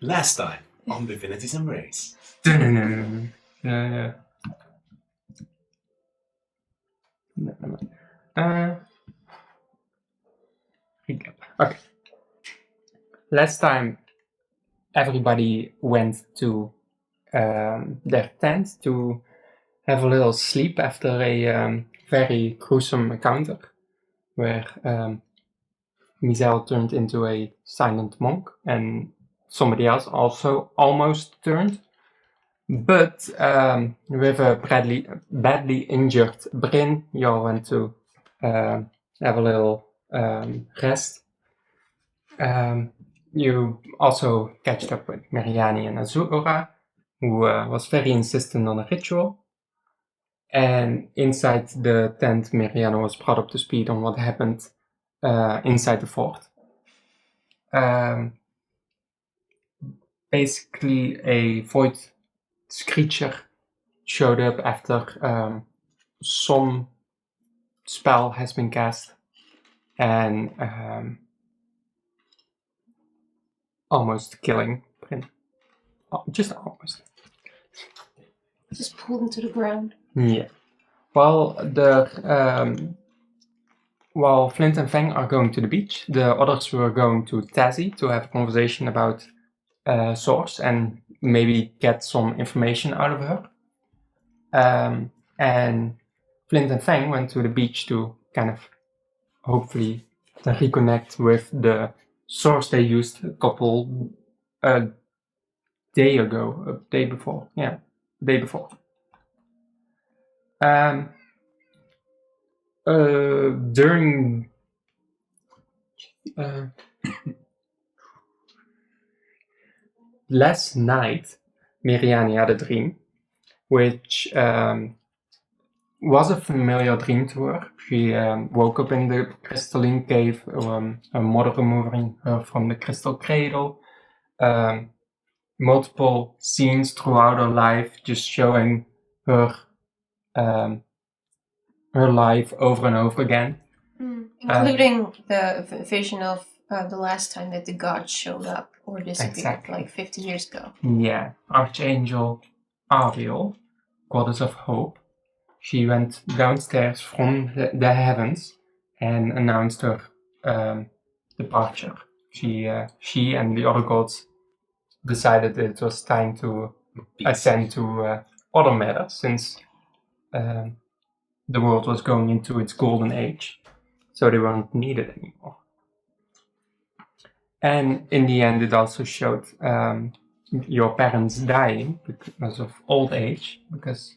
Last time on Divinity's Embrace. Yeah. Okay. Last time, everybody went to their tent to have a little sleep after a very gruesome encounter where Mizel turned into a silent monk and somebody else also almost turned. But with a badly injured Bryn, you all went to have a little rest. You also catched up with Mariani and Azura, who was very insistent on a ritual. And inside the tent, Mariana was brought up to speed on what happened inside the fort. Basically, a void creature showed up after some spell has been cast and almost killing Bryn. Just almost. Just pulled him to the ground. Yeah. While Flint and Fang are going to the beach, the others were going to Tazzy to have a conversation about Source and maybe get some information out of her. And Flint and Fang went to the beach to kind of hopefully reconnect with the source they used a day before. During last night, Miriani had a dream, which was a familiar dream to her. She woke up in the crystalline cave, her mother removing her from the crystal cradle. Multiple scenes throughout her life, just showing her life over and over again. Including the vision of the last time that the gods showed up or disappeared, exactly. like 50 years ago. Yeah, Archangel Ariel, goddess of hope. She went downstairs from the heavens and announced her departure. She and the other gods decided it was time to ascend to other matters, since the world was going into its golden age, so they weren't needed anymore. And in the end, it also showed your parents dying because of old age, because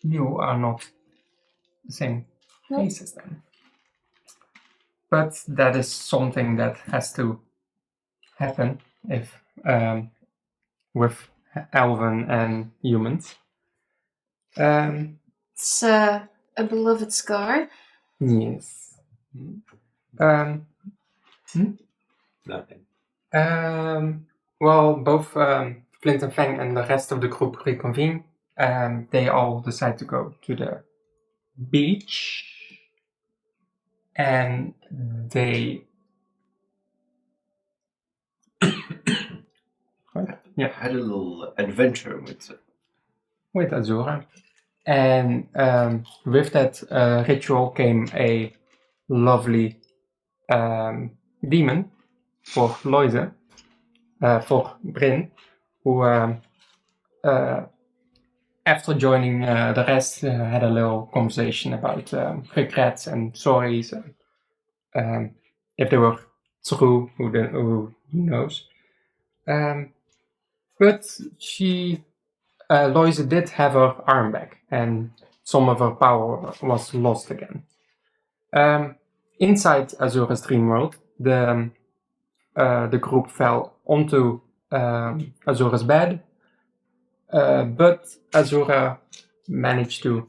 you are not the same face as them. But that is something that has to happen if with elven and humans. It's a beloved scar. Yes. Nothing. Well, both Flint and Fang and the rest of the group reconvene. They all decide to go to the beach. And they had a little adventure with Azura. And with that ritual came a lovely demon for Loise, for Bryn, who after joining the rest had a little conversation about regrets and sorries, and if they were true, who knows. But Loise did have her arm back, and some of her power was lost again. Inside Azura's dream world, the group fell onto Azura's bed, but Azura managed to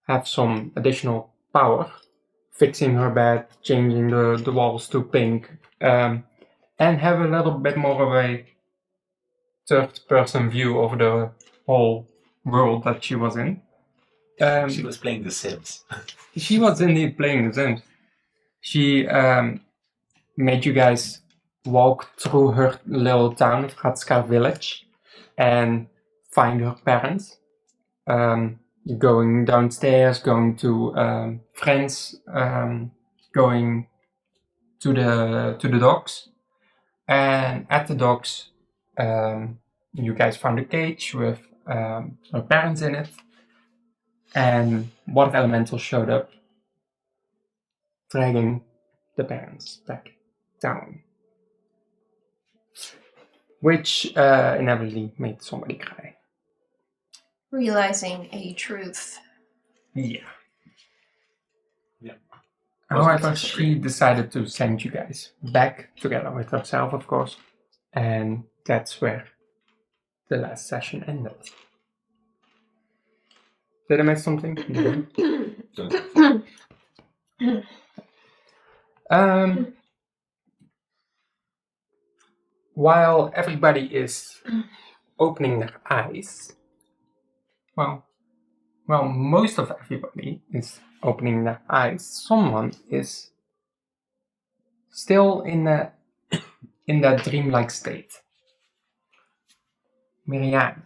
have some additional power, fixing her bed, changing the walls to pink, and have a little bit more of a third-person view of the whole world that she was in. She was playing The Sims. She was indeed playing The Sims. She made you guys walk through her little town of Hatskar village and find her parents. Going downstairs, going to friends, going to the docks, and at the docks, you guys found a cage with her parents in it, and one elemental showed up, dragging the parents back down, which inevitably made somebody cry. Realizing a truth. Yeah. Yeah. However, she decided to send you guys back together with herself, of course, and that's where the last session ended. Did I miss something? While everybody is opening their eyes, well, most of everybody is opening their eyes. Someone is still in that dreamlike state. Miriam.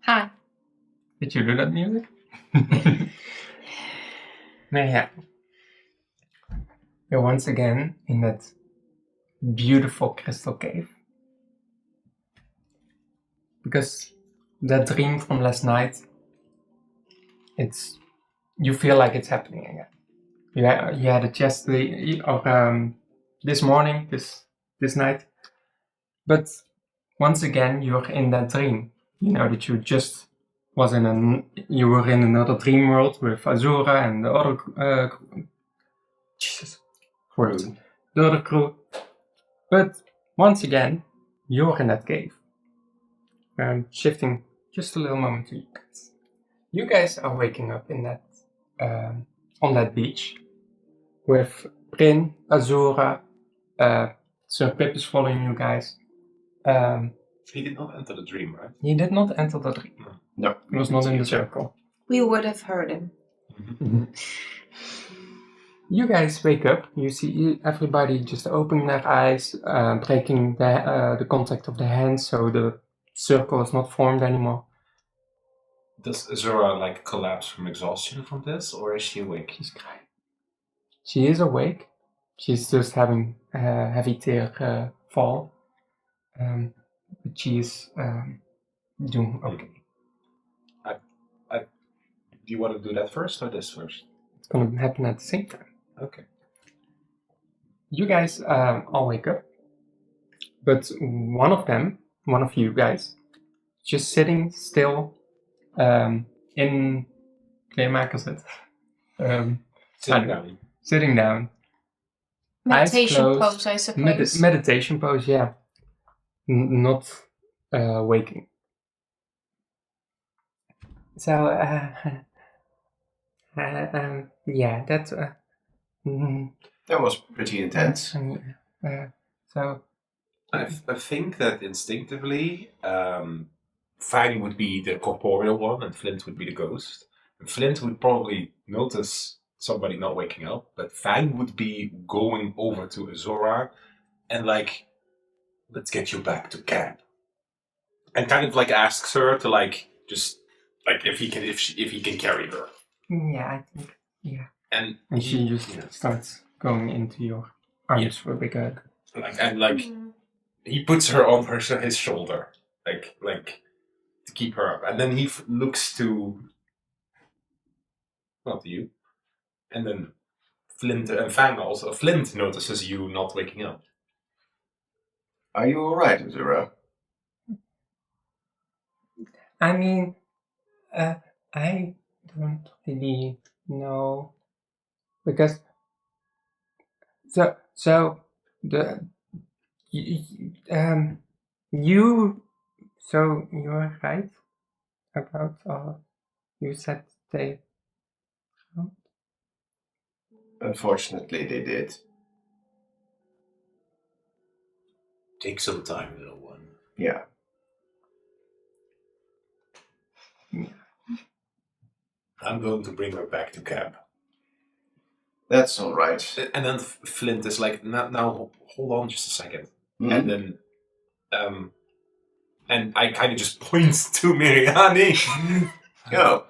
Hi. Did you do that music? Miriam. You're once again in that beautiful crystal cave. Because that dream from last night, you feel like it's happening again. You had it yesterday or this morning, this night. But once again, you're in that dream. You know that you just you were in another dream world with Azura and the other the other crew. But once again, you're in that cave. Shifting just a little moment to you guys. You guys are waking up in that on that beach with Prin, Azura, Sir Pip is following you guys. He did not enter the dream, right? He did not enter the dream. No. He was not in the circle. We would have heard him. You guys wake up. You see everybody just opening their eyes, breaking the contact of the hands, so the circle is not formed anymore. Does Azura collapse from exhaustion from this, or is she awake? She's crying. She is awake. She's just having a heavy tear fall. But she is doing okay. Do you want to do that first or this first? It's going to happen at the same time. Okay. You guys all wake up, but one of you guys, just sitting still in kleermakerzit. Sitting down. Meditation pose, I suppose. Meditation pose, yeah. Not waking. So, yeah, that's... that was pretty intense. So... I think that instinctively, Fang would be the corporeal one and Flint would be the ghost. And Flint would probably notice somebody not waking up, but Fang would be going over to Azora and let's get you back to camp. And kind of asks her to just if he can carry her. Yeah, I think, yeah. And she just starts going into your arms for a big hug. He puts her on his shoulder, to keep her up, and then he looks to, not you, and then Flint and Fang also. Flint notices you not waking up. Are you all right, Azura? I mean, I don't really know, because so the. You're right about you said they. Unfortunately, they did. Take some time, little one. Yeah. I'm going to bring her back to camp. That's all right. And then Flint is like, now hold on just a second. Hmm? And then, and I kind of just point to Miriani. Oh.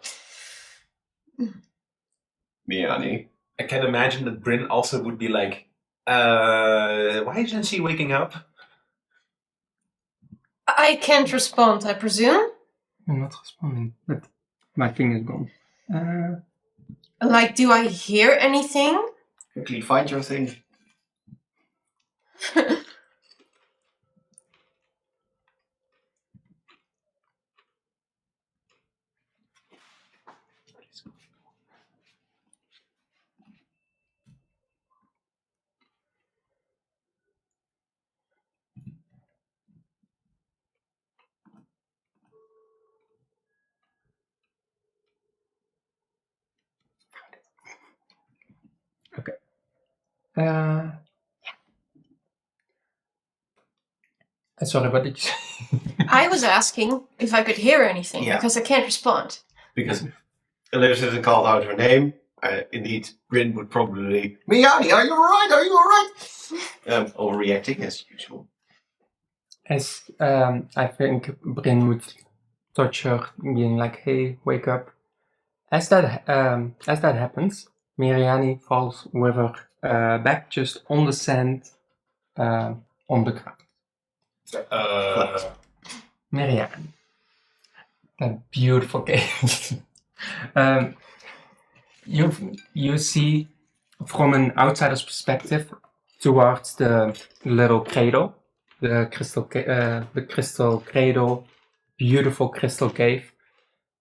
Miani. I can imagine that Bryn also would be like, why isn't she waking up? I can't respond, I presume. I'm not responding, but my thing is gone. Like, do I hear anything? Quickly find your thing. Sorry, what did you say? I was asking if I could hear anything, Yeah. because I can't respond. Because Elizabeth called out her name. Indeed, Bryn would probably, Miani, are you alright? Are you alright? Overreacting as usual. As I think Bryn would touch her, being like, "Hey, wake up!" As that happens, Miriani falls with her back just on the sand, on the ground. Miriani, that beautiful cave. You see from an outsider's perspective towards the little cradle, the crystal cradle, beautiful crystal cave,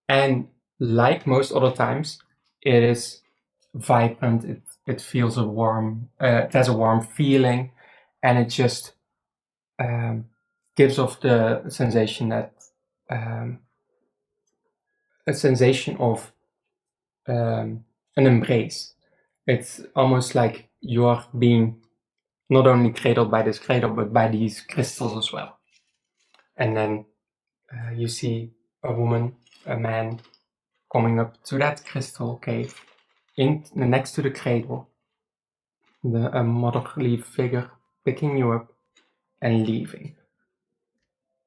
and like most other times, it is vibrant. It feels it has a warm feeling, and it just gives off the sensation that a sensation of an embrace. It's almost like you're being not only cradled by this cradle, but by these crystals as well. And then you see a woman, a man, coming up to that crystal cave, next to the cradle, a motherly figure picking you up and leaving.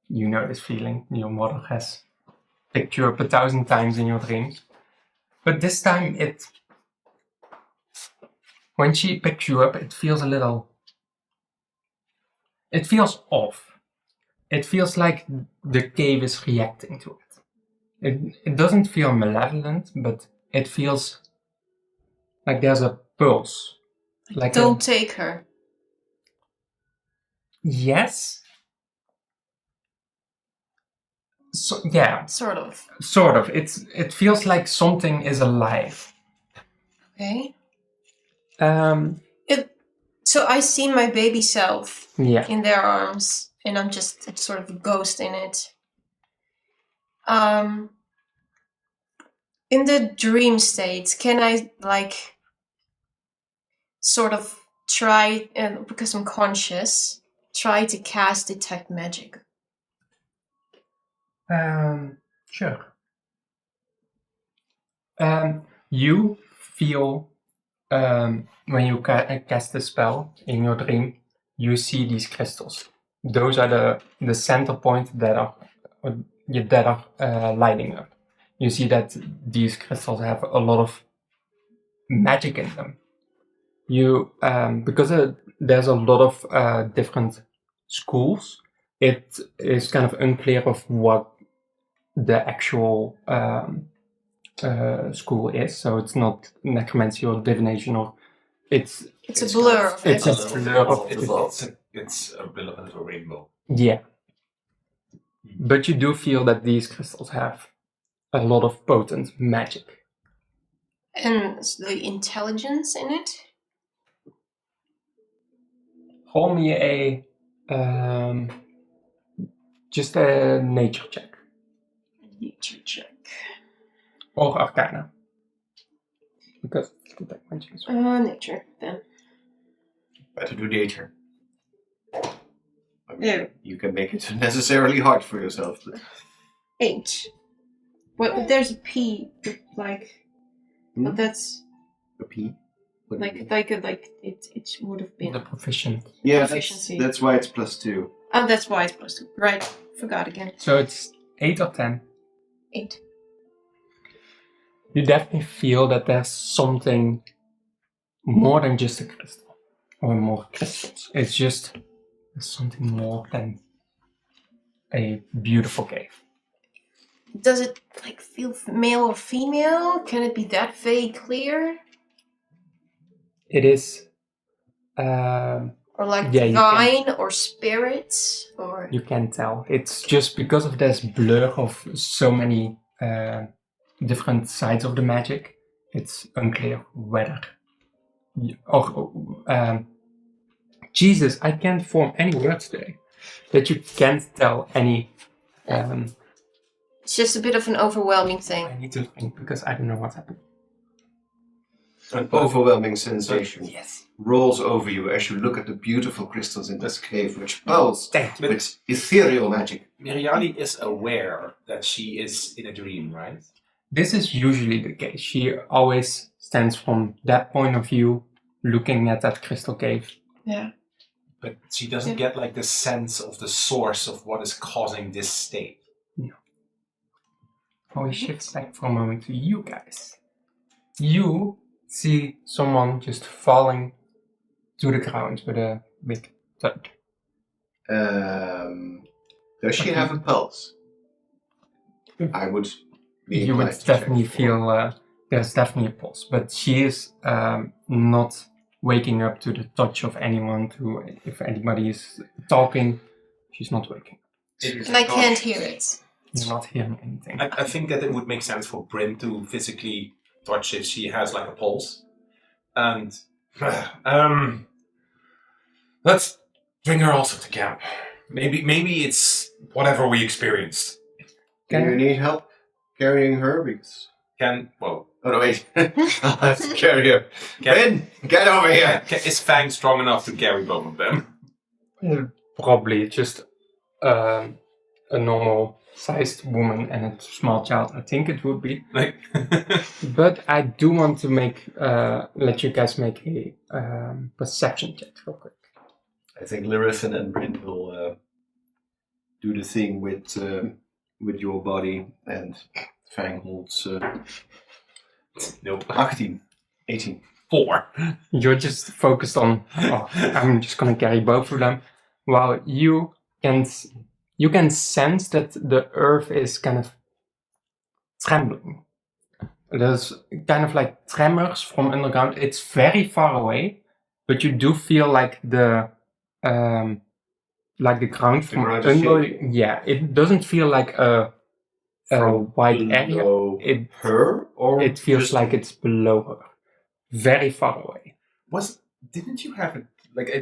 You know this feeling. Your mother has picked you up 1,000 times in your dreams. But this time, when she picks you up, it feels off. It feels like the cave is reacting to it. It doesn't feel malevolent, but it feels like there's a pulse. Like Don't take her. Yes. So, yeah. Sort of. Sort of. It feels like something is alive. Okay. Yeah. So I see my baby self in their arms, and I'm just sort of a ghost in it. In the dream state, can I sort of try, because I'm conscious, try to cast detect magic? Sure. You feel when you cast the spell in your dream, you see these crystals. Those are the center point that are lighting up. You see that these crystals have a lot of magic in them. You because there's a lot of different schools. It is kind of unclear of what the actual school is. So it's not necromancy or divination, or it's a blur of it's a everything. blur of It's a bit of a rainbow. Yeah. But you do feel that these crystals have a lot of potent magic. And the intelligence in it? Roll me just a nature check. Nature check. Or arcana. Because detect magic is Nature, then. Better do nature. I mean, Yeah. you can make it unnecessarily hard for yourself. But 8. Well, there's a P, like... But that's... a P? It would have been The proficient. Yeah, proficiency. that's why it's +2. Oh, that's why it's +2. Right, forgot again. So it's 8 or 10. 8. You definitely feel that there's something more than just a crystal. Or more crystals. It's just there's something more than a beautiful cave. Does it feel male or female? Can it be that vague clear? It is Or divine or spirits? Or you can tell. It's just because of this blur of so many different sides of the magic. It's unclear whether. Jesus, I can't form any words today. That you can't tell any. It's just a bit of an overwhelming thing. I need to think because I don't know what's happening. An overwhelming sensation Yes. rolls over you as you look at the beautiful crystals in this cave, which pulse Thank you. with ethereal magic. Miriali is aware that she is in a dream, right? This is usually the case. She always stands from that point of view, looking at that crystal cave. Yeah. But she doesn't get the sense of the source of what is causing this state. No. We shift back for a moment to you guys. You see someone just falling to the ground with a big thud. Does she have a pulse? I would be You would inclined to check definitely for- feel there's definitely a pulse, but she is not waking up to the touch of anyone. If anybody is talking, she's not waking. And I can't hear it. You're not hearing anything. I think that it would make sense for Bryn to physically touch if she has a pulse. And let's bring her also to camp. Maybe it's whatever we experienced. Do you need help carrying her? Because... Well, Oh no, wait. I'll have to carry her. Ben, get over here! is Fang strong enough to carry both of them? Probably just a normal sized woman and a small child. I think it would be. But I do want to let you guys make a perception check real quick. I think Larissa and Bryn will do the thing with your body, and Fang holds Nope. 18. 4. You're just focused on, I'm just gonna carry both of them, while you can sense that the earth is kind of trembling. There's kind of tremors from underground. It's very far away, but you do feel the ground from ground is under. shaking. Yeah, it doesn't feel like a wide area. Her, or It feels just- like it's below her, very far away. Didn't you have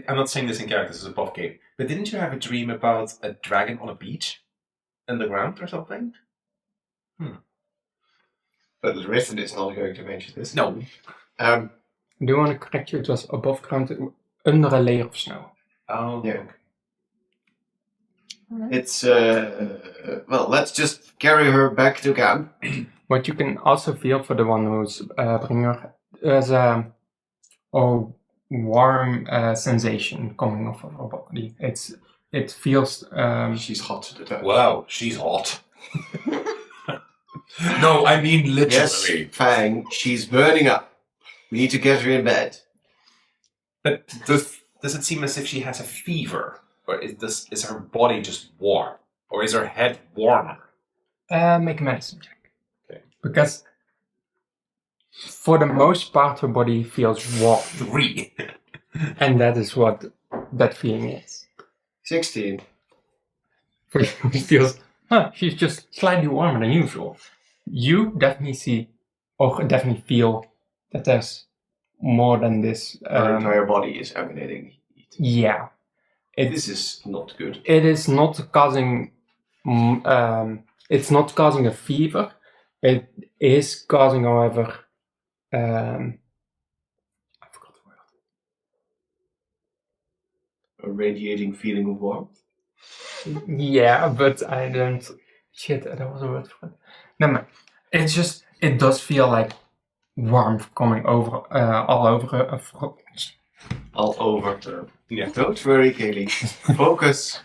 I'm not saying this in character, this is a buff game, but didn't you have a dream about a dragon on a beach? Underground or something? But Larissa is not going to mention this. No. I do want to correct you, it was above ground, under a layer of snow. Oh, Yeah. okay. It's, well, let's just carry her back to camp. What you can also feel for the one who's bringing her, there's a warm sensation coming off of her body. It feels... She's hot to the touch. Wow, she's hot. No, I mean Yes, literally. Fang, she's burning up. We need to get her in bed. But does it seem as if she has a fever? Or is her body just warm? Or is her head warmer? make a medicine check. Okay. Because for the most part her body feels warm. 3. And that is what that feeling is. 16. For you it feels, she's just slightly warmer than usual. You definitely see, or definitely feel that there's more than this. Her entire body is emanating heat. Yeah. This is not good. It is not causing. It's not causing a fever. It is causing, however, I forgot the word. A radiating feeling of warmth. Yeah, but I don't. Shit, there was a word for it. Never mind. It's just. It does feel like warmth coming over all over her. All over. Yeah. Don't worry, Kaylee. Focus.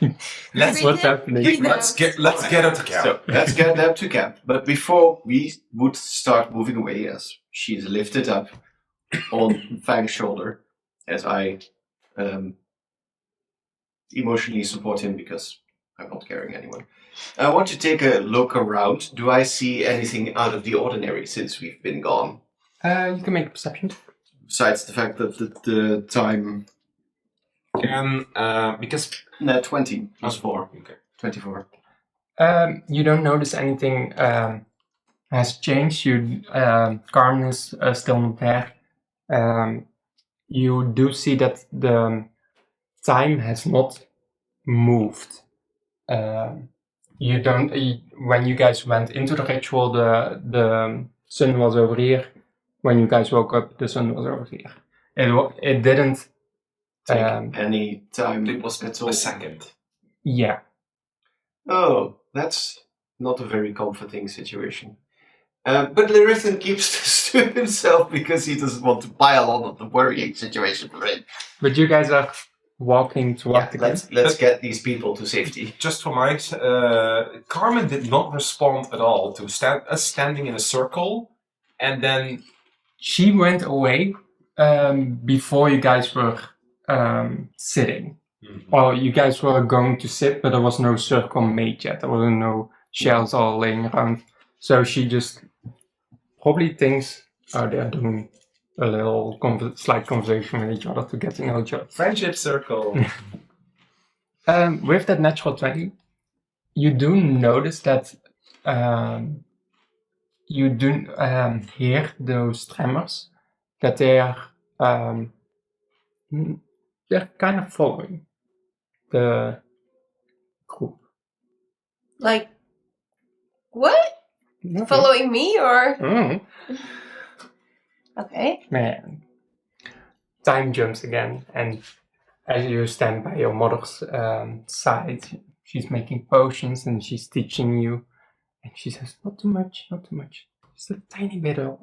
Let's What's happening? let's get her to camp. So let's get them to camp. But before we would start moving away, as she's lifted up on Fang's shoulder, as I emotionally support him because I'm not carrying anyone. I want to take a look around. Do I see anything out of the ordinary since we've been gone? You can make a perception. Besides the fact that the time... And because... No, 20 plus 4. Okay. 24. You don't notice anything has changed. Carmen is still not there. You do see that the time has not moved. When you guys went into the ritual, the sun was over here. When you guys woke up, the sun was over here. It didn't take any time. It was at all. A second. Yeah. Oh, that's not a very comforting situation. But Lerithan keeps this to himself because he doesn't want to pile on the worrying situation for him. But you guys are walking toward the camp. Let's get these people to safety. Just for my... Carmen did not respond at all to us standing in a circle, and then... She went away before you guys were sitting. Mm-hmm. Well, you guys were going to sit, but there was no circle made yet. There were no shells all laying around. So she just probably thinks, they're doing a little slight conversation with each other to get to know each other. Friendship circle. With that natural 20, you do notice that you do hear those tremors, that they are they're kind of following the group. Like, what? Okay. Following me or? Mm. Okay. Man. Time jumps again, and as you stand by your mother's side, she's making potions and she's teaching you. And she says, not too much, not too much. Just a tiny bit of,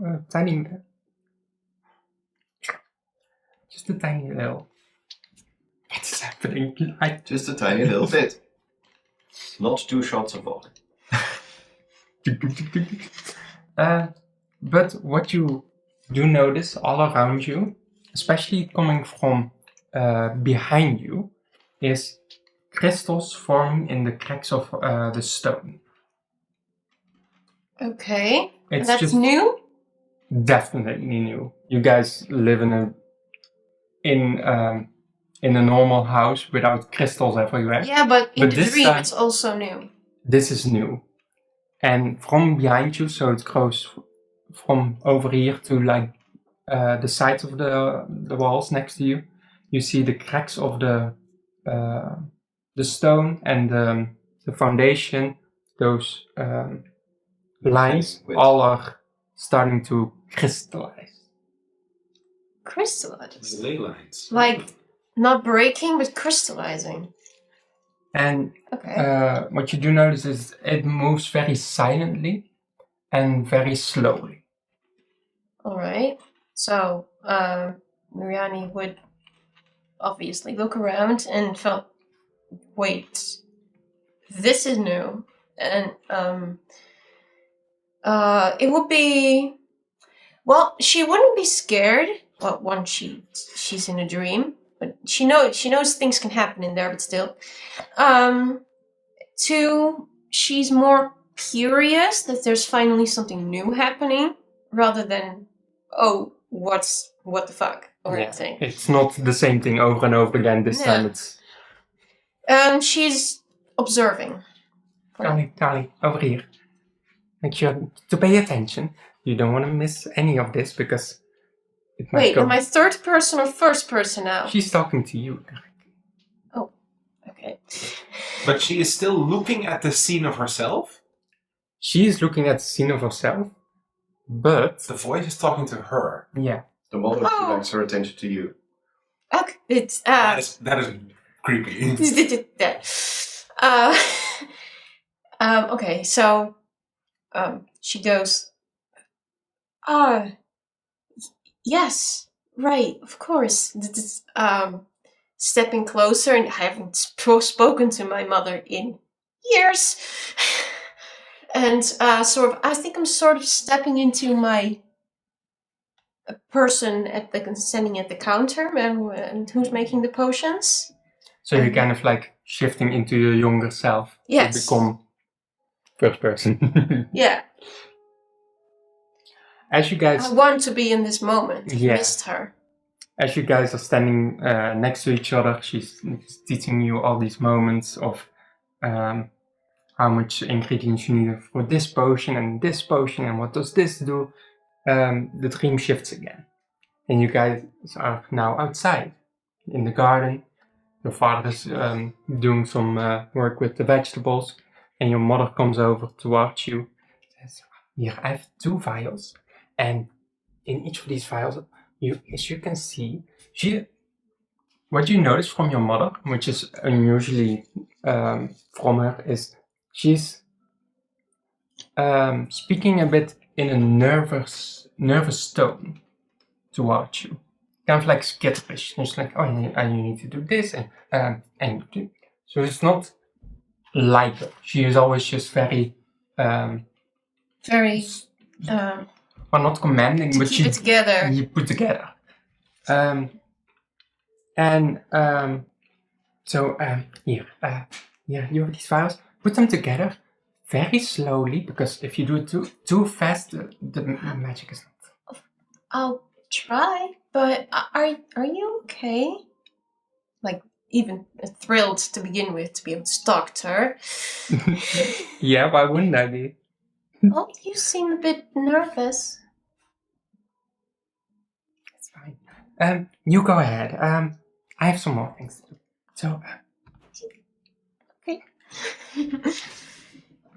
just a tiny little. What's happening? Just a tiny little bit. Not 2 shots of vodka. But what you do notice all around you, especially coming from behind you, is crystals forming in the cracks of the stone. Okay. It's That's just new? Definitely new. You guys live in a normal house without crystals everywhere. Yeah, but in the this dream time, it's also new. This is new. And from behind you, so it goes from over here to like the sides of the walls next to you. You see the cracks of the stone and the foundation. Those lines all are starting to crystallize. Crystallize? Ley lines. Like, not breaking, but crystallizing. And okay. What you do notice is it moves very silently and very slowly. Alright. So, Mariani would obviously look around and felt, wait, this is new. And it would be, well, she wouldn't be scared. Well, one, she's in a dream, but she knows things can happen in there, but still. 2, she's more curious that there's finally something new happening, rather than, oh, what the fuck, or anything. It's not the same thing over and over again. This time it's... She's observing. Kali, over here. Make sure to pay attention. You don't want to miss any of this because it might go... Wait, am I third person or first person now? She's talking to you. Oh, okay. But she is still looking at the scene of herself? She is looking at the scene of herself, but... The voice is talking to her. Yeah. The mother directs her attention to you. Okay, it's... That is creepy. Okay, so... she goes... Yes, right, of course. This is, stepping closer, and I haven't spoken to my mother in years. And I think I'm sort of stepping into my person standing at the counter and who's making the potions. So you're kind of like shifting into your younger self Yes. to become first person. Yeah. As you guys, I want to be in this moment. Yeah. I missed her. as you guys are standing next to each other, she's teaching you all these moments of how much ingredients you need for this potion and what does this do. The dream shifts again, and you guys are now outside in the garden. Your father is doing some work with the vegetables, and your mother comes over towards you. Says, "Here, I have 2 vials, and in each of these vials, as you can see, what you notice from your mother, which is unusually from her, is she's speaking a bit in a nervous tone towards you, kind of like skitterish. She's like, "Oh, you need to do this," and so it's not like her. She is always just very Very. well, not commanding, but Keep it together. You put together. Here, you have these files. Put them together very slowly, because if you do it too fast, the magic is not. I'll try, but are you okay? Like, even thrilled to begin with to be able to talk to her. Yeah, why wouldn't I be? Oh, you seem a bit nervous. It's fine. You go ahead. I have some more things to do. So, Okay.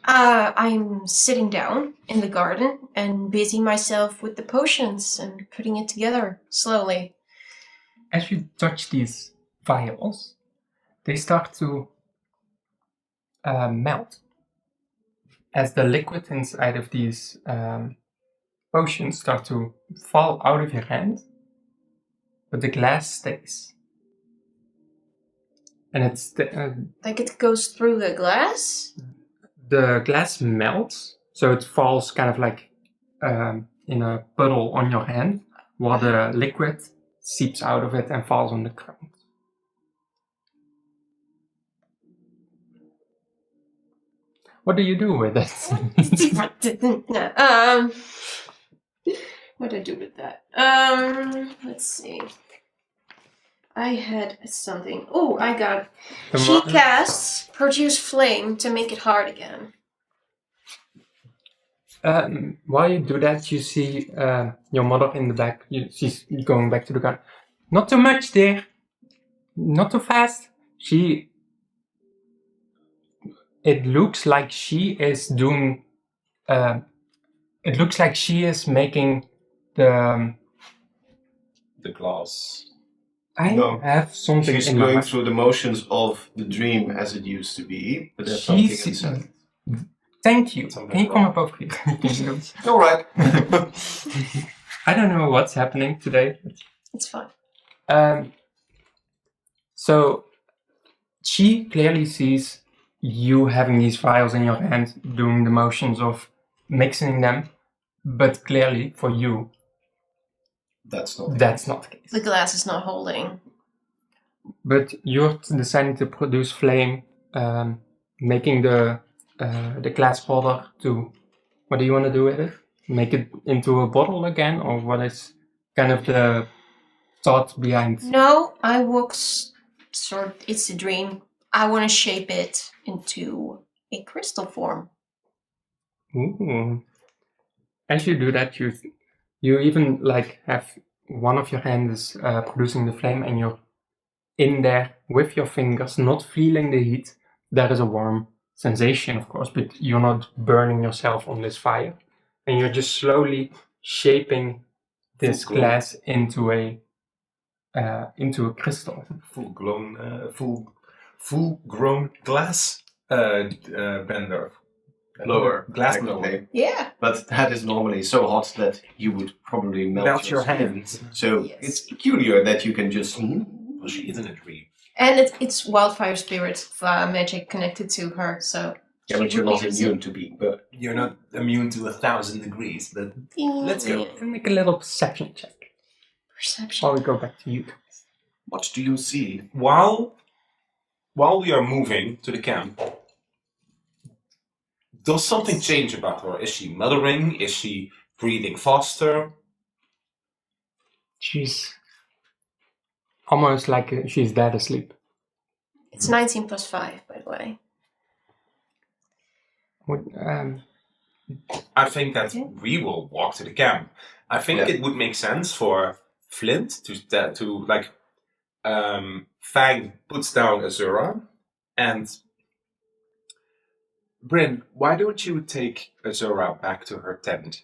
I'm sitting down in the garden and busy myself with the potions and putting it together slowly. as you touch these vials, they start to melt. As the liquid inside of these potions start to fall out of your hand, but the glass stays. And it's Like it goes through the glass? the glass melts, so it falls kind of like in a puddle on your hand, while the liquid seeps out of it and falls on the ground. What do you do with it? What do I do with that? Let's see. I had something. Oh, I got. She casts produce flame to make it hard again. While you do that, you see your mother in the back. She's going back to the garden. Not too much, dear. Not too fast. It looks like she is doing. It looks like she is making the glass. I No. have something She's in my going mind. through the motions of the dream as it used to be, but there's something inside. Thank you. Something Can you come wrong. up over here? All right. I don't know what's happening today. It's fine. So she clearly sees you having these vials in your hand, doing the motions of mixing them, but clearly for you, That's not. that's not the case. The glass is not holding. But you're deciding to produce flame, making the glass powder to. What do you want to do with it? Make it into a bottle again, or what is kind of the thought behind? No, I walk it's a dream. I want to shape it into a crystal form. Ooh. As you do that, you even like have one of your hands producing the flame, and you're in there with your fingers, not feeling the heat. There is a warm sensation, of course, but you're not burning yourself on this fire, and you're just slowly shaping this glass into a crystal. Full grown glass bender. Lower. Glass technically. blower. Yeah. But that is normally so hot that you would probably melt your skin. hands. So Yes. it's peculiar that you can just... Well, she is in a dream. And it's wildfire spirit magic connected to her, so. Yeah, but you're not immune to being burnt. You're not immune to 1,000 degrees, but let's go. And make a little perception check. Perception. While we go back to you guys. What do you see? While we are moving to the camp, does something change about her? Is she muttering? Is she breathing faster? She's almost like she's dead asleep. It's 19 plus 5, by the way. I think that we will walk to the camp. I think Yeah. it would make sense for Flint to Fang puts down Azura, and Bryn, why don't you take Azura back to her tent,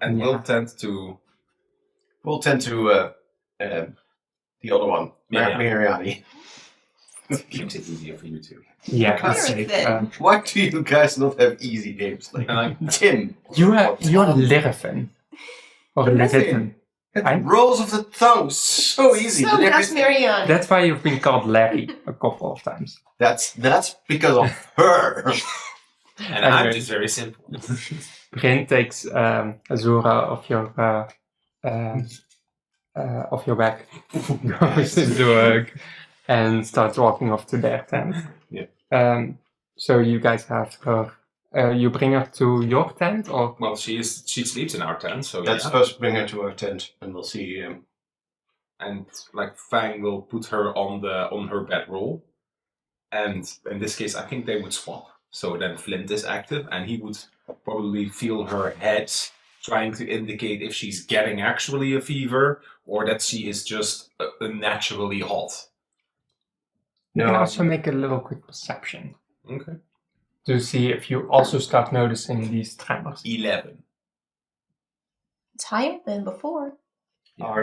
and we'll tend to the other one, Miriam. Miriani. makes it easier for you two. Yeah, Very that's safe. thin. Why do you guys not have easy names like Tim? You're Lirifin. Or Lirifin. Lirifin. Rolls of the tongue, so easy. So that's Marianne. That's why you've been called Larry a couple of times. That's because of her. And I'm Anyway. just very simple. Bryn takes Azura off your back, goes into a hug, and starts walking off to their tent. Yeah. So you guys have her. You bring her to your tent, or Well, she sleeps in our tent, so Let's yeah. first bring her to her tent, and we'll see. And like Fang will put her on her bedroll, and in this case, I think they would swap. So then Flint is active, and he would probably feel her head, trying to indicate if she's getting actually a fever or that she is just unnaturally hot. you can also make a little quick perception Okay. to see if you also start noticing these tremors. 11. It's higher than before.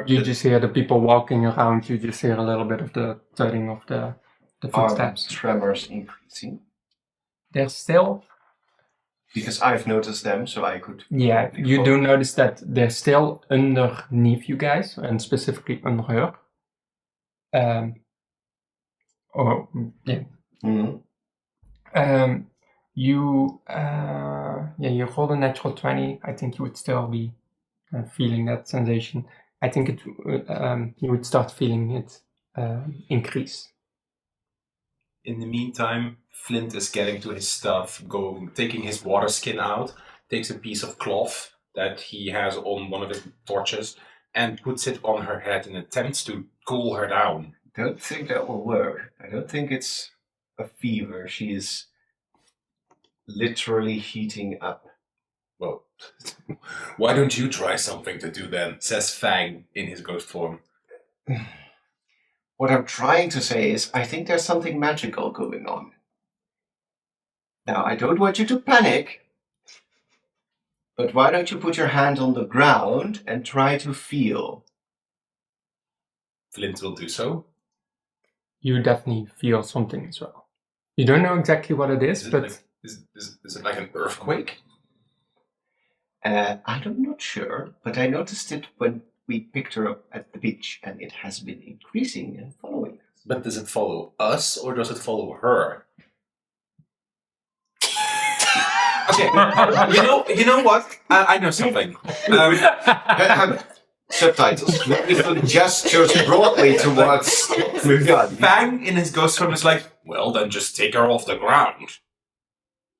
You just hear the people walking around. You just hear a little bit of the thudding of the footsteps. Tremors increasing They're still. because I've noticed them, so I could. Yeah, you do notice that they're still underneath you guys, and specifically under her. You rolled a natural 20. I think you would still be feeling that sensation. I think you would start feeling it increase. In the meantime, Flint is getting to his stuff, taking his water skin out, takes a piece of cloth that he has on one of his torches, and puts it on her head and attempts to cool her down. Don't think that will work. I don't think it's a fever. She is literally heating up. Well, why don't you try something to do then, says Fang in his ghost form. What I'm trying to say is, I think there's something magical going on. Now, I don't want you to panic, but why don't you put your hand on the ground and try to feel? Flint will do so. You definitely feel something as well. You don't know exactly what it is, but Is it like an earthquake? I'm not sure, but I noticed it when we picked her up at the beach, and it has been increasing and following us. But does it follow us or does it follow her? Okay, you know what? I know something. Subtitles. Nathan gestures broadly towards Mugad. Fang in his ghost form is like, well, then just take her off the ground.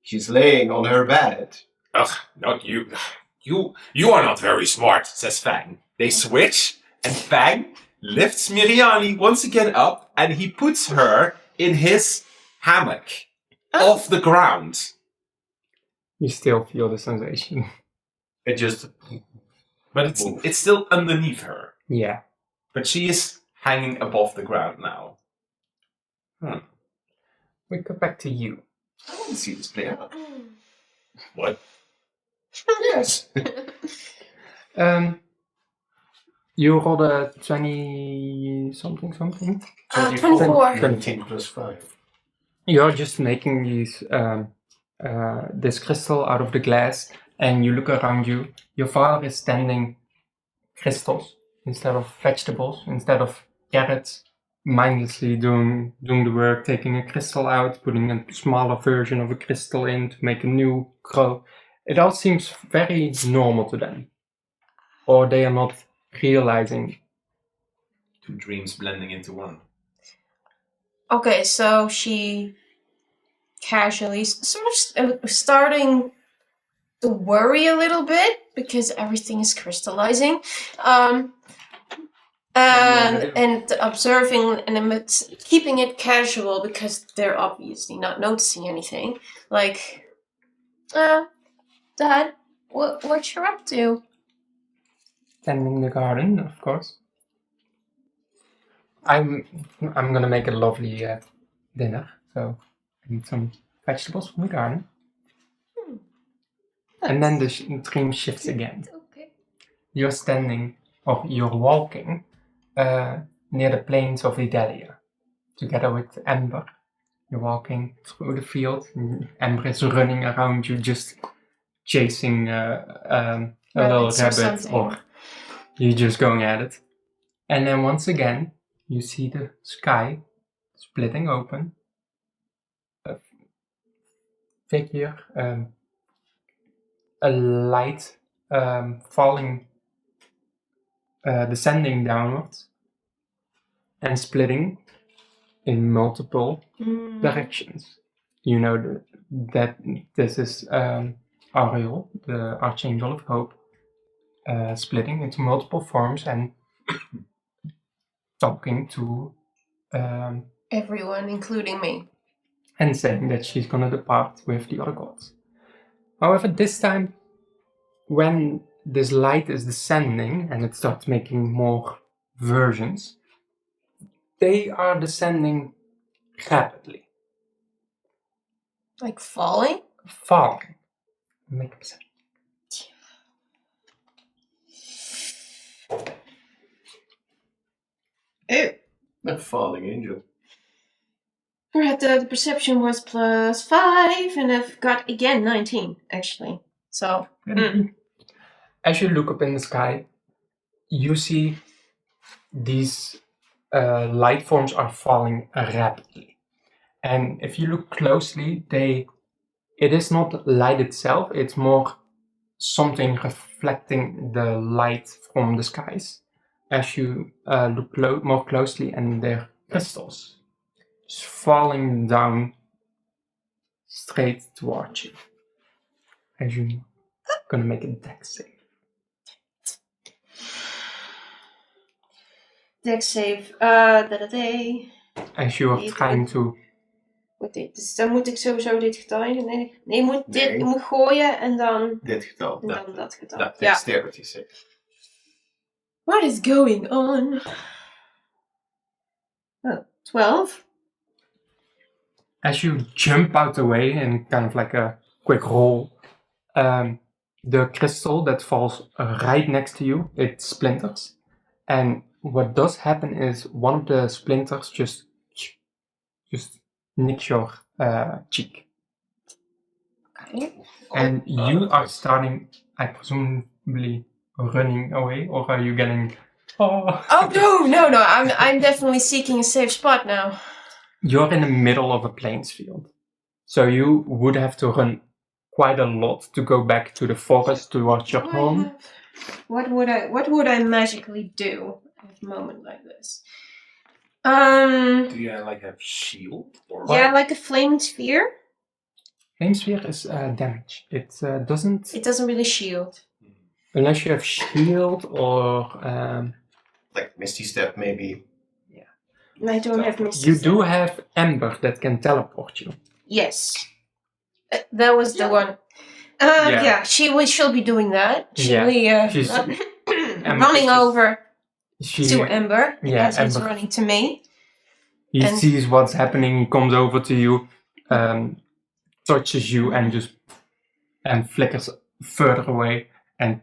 She's laying on her bed. Ugh, not you. You are not very smart, says Fang. They switch, and Fang lifts Miriani once again up, and he puts her in his hammock off the ground. you still feel the sensation. It just... But it's still underneath her. Yeah. But she is hanging above the ground now. We go back to you. I want to see this play out. What? Yes. You rolled a 20 something. 24. 19 plus 5. You're just making these this crystal out of the glass, and you look around you. Your father is standing crystals instead of vegetables, instead of carrots, mindlessly doing the work, taking a crystal out, putting a smaller version of a crystal in to make a new grow. It all seems very normal to them. Or they are not realizing. 2 dreams blending into one. Okay, so she casually sort of starting to worry a little bit because everything is crystallizing. And observing and keeping it casual because they're obviously not noticing anything. Like, Dad, what you're up to? Tending the garden, of course. I'm gonna make a lovely dinner, so I need some vegetables from the garden. And then the dream shifts again. Okay. You're standing, or you're walking, near the plains of Idalia, together with Amber. You're walking through the field, and Amber is running around you, just chasing a little rabbit, or you're just going at it. And then once again, you see the sky splitting open. A figure, a light falling, descending downwards, and splitting in multiple directions. You know that this is Ariel, the Archangel of Hope, splitting into multiple forms and talking to everyone, including me. And saying that she's gonna depart with the other gods. However, this time, when this light is descending and it starts making more versions, they are descending rapidly. Like falling? Falling. Make a sound. Ew. A falling angel. Right, the perception was +5, and I've got again 19, actually. So, As you look up in the sky, you see these light forms are falling rapidly. And if you look closely, it is not light itself, it's more something reflecting the light from the skies. As you look more closely, and they're crystals just falling down straight towards you. As you're gonna make a dex save. Dex save. As you are trying to... Dus dan moet ik sowieso dit getal in. Nee, je moet dit je moet gooien en dan... Dit getal. En dan dat getal. Dat dexterity save. What is going on? Oh, 12. As you jump out the way in kind of like a quick roll, the crystal that falls right next to you, it splinters. And what does happen is one of the splinters just nicks your cheek. Okay. And you are starting, I presumably, running away, or are you getting... Oh no! I'm definitely seeking a safe spot now. You're in the middle of a plains field, so you would have to run quite a lot to go back to the forest towards your home. What would I magically do at a moment like this? Do you have shield? Or Yeah, like a flame sphere. Flame sphere is damage. It doesn't... It doesn't really shield. Unless you have shield or... Like Misty Step, maybe. Yeah. I don't have Misty You Step. do have Ember that can teleport you. Yes. That was the one. Yeah, she'll be doing that. She'll be She's running over to Ember as he's Ember. running to me. He sees what's happening, he comes over to you, touches you and flickers further away and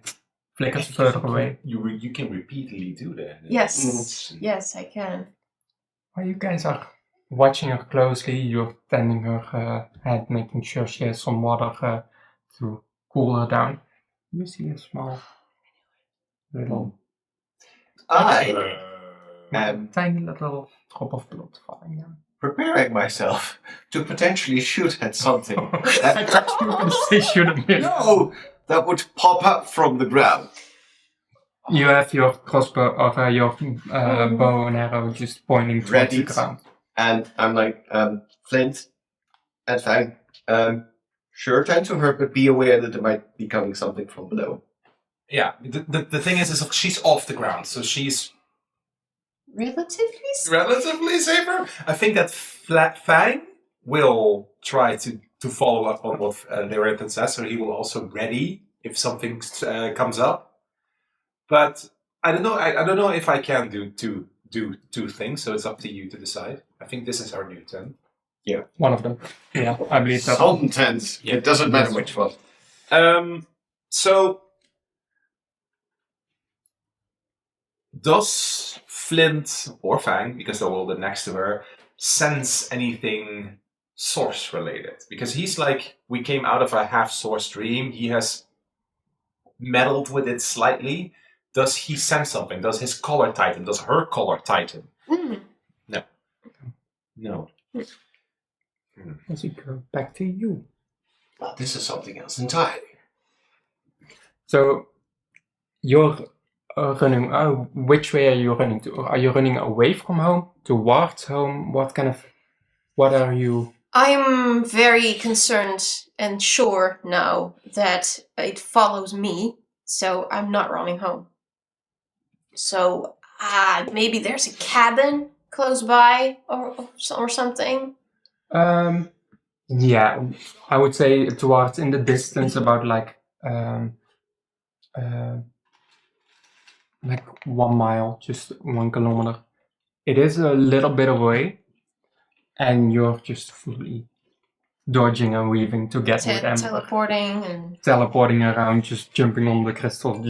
flickers further away. You can repeatedly do that. Yes, I can. Well, you guys are watching her closely. You're tending her head, making sure she has some water to cool her down. You see a small little I am tiny little drop of blood falling down. preparing myself to potentially shoot at something. I thought you were going to say shoot at me. No! That would pop up from the ground. You have your crossbow or your bow and arrow just pointing towards Ready. the ground. And I'm like, Flint and Fang, sure, tend to her, but be aware that there might be coming something from below. Yeah, the thing is she's off the ground, so she's Relatively safe? relatively safer. I think that Fang will try to follow up on what Laerten says, so he will also ready if something comes up. But I don't know. I don't know if I can do two things. So it's up to you to decide. I think this is our new tent. One of them. Yeah, I believe that. Some tents. Yeah. It doesn't matter which one. So does Flint or Fang, because they're all next to her, sense anything source related? Because he's like, we came out of a half source dream. He has meddled with it slightly. Does he sense something? Does his collar tighten? Does her collar tighten? No. Does it go back to you? Well, this is something else entirely. So, you're running. Which way are you running to? Are you running away from home? Towards home? What are you? I'm very concerned and sure now that it follows me, so I'm not running home. So, maybe there's a cabin close by or something. Yeah, I would say towards in the distance, about like 1 mile, just 1 kilometer. It is a little bit away, and you're just fully dodging and weaving to get with Ember. Teleporting around, just jumping on the crystal.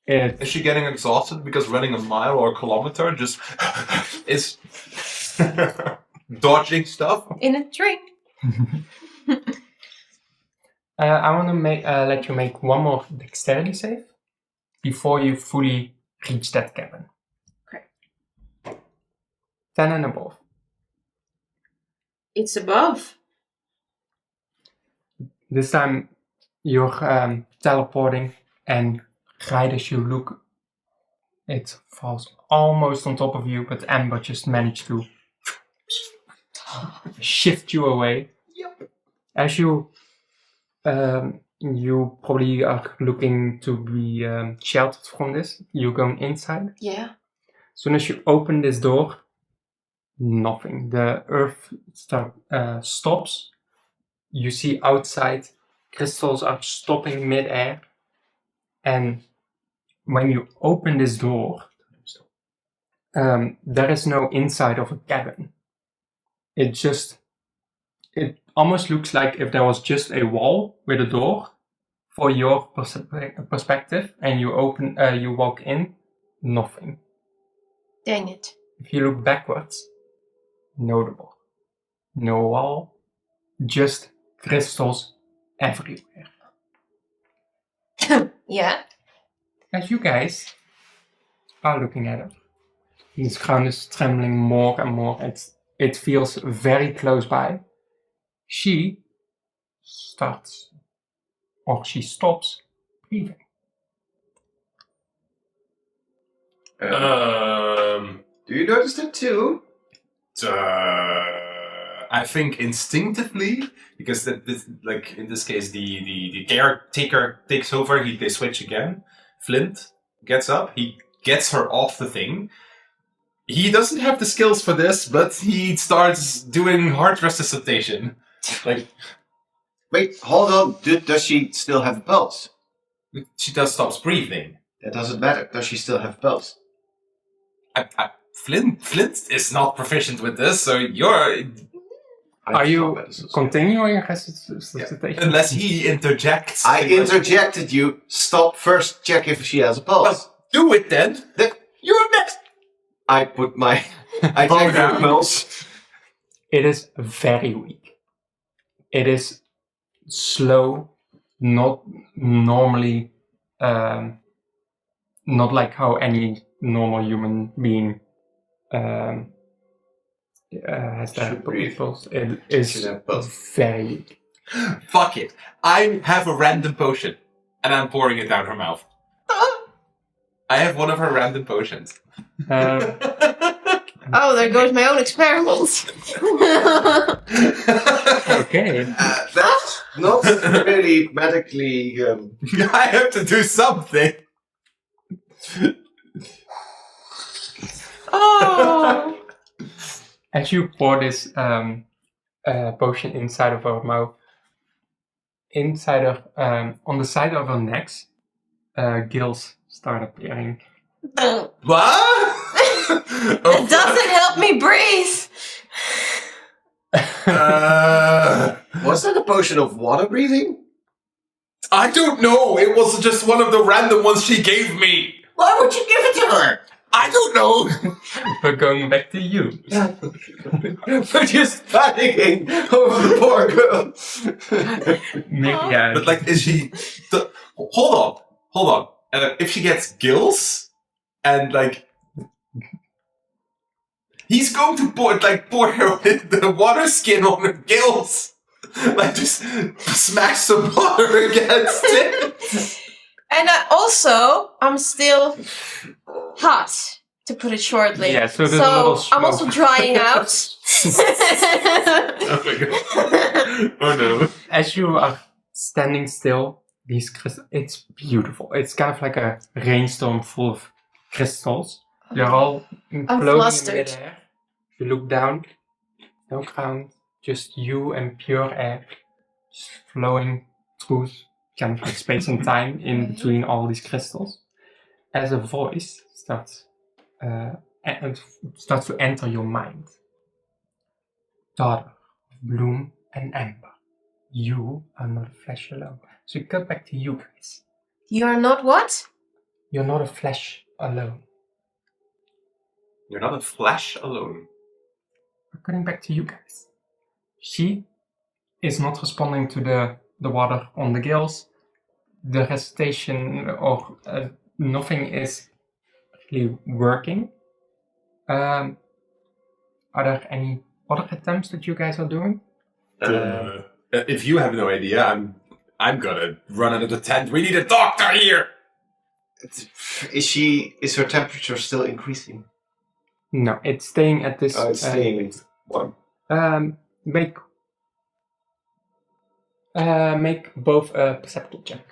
Is she getting exhausted because running a mile or a kilometer just is dodging stuff? In a drink. I want to let you make one more dexterity save before you fully reach that cabin. Okay. 10 and above. It's above. This time you're teleporting, and right as you look, it falls almost on top of you, but Ember just managed to shift you away. Yep. As you probably are looking to be sheltered from this. You're going inside. Yeah. As soon as you open this door, nothing. The earth stops. You see outside, crystals are stopping mid-air. And when you open this door, there is no inside of a cabin. It almost looks like if there was just a wall with a door for your perspective, and you walk in, nothing. Dang it. If you look backwards, no door, no wall, just crystals everywhere. Yeah. As you guys are looking at it, this ground is trembling more and more. It feels very close by. She stops breathing. Do you notice that too? I think instinctively, because like in this case, the caretaker takes over. They switch again. Flint gets up. He gets her off the thing. He doesn't have the skills for this, but he starts doing heart resuscitation. Like, wait, hold on. Does she still have a pulse? She just stops breathing. That doesn't matter. Does she still have a pulse? Flint is not proficient with this, so you're. Are you continuing resuscitation? Yeah. Unless he interjects. I interjected you. Stop first. Check if she has a pulse. Well, do it then. You're next. I put my. I take her pulse. It is very weak. It is slow, not normally, not like how any normal human being has their Should breathe. pupils. It is Should have both. very weak. Fuck it. I have a random potion, and I'm pouring it down her mouth. I have one of her random potions. Oh, there goes my own experiment. Okay. That's not really medically. I have to do something. Oh. As you pour this potion inside of her mouth, inside of on the side of her neck, gills start appearing. What? It doesn't help me breathe. Was that a potion of water breathing? I don't know. It was just one of the random ones she gave me. Why would you give it to her? I don't know. We're going back to you. We're just panicking over the poor girl. Yeah. But like, is she? Hold on. If she gets gills, and like, he's going to pour her the water skin on her gills, like just smash some water against it. And I'm still hot, to put it shortly. Yeah, so there's a little I'm also smoke. drying out. Oh my god! Oh no! As you are standing still, these crystals, it's beautiful. It's kind of like a rainstorm full of crystals. They're all floating in flustered. midair. You look down, no ground, just you and pure air, just flowing through kind of like space and time in between all these crystals. As a voice starts to enter your mind. Daughter of bloom and amber, you are not a flesh alone. So we cut back to you guys. You're not what? You're not a flesh alone. You're not a flash alone. We're cutting back to you guys. She is not responding to the water on the gills. The recitation or nothing is really working. Are there any other attempts that you guys are doing? If you have no idea, I'm gonna run out of the tent. We need a doctor here. Is her temperature still increasing? No, it's staying at this. Oh, it's staying warm. Make both a perception check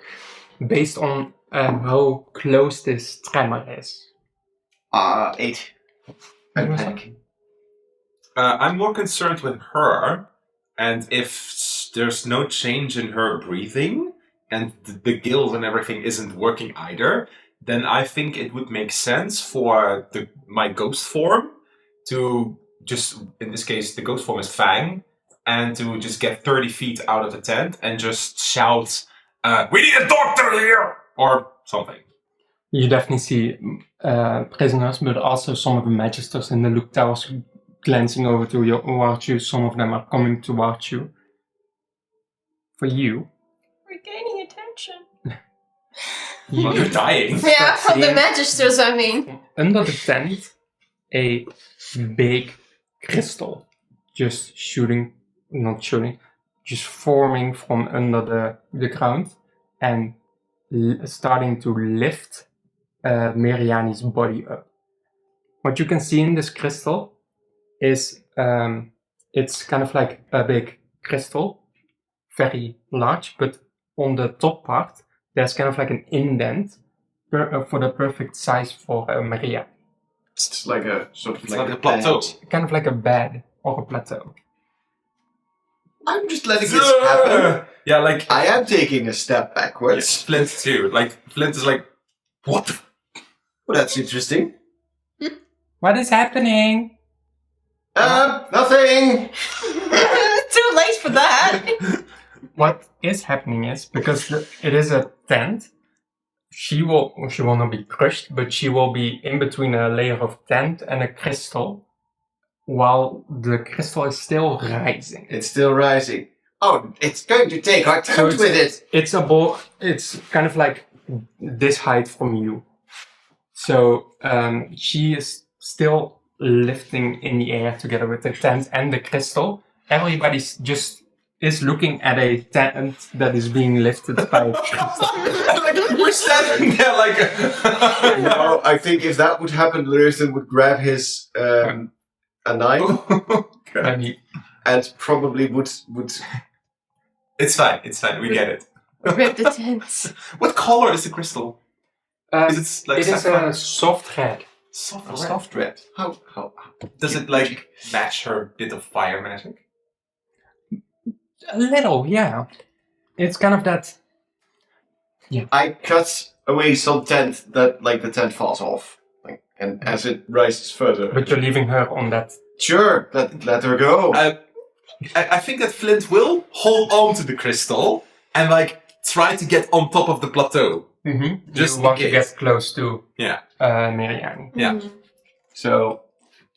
based on how close this tremor is. 8. I'm What was panicking. I'm more concerned with her, and if there's no change in her breathing, and the gills and everything isn't working either, then I think it would make sense for my ghost form to just, in this case, the ghost form is Fang, and to just get 30 feet out of the tent and just shout, "We need a doctor here!" or something. You definitely see prisoners, but also some of the magisters in the look towers glancing over towards you. Some of them are coming towards you. For you, We're gaining attention. Well, you're dying. Yeah, from the seeing- magisters, I mean. under the tent, a big crystal just forming from under the ground and starting to lift Meriani's body up. What you can see in this crystal is it's kind of like a big crystal, very large, but on the top part there's kind of like an indent for the perfect size for Maria. It's like a sort of It's like a plateau. Kind of like a bed or a plateau. I'm just letting this happen. Yeah, like I am taking a step yeah, backwards. Flint too. Like Flint is like, what? Well, that's interesting. What is happening? Nothing. Too late for that. What is happening is, because it is a tent, she will not be crushed, but she will be in between a layer of tent and a crystal. while the crystal is still rising. It's still rising. Oh, it's going to take our tent So with it. It's kind of like this height from you. So she is still lifting in the air together with the tent and the crystal. Everybody just is looking at a tent that is being lifted by a crystal. Like, we're standing there like. No, I think if that would happen, Larissa would grab his a knife and probably would. It's fine. We get it. Rip the tents. What color is the crystal? Is it like it is saffron? a soft red. Soft red. How? Does it like match her bit of fire magic? A little, yeah. It's kind of that. I cut away some tent that, like, the tent falls off, and as it rises further. But you're leaving her on that. Sure, let her go. I think that Flint will hold on to the crystal and like try to get on top of the plateau. Mm-hmm. Just you want in to case. get close to Yeah. Marianne. Yeah. Mm. So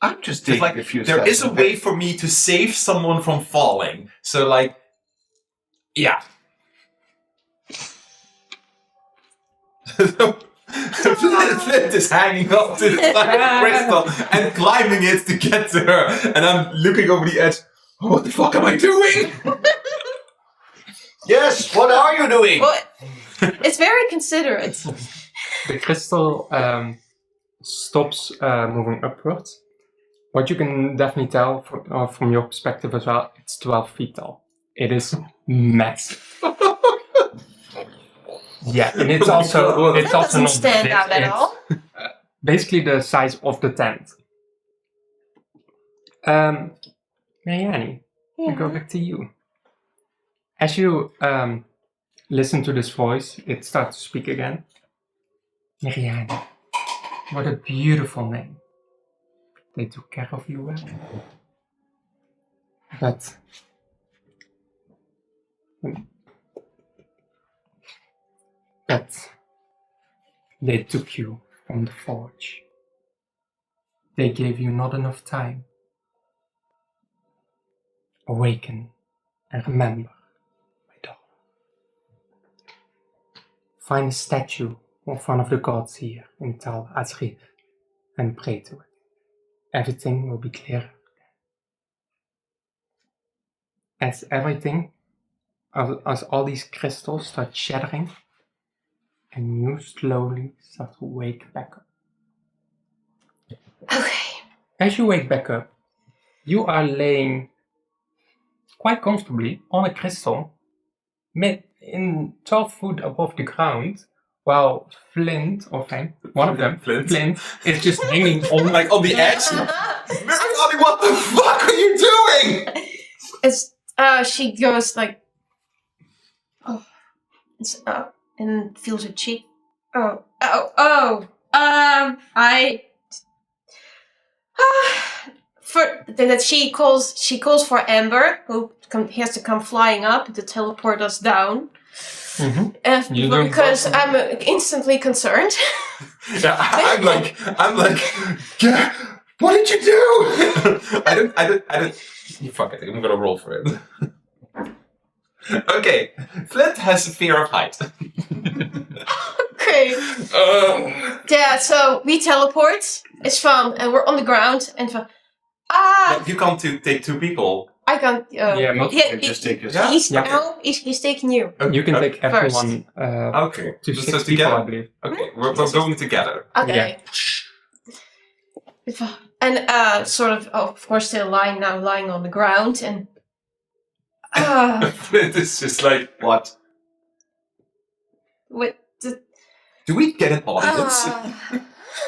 I'm just It's taking like a few there steps. is a way for me to save someone from falling. So like, yeah. Flint is hanging up to the side of the crystal and climbing it to get to her. And I'm looking over the edge. What the fuck am I doing? Yes, what are you doing? Well, it's very considerate. The crystal stops moving upwards. What you can definitely tell from your perspective as well, it's 12 feet tall. It is massive. Yeah, and it's also That doesn't not stand big, out at it's all. basically the size of the tent. Marianne, I go back to you. As you listen to this voice, it starts to speak again. Marianne, what a beautiful name. They took care of you well. But they took you from the forge. They gave you not enough time. Awaken and remember, my daughter. Find a statue of one of the gods here in Tal Azrif and pray to it. Everything will be clear. As all these crystals start shattering, and you slowly start to wake back up. Okay. As you wake back up, you are laying quite comfortably on a crystal in 12 feet above the ground, while Flint, one of them, Flint, is just hanging on Like on the edge? Miracoli, what the fuck are you doing? It's she goes like, oh, it's and feels her cheek. I. Then that she calls for Amber, who has to come flying up to teleport us down. Mm-hmm. Because I'm instantly concerned. Yeah, I'm like, yeah, what did you do? I don't. Fuck it, I'm gonna roll for it. Okay, Flint has a fear of height. Okay. Yeah, so we teleport. It's fun, and we're on the ground, and fun. But you can't take two people. I can't. Just take your Yeah. He's taking you. You can take First. everyone Okay, to let's 6 just people, I together. believe. Okay, we're going together. Okay. And sort of course, still lying on the ground, and Flint is just like, What? what? do we get an audience?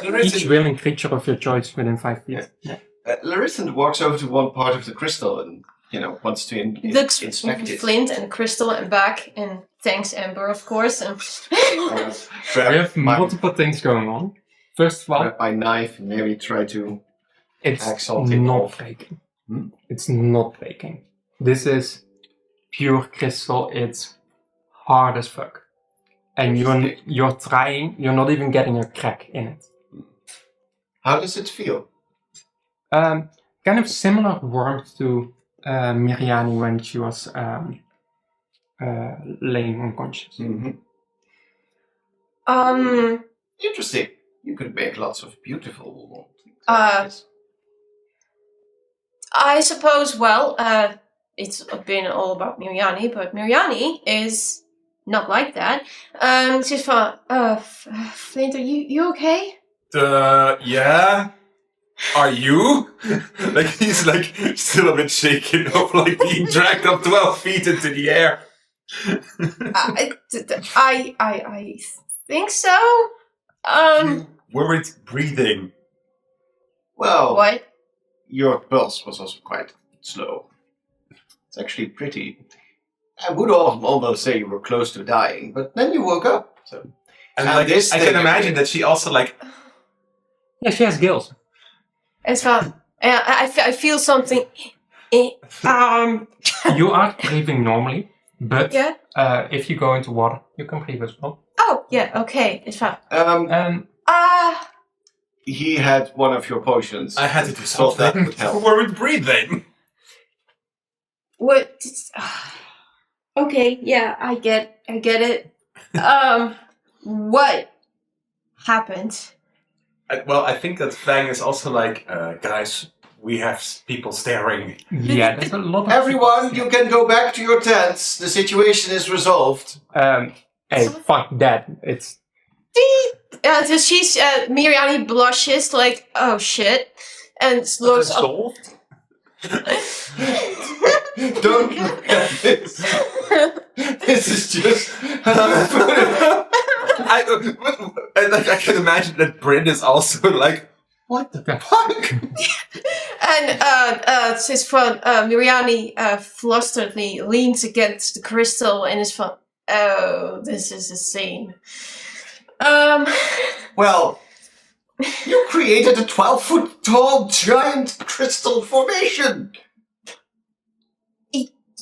Each willing creature of your choice within 5 feet. Yeah. Larissa walks over to one part of the crystal and, wants to Looks inspect it. Flint and Crystal and back, and thanks Amber, of course. And We have multiple things going on. First of all, Grab my knife and maybe try to it's hack something not off. breaking. Hmm? It's not breaking. This is pure crystal. It's hard as fuck. And you're trying, you're not even getting a crack in it. How does it feel? kind of similar warmth to Miriani when she was laying unconscious. Mm-hmm. Interesting. You could make lots of beautiful things. I suppose, well, it's been all about Miriani, but Miriani is not like that. She's from, Flint, are you okay? Yeah. Are you? Like he's like still a bit shaken of like being dragged up 12 feet into the air. I think so. You weren't breathing. Well, What? your pulse was also quite slow. It's actually pretty. I would almost say you were close to dying, but then you woke up. So, And And like this I can thing- imagine that she also like Yeah, she has gills. It's fine. I feel something. You are breathing normally, but Yeah. if you go into water, you can breathe as well. Oh, yeah. Okay, it's fine. And he had one of your potions. I had to do So that something. would help. You weren't breathing. What? Okay, yeah, I get it. What happened? Well, I think that Fang is also like, guys, we have people staring. yeah, there's a lot of Everyone, you can go back to your tents. The situation is resolved. Hey, fuck that. It's So she's Miriani blushes like, oh shit, and looks up. Solved? Don't look at this. This is just. I can imagine that Bryn is also like, what the fuck? And says from Miriani flusteredly leans against the crystal and is from, oh, this is a scene. Well, you created a 12-foot tall giant crystal formation.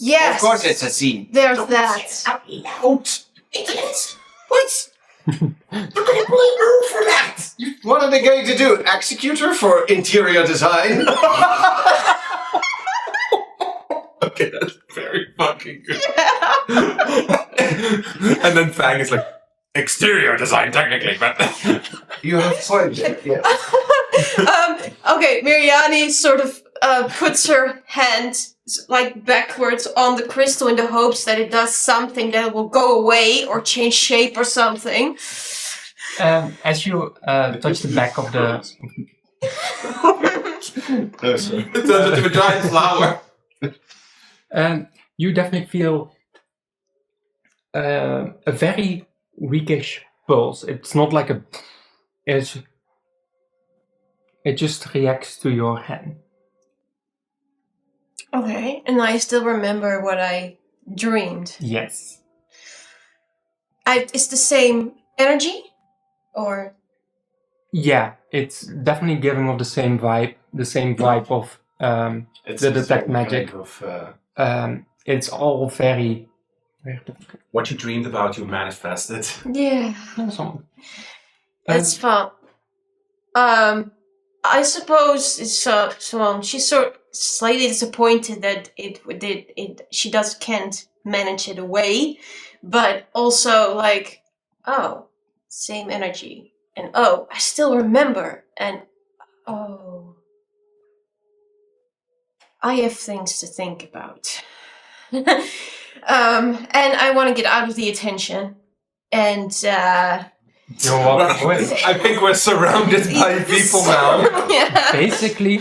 Yes. Of course, it's a scene. There's Don't that. say it out loud. It is. What? You're gonna blame her for that. What are they going to do? Execute her for interior design? Okay, that's very fucking good. And then Fang is like, exterior design technically, but You have points. Yeah. Okay, Miriani sort of puts her hand like backwards on the crystal in the hopes that it does something that will go away or change shape or something. as you touch the back of the No, sir. it turns into a giant flower. you definitely feel a very weakish pulse. It's not like it just reacts to your hand. Okay, and I still remember what I dreamed. Yes. It's the same energy? Or. Yeah, it's definitely giving off the same vibe of It's the detect some magic. kind of, It's all very what you dreamed about, you manifested. Yeah. Some- It's fun. I suppose it's so she's sort of slightly disappointed that she can't manage it away, but also like, oh, same energy, and oh, I still remember, and oh, I have things to think about. And I want to get out of the attention, and You're walking away. I think we're surrounded by people now. Yeah. Basically,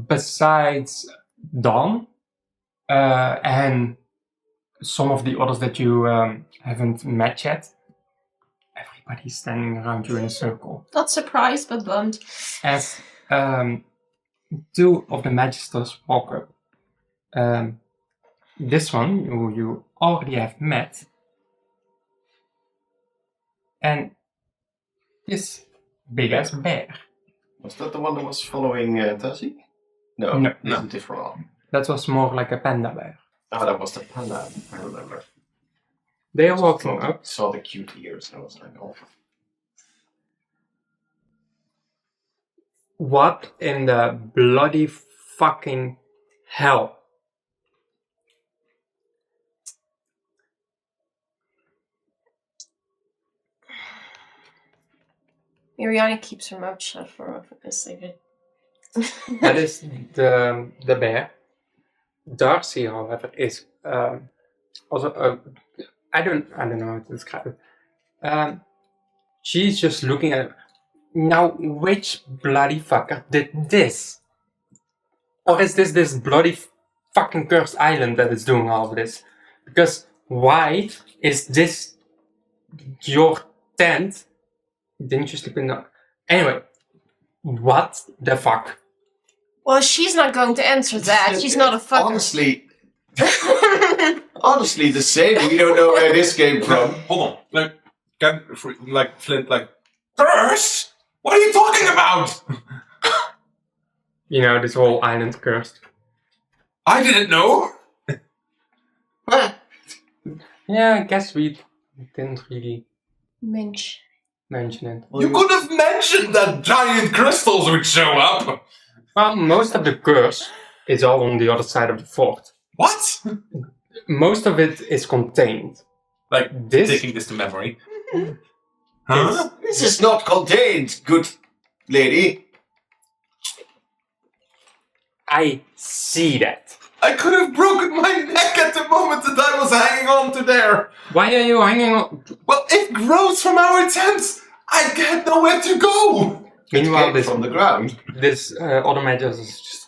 besides Dawn and some of the others that you haven't met yet, everybody's standing around you in a circle. Not surprised, but bummed. As two of the magisters walk up. This one, who you already have met, and this big ass bear. Was that the one that was following Tassie? No, No. this is a different one. That was more like a panda bear. Oh, that was the panda, I remember. They are walking up. Saw the cute ears, and I was like, oh. What in the bloody fucking hell? Miriani keeps her mouth shut for a second. That is the bear. Darcy, however, is also I don't know how to describe it. She's just looking at now. Which bloody fucker did this? Or is this bloody fucking cursed island that is doing all of this? Because why is this your tent? Didn't you sleep in the... Anyway, what the fuck? Well, she's not going to answer that. She's not a fucker. Honestly, the same. We don't know where this came from. Hold on. Flint, curse? What are you talking about? You know, this whole island cursed. I didn't know. Yeah, I guess we didn't really Mensch. mention it. You could have mentioned that giant crystals would show up. Well, most of the curse is all on the other side of the fort. What? Most of it is contained. Like This taking this to memory. Huh? This is not contained, good lady. I see that. I could have broken my neck at the moment that I was hanging on to there. Why are you hanging on? Well, it grows from our tents. I had nowhere to go. Meanwhile, Came this from the ground. other magic is just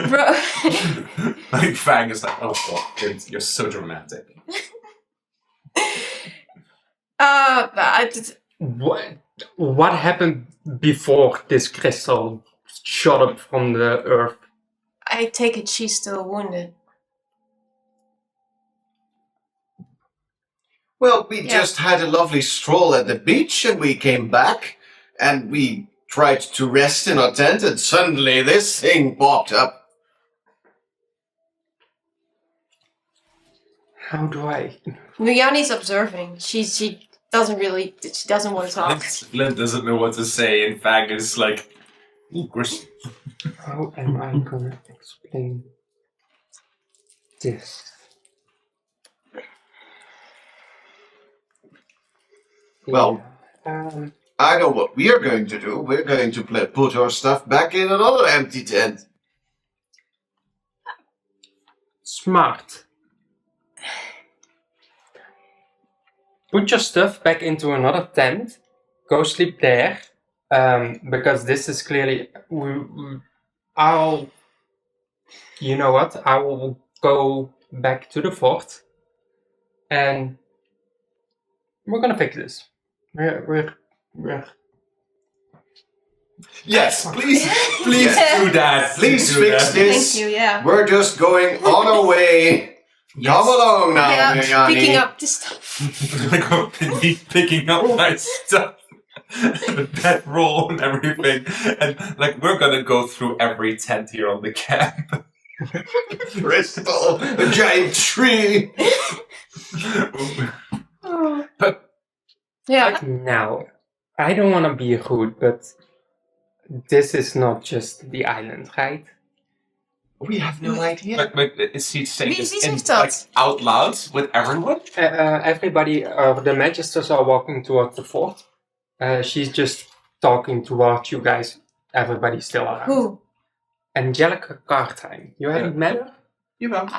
Bro. Like Fang is like, oh god, you're so dramatic. what happened before this crystal shot up from the earth? I take it she's still wounded. Well, we just had a lovely stroll at the beach and we came back and we tried to rest in our tent and suddenly this thing popped up. How do I? Miriani's observing. She doesn't want to talk. Flint doesn't know what to say, and Fang is like, ooh, gross. How am I gonna explain this? Well, Yeah, I know what we are going to do. We're going to put our stuff back in another empty tent. smart. Put your stuff back into another tent. Go sleep there, because this is clearly. I'll. You know what? I will go back to the fort, and we're gonna fix this. We're Yes, please do that. Please do fix that. this. Thank you, yeah. We're just going on our way. Come along now, Yeah, Miriani. picking up the stuff. I'm going to be picking up my stuff, the bedroll and everything, and like we're gonna go through every tent here on the camp. Crystal, a giant tree. But Yeah. now. I don't want to be rude, but this is not just the island, right? We have no idea. is he saying Wie this zegt like, dat? out loud with everyone? Everybody, the magisters are walking towards the fort. She's just talking towards you guys. Everybody's still around. Who? Angelica Cartine. You haven't met her?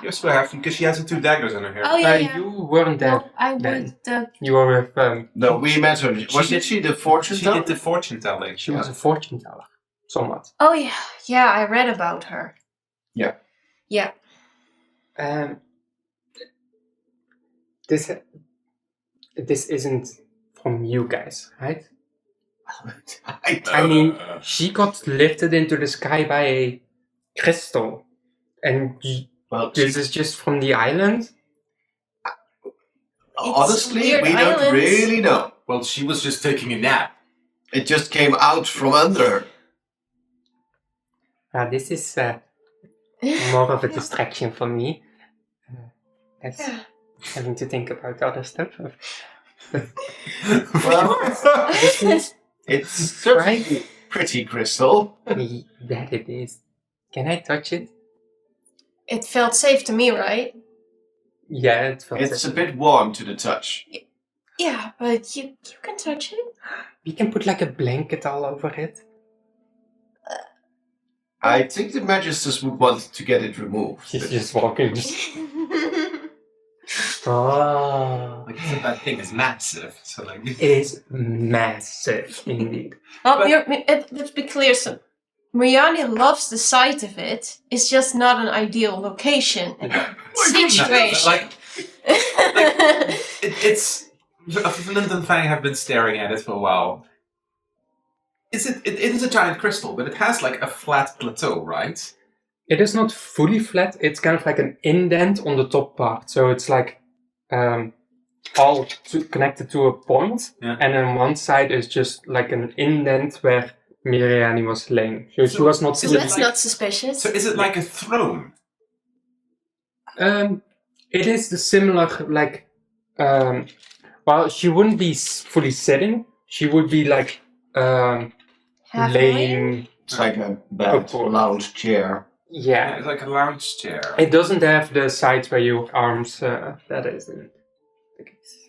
Yes, we have, because she has the two daggers in her hair. Oh yeah, yeah. You weren't there. No, I then. would. You were with. No, we met her. Wasn't she the fortune She teller? did the fortune telling. She was a fortune teller. Somewhat. Oh yeah, yeah. I read about her. Yeah. Yeah. This isn't from you guys, right? I mean, she got lifted into the sky by a crystal, and Well, this is just from the island. honestly, weird we don't islands. really know. Well, she was just taking a nap. It just came out from under her. This is more of a distraction for me. As having to think about other stuff. Well, it's certainly pretty crystal. That it is. Can I touch it? It felt safe to me, right? Yeah, it felt It's a bit warm to the touch. Yeah, but you can touch it. We can put like a blanket all over it. I think the Magisters would want to get it removed. She's just walking. Oh. Like that thing is massive. So like It is massive indeed. Well, But- let's be clear. So, Mariani loves the sight of it. It's just not an ideal location. Situation. Like it's Flint and Fang have been staring at it for a while. It is a giant crystal, but it has like a flat plateau, right? It is not fully flat. It's kind of like an indent on the top part. So it's like all connected to a point. Yeah. And then one side is just like an indent where Miriani was laying. So she was not So fully... that's not suspicious. So is it like a throne? It is the similar, like... well, she wouldn't be fully sitting. She would be like Halfway? laying... It's like a bed, course. lounge chair. Yeah. It's like a lounge chair. It doesn't have the sides where your arms... that isn't the case.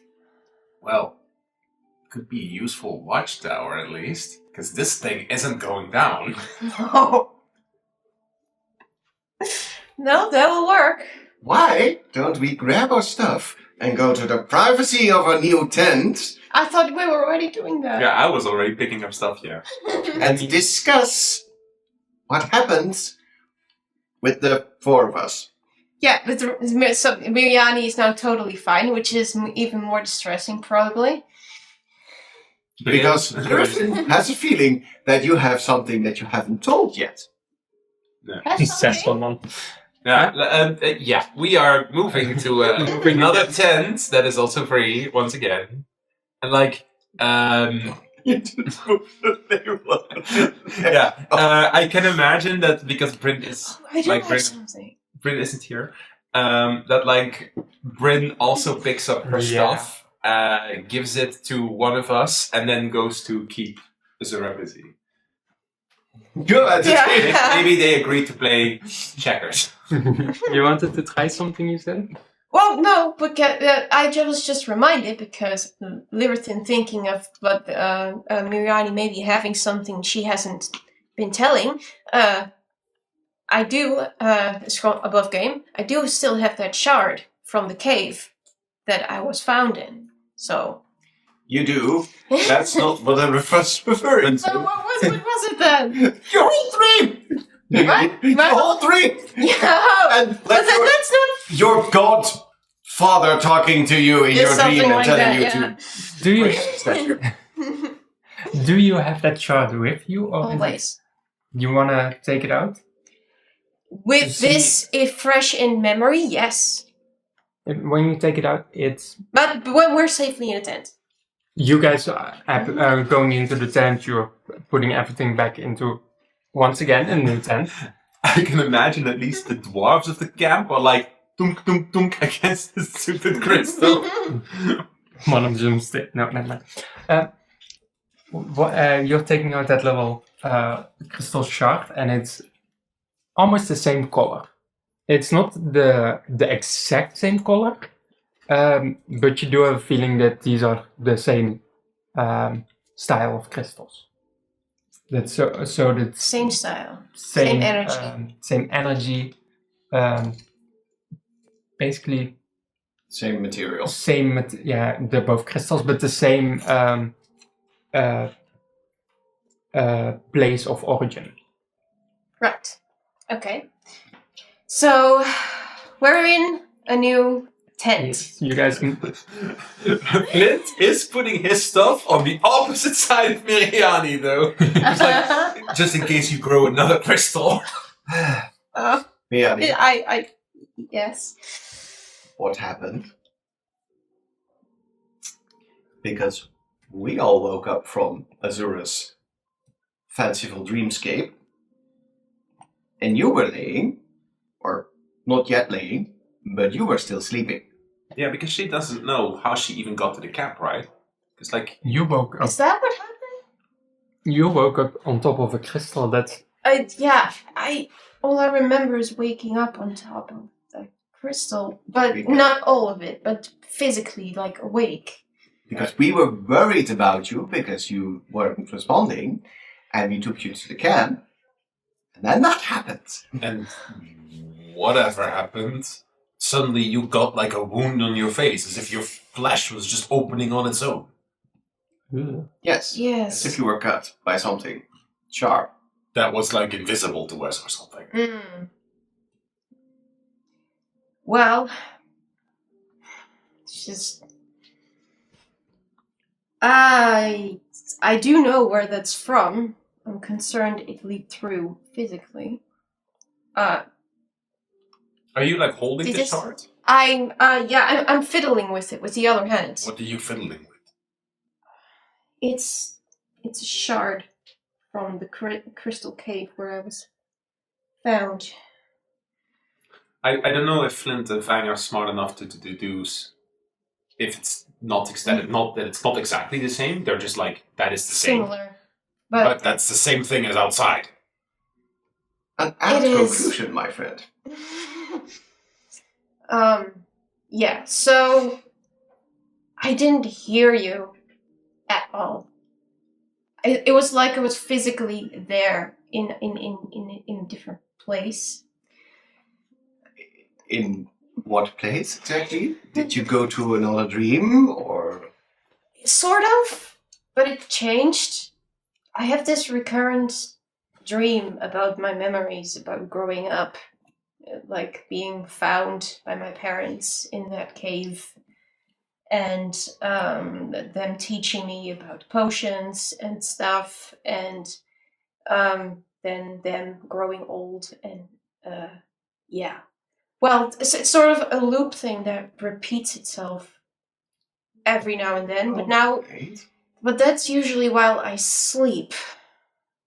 Well, could be a useful watchtower at least, because this thing isn't going down. No. No, that will work. Why don't we grab our stuff and go to the privacy of a new tent I thought we were already doing that. Yeah, I was already picking up stuff here. and discuss what happens with the four of us? Yeah, but so Miriani is now totally fine, which is even more distressing, probably. Because Griffin has a feeling that you have something that you haven't told yet. That's Says okay. someone. Yeah, we are moving to another tent that is also free once again, and like, You just moved the table. yeah, I can imagine that because Bryn is I do like have Bryn, something. Bryn isn't here, that like Bryn also picks up her Yeah. stuff, gives it to one of us, and then goes to keep Azura busy. Good. Yeah. Maybe they agreed to play checkers. You wanted to try something, you said? Well, no, but I was just reminded because Libertin thinking of what Miriani may be having something she hasn't been telling. I do, scroll above game, I do still have that shard from the cave that I was found in. So. You do. That's not what I was referring So to. what was it then? Your whole dream! What? Your whole dream! Yeah, And but that's not your godfather talking to you in It's your dream something and like telling that, you yeah. to. Do you Statue. do you have that shard with you, or is it- always. you wanna take it out? With see- this, if fresh in memory, yes. When you take it out, it's But when we're safely in a tent. you guys are going into the tent. You're putting everything back into once again a new tent. I can imagine at least the dwarves of the camp are like dunk dunk dunk against the stupid crystal. One of them stick. No, never mind. You're taking out that little crystal shard, and it's almost the same color. It's not the exact same color, but you do have a feeling that these are the same style of crystals. That's so that's Same style. same energy. same energy. Basically, Same material. yeah, they're both crystals, but the same place of origin. Right. Okay. So, we're in a new tent. Yes, you guys can. Flint is putting his stuff on the opposite side of Miriani, though. It's like, just in case you grow another crystal. Yeah. Yes. What happened? Because we all woke up from Azura's fanciful dreamscape, and you were laying, or not yet laying, but you were still sleeping. Yeah, because she doesn't know how she even got to the camp, right? It's like, You woke up. Is that what happened? You woke up on top of a crystal that... All I remember is waking up on top of the crystal, but Because- not all of it, but physically, like, awake. Because we were worried about you because you weren't responding, and we took you to the camp, and then that happened. And whatever happened, suddenly you got like a wound on your face, as if your flesh was just opening on its own. Ugh. Yes. Yes. As if you were cut by something sharp. That was like invisible to us or something. Mm. Well, it's just I do know where that's from. I'm concerned it leaked through physically. Are you like holding Did the this- shard? I'm fiddling with it with the other hand. What are you fiddling with? It's a shard from the crystal cave where I was found. I don't know if Flint and Fang are smart enough to deduce if it's not extended, not that it's not exactly the same. They're just like, that is the same. Similar, But that's the same thing as outside. An apt It is. conclusion, my friend. Yeah, so I didn't hear you at all. It was like I was physically there in a different place. In what place exactly? Did you go to another dream, or? Sort of, but it changed. I have this recurrent dream about my memories about growing up, like being found by my parents in that cave, and them teaching me about potions and stuff, and then them growing old, and yeah. Well, it's sort of a loop thing that repeats itself every now and then, but now, Right. but that's usually while I sleep.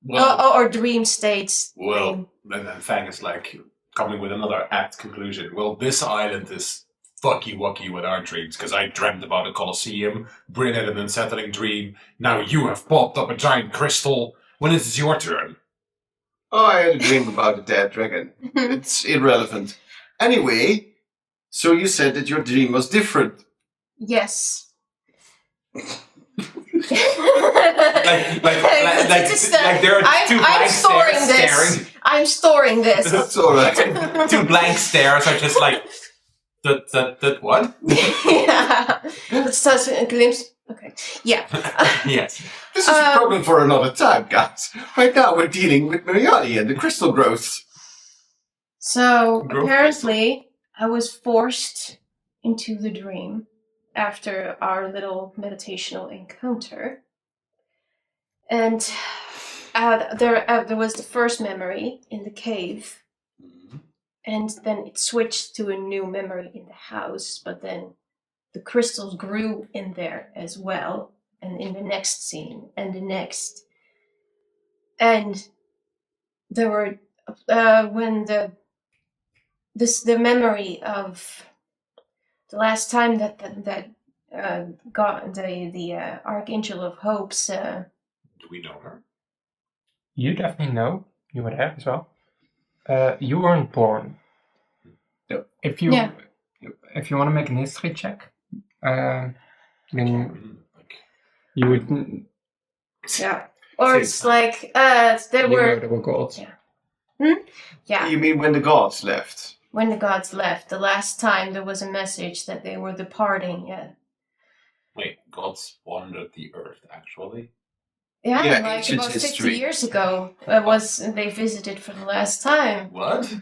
Well, Or dream states. well, then Fang is like coming with another apt conclusion. Well, this island is fucky-wucky with our dreams, because I dreamt about a Colosseum, Bryn had an unsettling dream, now you have popped up a giant crystal. When is it your turn? Oh, I had a dream about a dead dragon. It's irrelevant. Anyway, so you said that your dream was different. Yes. Like there are two blank storing stares this. staring. I'm storing this. That's all right. Two blank stares are just like, that what? Yeah. It's such a glimpse. Okay. Yeah. Yes. This is a problem for another time, guys. Right now we're dealing with Mariani and the crystal growth. So Growth apparently, I was forced into the dream after our little meditational encounter, and there was the first memory in the cave, and then it switched to a new memory in the house. But then the crystals grew in there as well, and in the next scene, and the next, and there were when the memory of the last time that God, the Archangel of Hopes. Do we know her? You definitely know. You were there as well. You weren't born. No. If you Yeah. if you want to make a history check, then Like, you would. Yeah. Or See, it's like there You know were there were gods. yeah. You mean when the gods left? When the gods left, the last time there was a message that they were departing. Yeah. wait, gods wandered the earth, actually? Yeah, Yeah, like ancient about 50 history. years ago, they visited for the last time. What?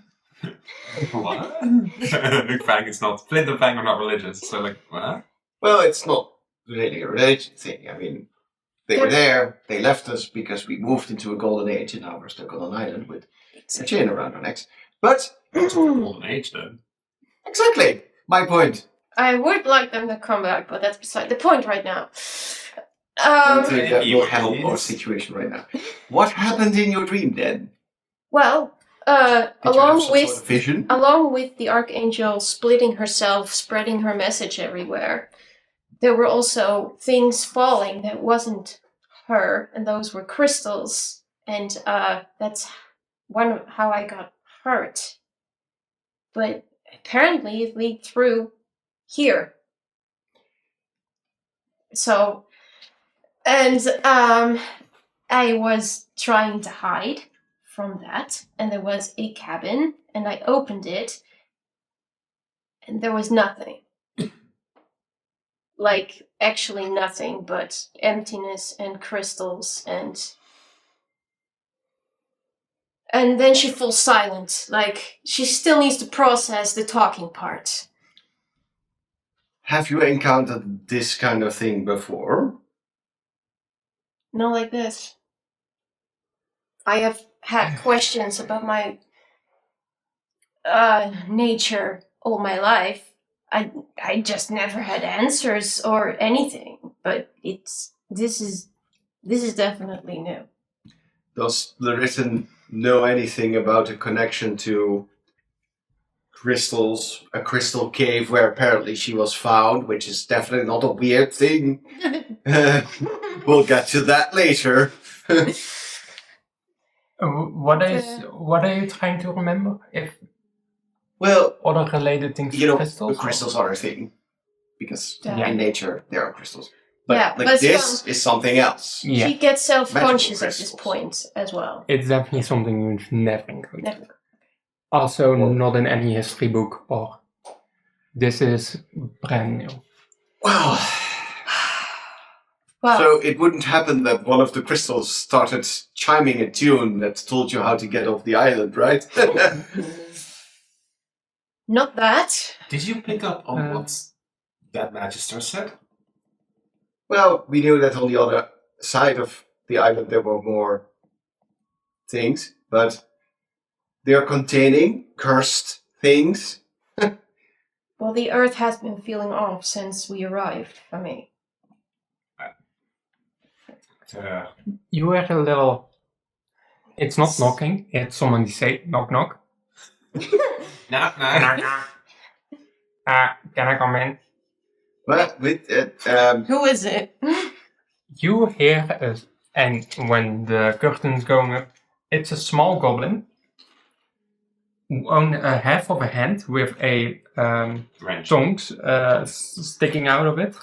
What? Fang is not. Flint and Fang are not religious, so like, what? Well, it's not really a religion thing. I mean, they were there, they left us because we moved into a golden age, and now we're stuck on an island with a chain around our necks. But, What's the golden age then? exactly, my point. I would like them to come back, but that's beside the point right now. I don't think that You will were help our pleased. situation right now. What happened in your dream then? Well, Did you have along some with sort of vision? along with the Archangel splitting herself, spreading her message everywhere, there were also things falling that wasn't her, and those were crystals, and that's how I got hurt. But apparently it leaked through here. So, and I was trying to hide from that, and there was a cabin, and I opened it, and there was nothing. Like, actually nothing but emptiness and crystals, and then she falls silent. Like, she still needs to process the talking part. Have you encountered this kind of thing before? Not like this. I have had questions about my nature all my life. I just never had answers or anything. But this is definitely new. Does Larissa know anything about a connection to crystals, a crystal cave where apparently she was found, which is definitely not a weird thing? We'll get to that later. What are you trying to remember? If Well, other related things you to know, crystals? crystals are a thing. Because Yeah. in nature, there are crystals. But, Yeah, like, but this is something else. Yeah, She gets self-conscious Magical at this crystals. point as well. it's definitely something you've never encountered. Never. Also, Well- not in any history book or this is brand new. Well, Well, so it wouldn't happen that one of the crystals started chiming a tune that told you how to get off the island, right? not that. Did you pick up on what that magister said? Well, we knew that on the other side of the island there were more things, but they're containing cursed things. Well, the Earth has been feeling off since we arrived. For me. You were a little. It's not knocking. It's someone say knock knock. Knock, Can knock. I come in? Well, with Who is it? You hear us, and when the curtains going up, it's a small goblin. On a half of a hand with a Wrench. tongs sticking out of it.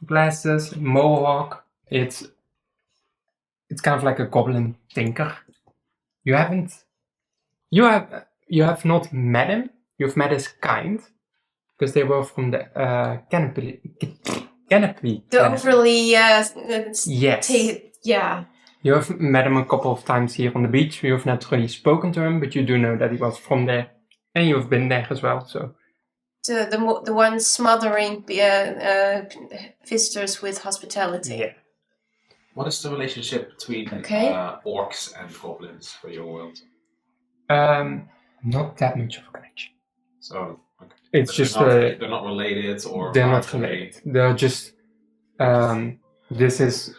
Glasses, mohawk. It's kind of like a goblin tinker. You have not met him. You've met his kind because they were from the canopy. The planet. overly Yes. yeah. You have met him a couple of times here on the beach. You have not really spoken to him, but you do know that he was from there, and you've been there as well. So The one smothering visitors with hospitality. yeah. What is the relationship between Okay. orcs and goblins for your world? Not that much of a connection. So okay. It's But just they're not related, or they're not marginally- related. They're just this is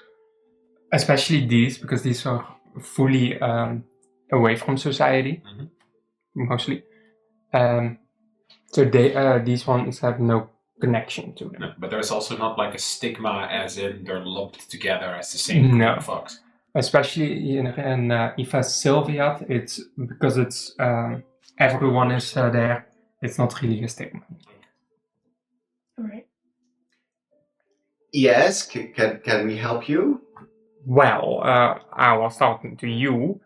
especially these because these are fully away from society Mhm. mostly. So these ones have no connection to them. No, but there's also not like a stigma, as in they're lumped together as the same No. group of folks. Especially in Ifa Sylviat, it's because it's everyone is there. It's not really a stigma. All right. yes, can we help you? Well, I was talking to you.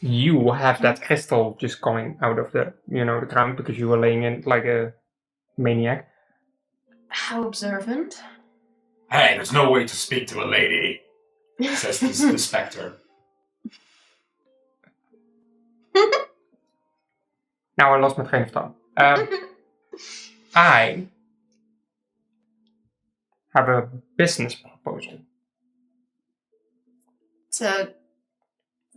You have that crystal just coming out of the the ground because you were laying in like a maniac. How observant. Hey, there's no way to speak to a lady, says the spectre. Now I lost my train of thought. I have a business proposal. So,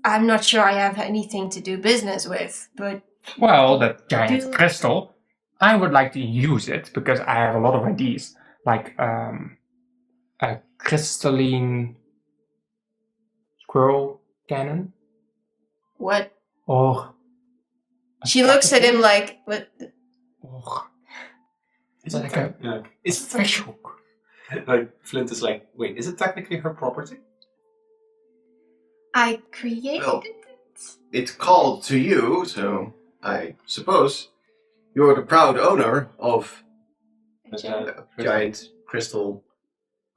I'm not sure I have anything to do business with, but Well, that giant Do- crystal, I would like to use it because I have a lot of ideas, like a crystalline squirrel cannon, what? or She looks at him like, what? or Is like a it's fish hook. Like, Flint is like, wait, is it technically her property? I created Well, it. It's called to you, so I suppose you're the proud owner of a giant crystal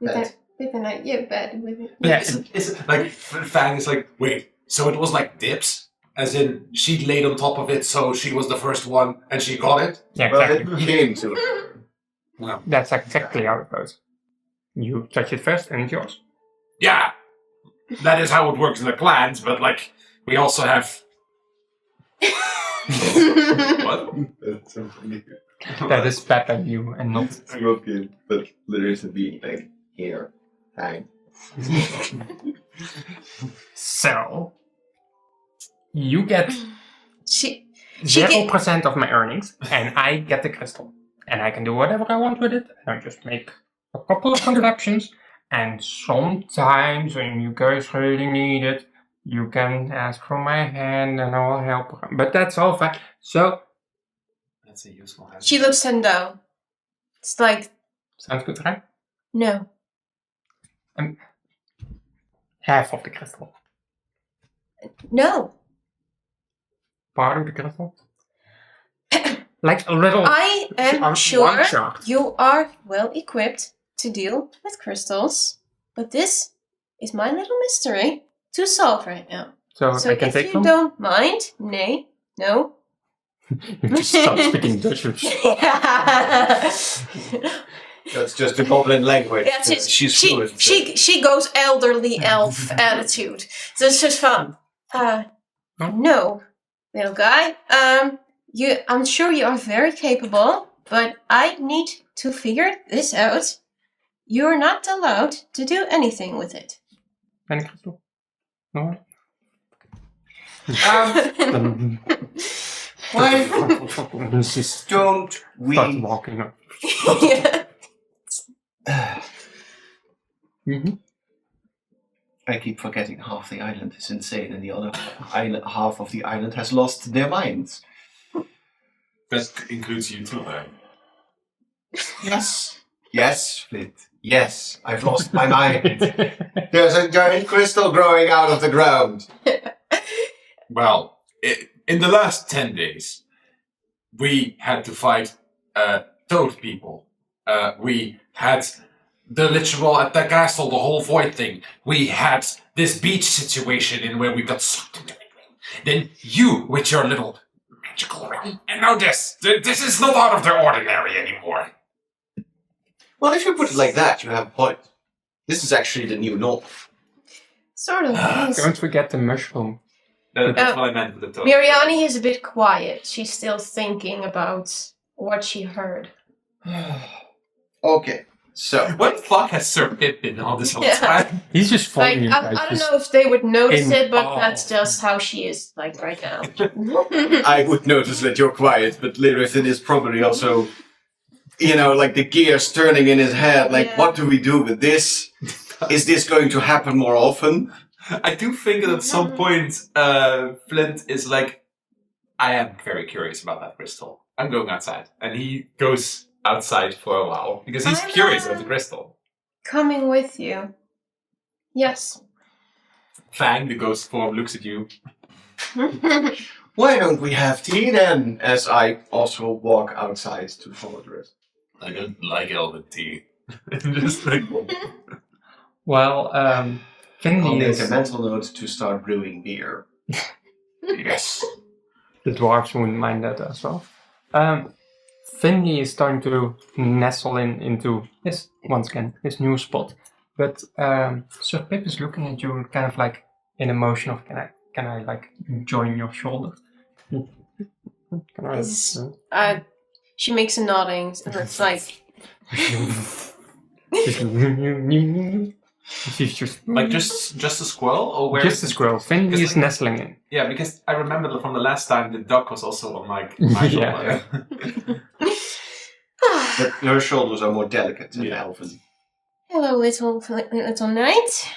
bed. With an idea bed. Yeah. Is it like, Fang is like, wait, so it was like dips? As in, she laid on top of it, so she was the first one, and she got it? Yeah, Well, exactly. it came to her. Well, That's exactly how it goes. You touch it first and it's yours. yeah, that is how it works in the clans, but like, we also have... What? That's so funny. That is Pep and you and not. I love it, but there is a being like, here, hang. So, you get she 0% of my earnings, and I get the crystal. And I can do whatever I want with it, and I just make a couple of contraptions, and sometimes when you guys really need it, you can ask for my hand and I will help. But that's all fine. So, That's a useful hand. She looks him down. It's like, sounds good, right? no. Half of the crystal. No. Part of the crystal. Like a little. I am one sure shot. you are well equipped to deal with crystals, but this is my little mystery to solve right now. So I can if take you some. don't mind, no. You just stop speaking Dutch. That's just the goblin language. That's it. She's fluent. She goes elderly elf attitude. Dus just van, no, little guy. I'm sure you are very capable, but I need to figure this out. You're not allowed to do anything with it. Any crystal? No. Why Just don't start we... walking up. Yeah. I keep forgetting half the island is insane and the other half of the island has lost their minds. That includes you too, though. Yes. Yes, Flint. Yes, I've lost my mind. There's a giant crystal growing out of the ground. Well, in the last 10 days, we had to fight toad people. We had the ritual at the castle, the whole void thing. We had this beach situation in where we got sucked into it. Then you with your little magical realm. And now this. This is not out of the ordinary anymore. Well, if you put it like that, you have a point. This is actually the new norm. Sort of is. Don't forget the mushroom. That's what I meant with the toad. Miriani is a bit quiet. She's still thinking about what she heard. Okay, so... What the fuck has Sir Pip been all this whole Yeah. time? He's just Like, following you I guys. don't just- know if they would notice in it, but awe. that's just how she is, like, right now. I would notice that you're quiet, but Lilith is probably also, like the gears turning in his head. Like, Yeah. what do we do with this? Is this going to happen more often? I do think that at some point, Flint is like, I am very curious about that crystal. I'm going outside. And he goes outside for a while because he's I'm, curious about the crystal. Coming with you. Yes. Fang, the ghost form, looks at you. Why don't we have tea then? As I also walk outside to follow the rest. I don't like elven tea. Just like, Well, I'll Finley make is... a mental note to start brewing beer. yes. The dwarves wouldn't mind that as well. Finley is starting to nestle into his, once again, his new spot. But Sir Pip is looking at you kind of like in a motion of, can I like join your shoulder? Can I? Is- She makes a nodding, and it's like, She's just Like just a squirrel? Or where just is a it? squirrel. Finley Because, is like- nestling in. Yeah, because I remember from the last time the duck was also on my Yeah. shoulder. But your shoulders are more delicate than Yeah. elven. hello, little knight.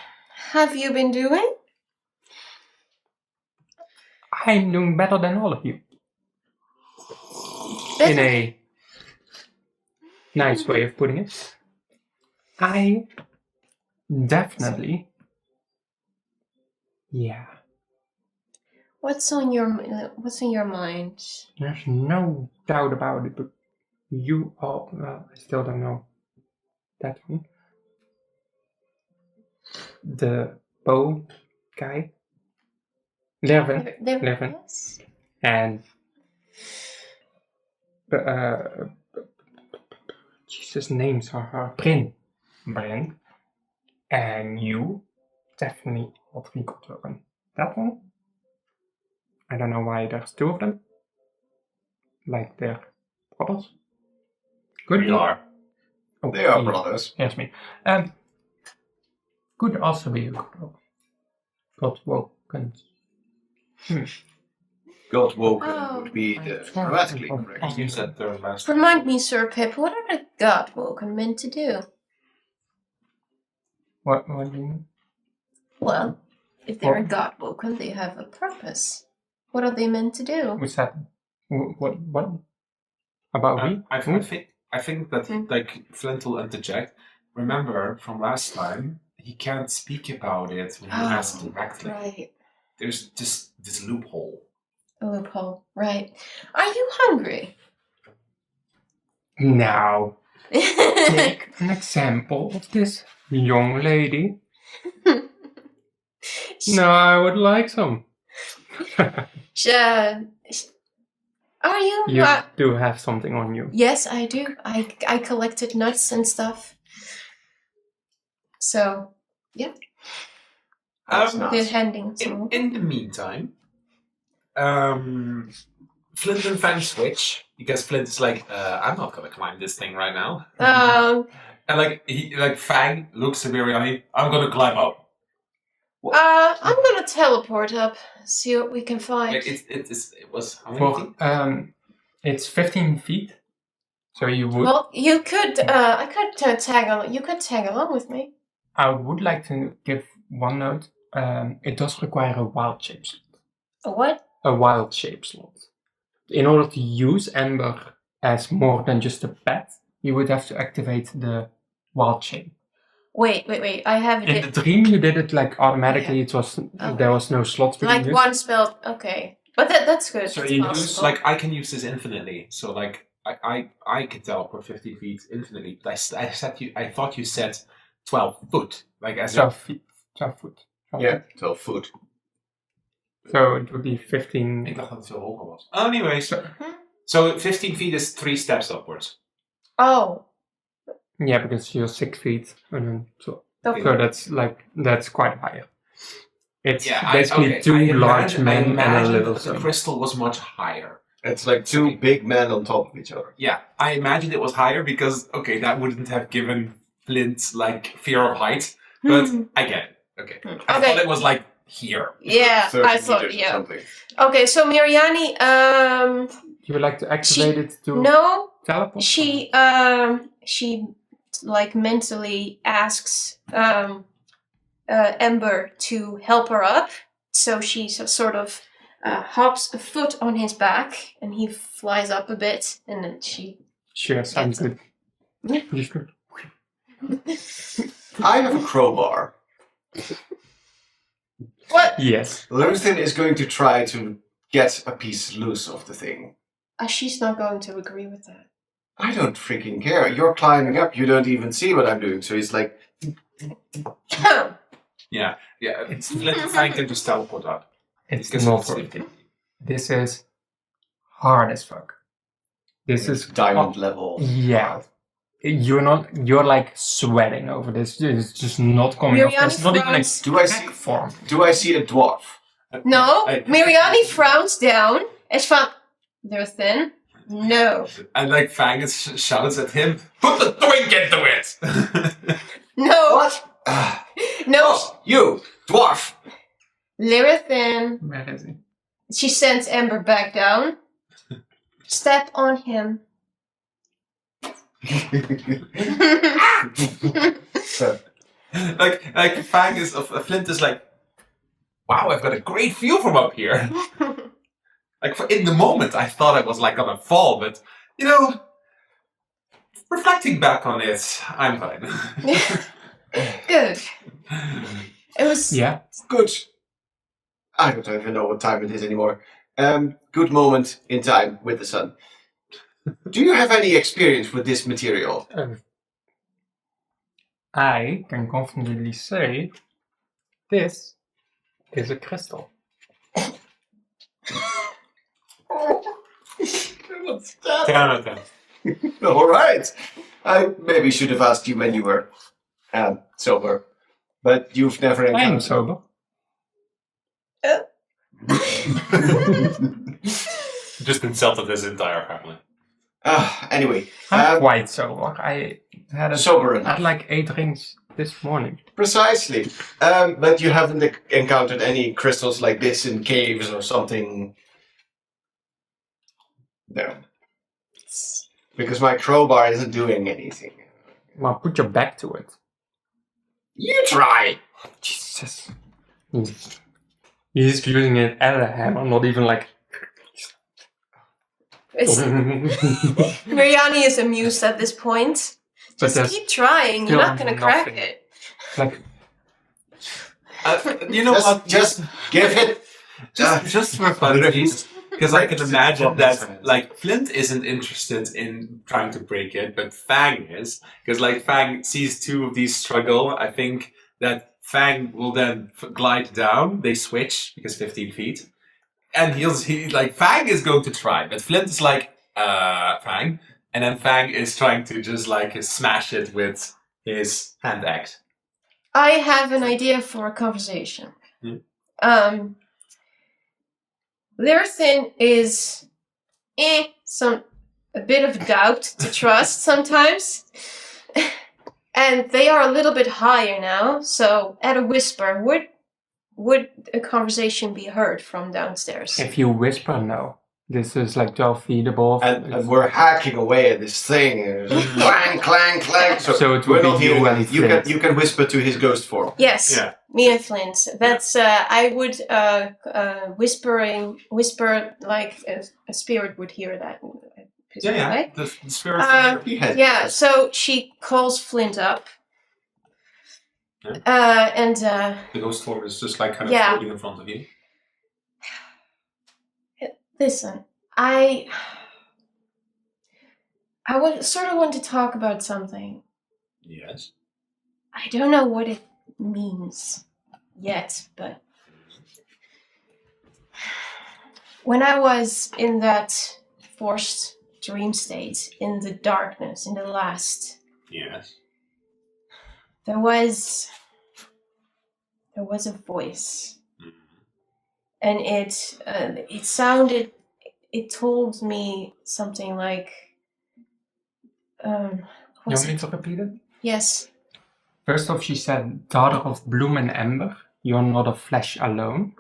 Have you been doing? I'm doing better than all of you. In a nice way of putting it. I definitely. Yeah. What's in your mind? There's no doubt about it, but you all. Well, I still don't know that one. The bow guy. Levin. Levin. Yes. And. Jesus, names are hard. Bryn. And you. Definitely all three could work. That one. I don't know why there's two of them. Like they're brothers. Could We be. are. Oh, They are he brothers. hears me. Could also be a good God woken. God woken Oh. would be the grammatically correct. I used that term last Remind me, Sir Pip, what are the Godwoken meant to do? What do you mean? Well, if they're Godwoken, they have a purpose. What are they meant to do? What's that? What? About me? I think that like Flint will interject. Remember from last time, he can't speak about it when you ask directly. Right. There's just this loophole. A loophole. Right. Are you hungry? Now, take an example of this young lady. No, I would like some. Are you? You do have something on you. Yes, I do. I collected nuts and stuff. So, yeah. They're handing some. In the meantime, Flint and Fang switch because Flint is like, I'm not gonna climb this thing right now. And like Fang looks at Miriani, I'm gonna climb up. I'm gonna teleport up, see what we can find. Like it was how many feet? It's 15 feet. So you would. Well, you could. I could tag along. You could tag along with me. I would like to give one note. It does require a wild shape slot. A what? A wild shape slot. In order to use Ember as more than just a pet, you would have to activate the wild shape. Wait. I have it. In the dream, you did it like automatically. Yeah. It was there was no slots. Like used. One spell. Okay, but that's good. So you use like I can use this infinitely. So like I can teleport 50 feet infinitely. But I thought you said 12 foot. Like as 12 feet. 12 foot. 12 yeah, 12 foot. So it would be 15. Ik dacht dat het zo hoger was. Anyways, so 15 feet is 3 steps upwards. Oh. Yeah, because you're 6 feet, and then so that's quite higher. It's basically two large men and a little the crystal was much higher. It's like two big men on top of each other. Yeah, I imagined it was higher because that wouldn't have given Flint like fear of height, but I get it. Okay, I thought it was like here. Yeah, I thought. Yeah. Something. Okay, so Miriani, you would like to activate it to teleport? She like mentally asks Ember to help her up, so she sort of hops a foot on his back, and he flies up a bit, and then she. Sure, sounds good. I have a crowbar. What? Yes. Luthen is going to try to get a piece loose of the thing. She's not going to agree with that. I don't freaking care. You're climbing up. You don't even see what I'm doing. So he's like... Yeah. It's Flint and Fang can just teleport up. It's not. This is hard as fuck. This is diamond level. Yeah. You're like sweating over this. It's just not coming off. It's not even like form. Do I see a dwarf? No. Miriani frowns down. It's from... They're thin. No. And like Fang shouts at him, put the twink into it! No. What? No. Oh, you, dwarf! Lyrathan. Where is he? She sends Ember back down. Step on him. like Fang is Flint is like, wow, I've got a great view from up here. Like in the moment, I thought I was like gonna fall, but Reflecting back on it, I'm fine. Good. It was. Yeah. Good. I don't even know what time it is anymore. Good moment in time with the sun. Do you have any experience with this material? I can confidently say this is a crystal. What's that? 10 out of 10. All right. I maybe should have asked you when you were sober, but you've never I am encountered. sober. Just insulted his entire family. Anyway, I'm quite sober. I had sober enough. had like 8 drinks this morning. Precisely. But you haven't encountered any crystals like this in caves or something? No. Because my crowbar isn't doing anything. Well, put your back to it. You try! Jesus. He's using it as a hammer, not even like. Mariani is amused at this point. But Just there's keep trying. You're still not gonna crack nothing. it. Like, You know what? Just give it. Just for fun, because I can imagine that, like, Flint isn't interested in trying to break it, but Fang is. Because, like, Fang sees two of these struggle. I think that Fang will then glide down. They switch, because 15 feet. And Fang is going to try, but Flint is like, Fang. And then Fang is trying to just, like, smash it with his hand axe. I have an idea for a conversation. Lyrthin is a bit of doubt to trust sometimes. And they are a little bit higher now, so at a whisper, would a conversation be heard from downstairs? if you whisper, no. This is like 12 feet above. And we're hacking away at this thing. Clang, clang, clang. So it we're would not be hearing you anything. and Flint. You can whisper to his ghost form. Yes, Yeah. me and Flint. That's I would whisper like a spirit would hear that. Yeah. Right? The spirit. He has Yeah, so she calls Flint up. And The ghost form is just like kind of Yeah. floating in front of you. listen, I would sort of want to talk about something. Yes. I don't know what it means yet, but when I was in that forced dream state, in the darkness, in the last, Yes. there was a voice, and it sounded, it told me something like, You was want me it? to repeat it? Yes. First off, she said, daughter of bloom and ember, you're not of flesh alone.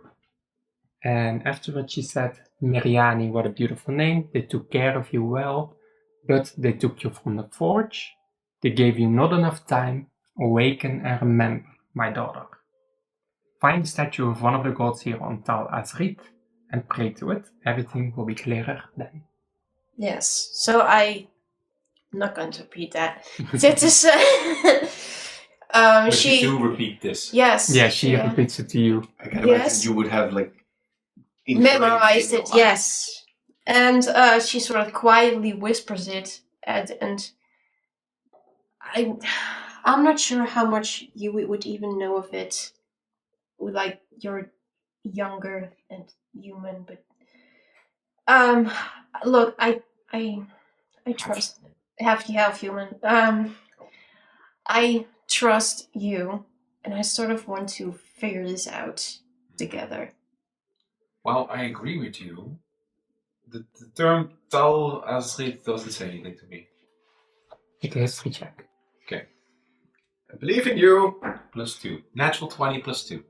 And afterwards she said, Miriani, what a beautiful name. They took care of you well, but they took you from the forge. They gave you not enough time. Awaken and remember, my daughter. Find the statue of one of the gods here on Tal Azrit and pray to it. Everything will be clearer then. Yes. So I'm not going to repeat that. That is, But she. you do repeat this. Yes. Yeah, she repeats it to you. I can Yes. imagine you would have like Memorized in it. your mind. Yes. And she sort of quietly whispers it, and I'm not sure how much you would even know of it. Like, you're younger and human, but look, I trust half human. I trust you, and I sort of want to figure this out together. Well, I agree with you. The term Tal Azrit doesn't say anything to me. Make a history check. I believe in you. +2. Natural 20 +2.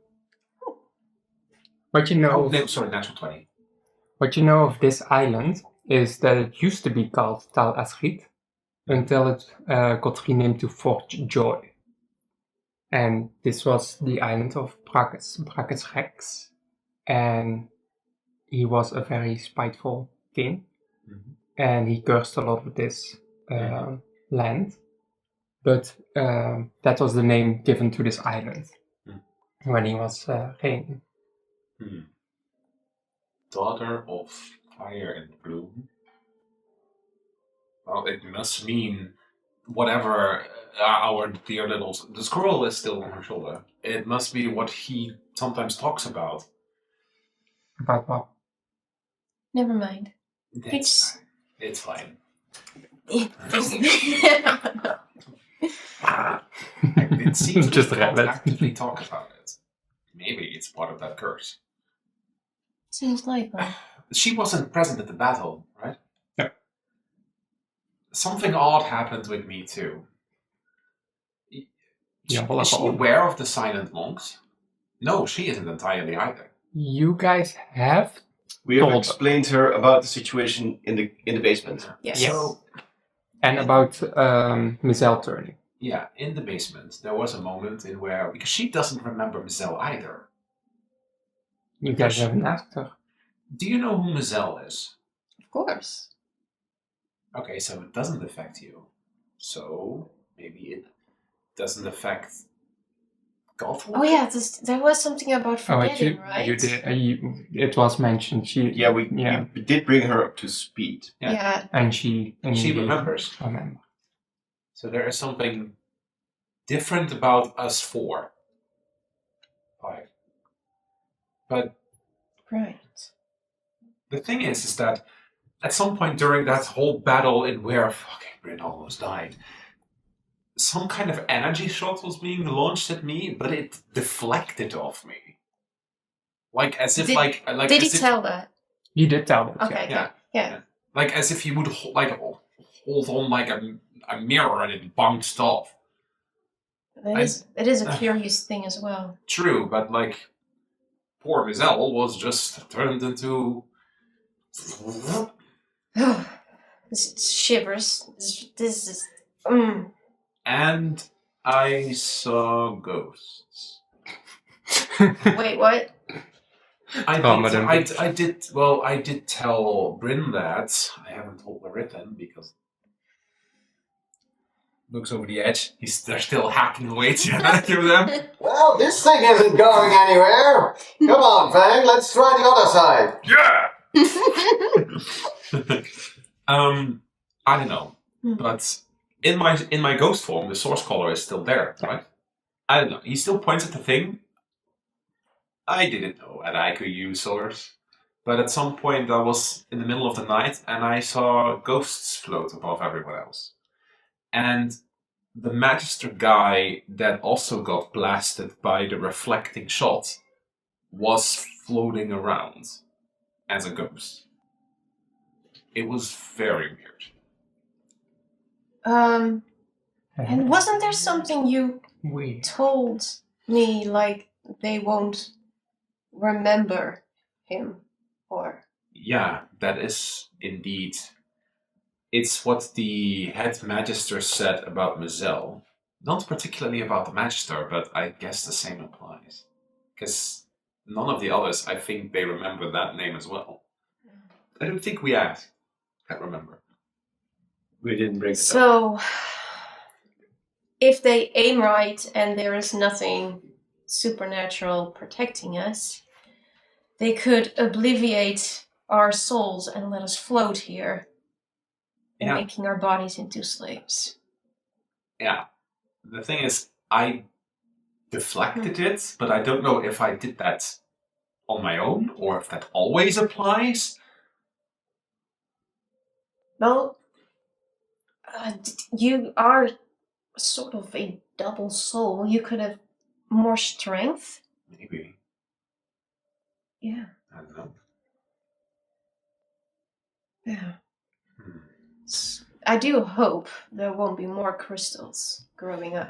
What you know Oh, of, no, sorry, natural 20. what you know of this island is that it used to be called Tal Azrit until it got renamed to Fort Joy. And this was the island of Brachus Rex. And he was a very spiteful king. Mhm. And he cursed a lot of this land, but that was the name given to this island when he was reigning. Daughter of fire and bloom. Well, it must mean whatever our dear little... The scroll is still on her shoulder. It must be what he sometimes talks about. About what? Never mind. It's fine. It seems Just we can't rabbit. actively talk about it. Maybe it's part of that curse. Seems like one. She wasn't present at the battle, right? No. Something odd happened with me too. Yeah, Is she aware of the silent monks? No, she isn't entirely either. You guys have We have Told. explained to her about the situation in the basement. Yes. So, and about Mizel turning. yeah, in the basement, there was a moment in where... Because she doesn't remember Mizel either. You guys haven't asked her. Do you know who Mizel is? Of course. Okay, so it doesn't affect you. So, maybe it doesn't affect Gothel? Oh yeah, there was something about forgetting, you, right? you did. It was mentioned. She We did bring her up to speed. Yeah. and she remembers. Remember. So there is something different about us four. Five. But Right. the thing is that at some point during that whole battle in where fucking Bryn almost died, some kind of energy shot was being launched at me, but it deflected off me. Like as if Did he tell that? You did tell us. Okay. Yeah. Like as if you would hold on like a mirror and it bounced off. It is a curious thing as well. True, but like poor Mizel was just turned into... This shivers. This is... And I saw ghosts. Wait, what? I did tell Bryn that. I haven't told Loritten because looks over the edge. They're still hacking away to through them. Well, this thing isn't going anywhere. Come on, Fang, let's try the other side. Yeah. I don't know, but in my ghost form, the source caller is still there, right? I don't know. He still points at the thing. I didn't know, and I could use source. But at some point, I was in the middle of the night, and I saw ghosts float above everyone else. And the Magister guy that also got blasted by the reflecting shot was floating around as a ghost. It was very weird. And wasn't there something you told me, like they won't remember him, or... Yeah, that is indeed... It's what the head Magister said about Mizel. Not particularly about the Magister, but I guess the same applies. Because none of the others, I think they remember that name as well. I don't think we asked. Can't remember. We didn't bring it up. So, if they aim right and there is nothing supernatural protecting us, they could obliviate our souls and let us float here, making our bodies into slaves. Yeah. The thing is, I deflected it, but I don't know if I did that on my own or if that always applies. Well, you are sort of a double soul. You could have more strength. Maybe. Yeah. I don't know. Yeah. I do hope there won't be more crystals growing by.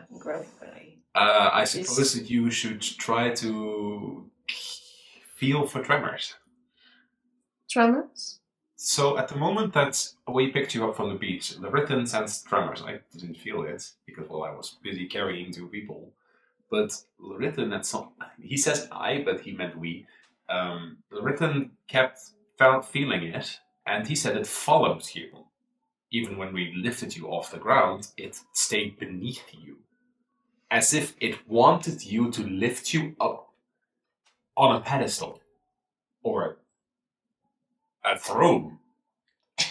I suppose that you should try to feel for tremors. Tremors? So at the moment that we picked you up from the beach, the written sensed tremors. I didn't feel it because, well, I was busy carrying two people. But Loritten at some... He says I, but he meant we. Loritten kept feeling it, and he said it followed you. even when we lifted you off the ground, it stayed beneath you. As if it wanted you to lift you up on a pedestal. Or a throne.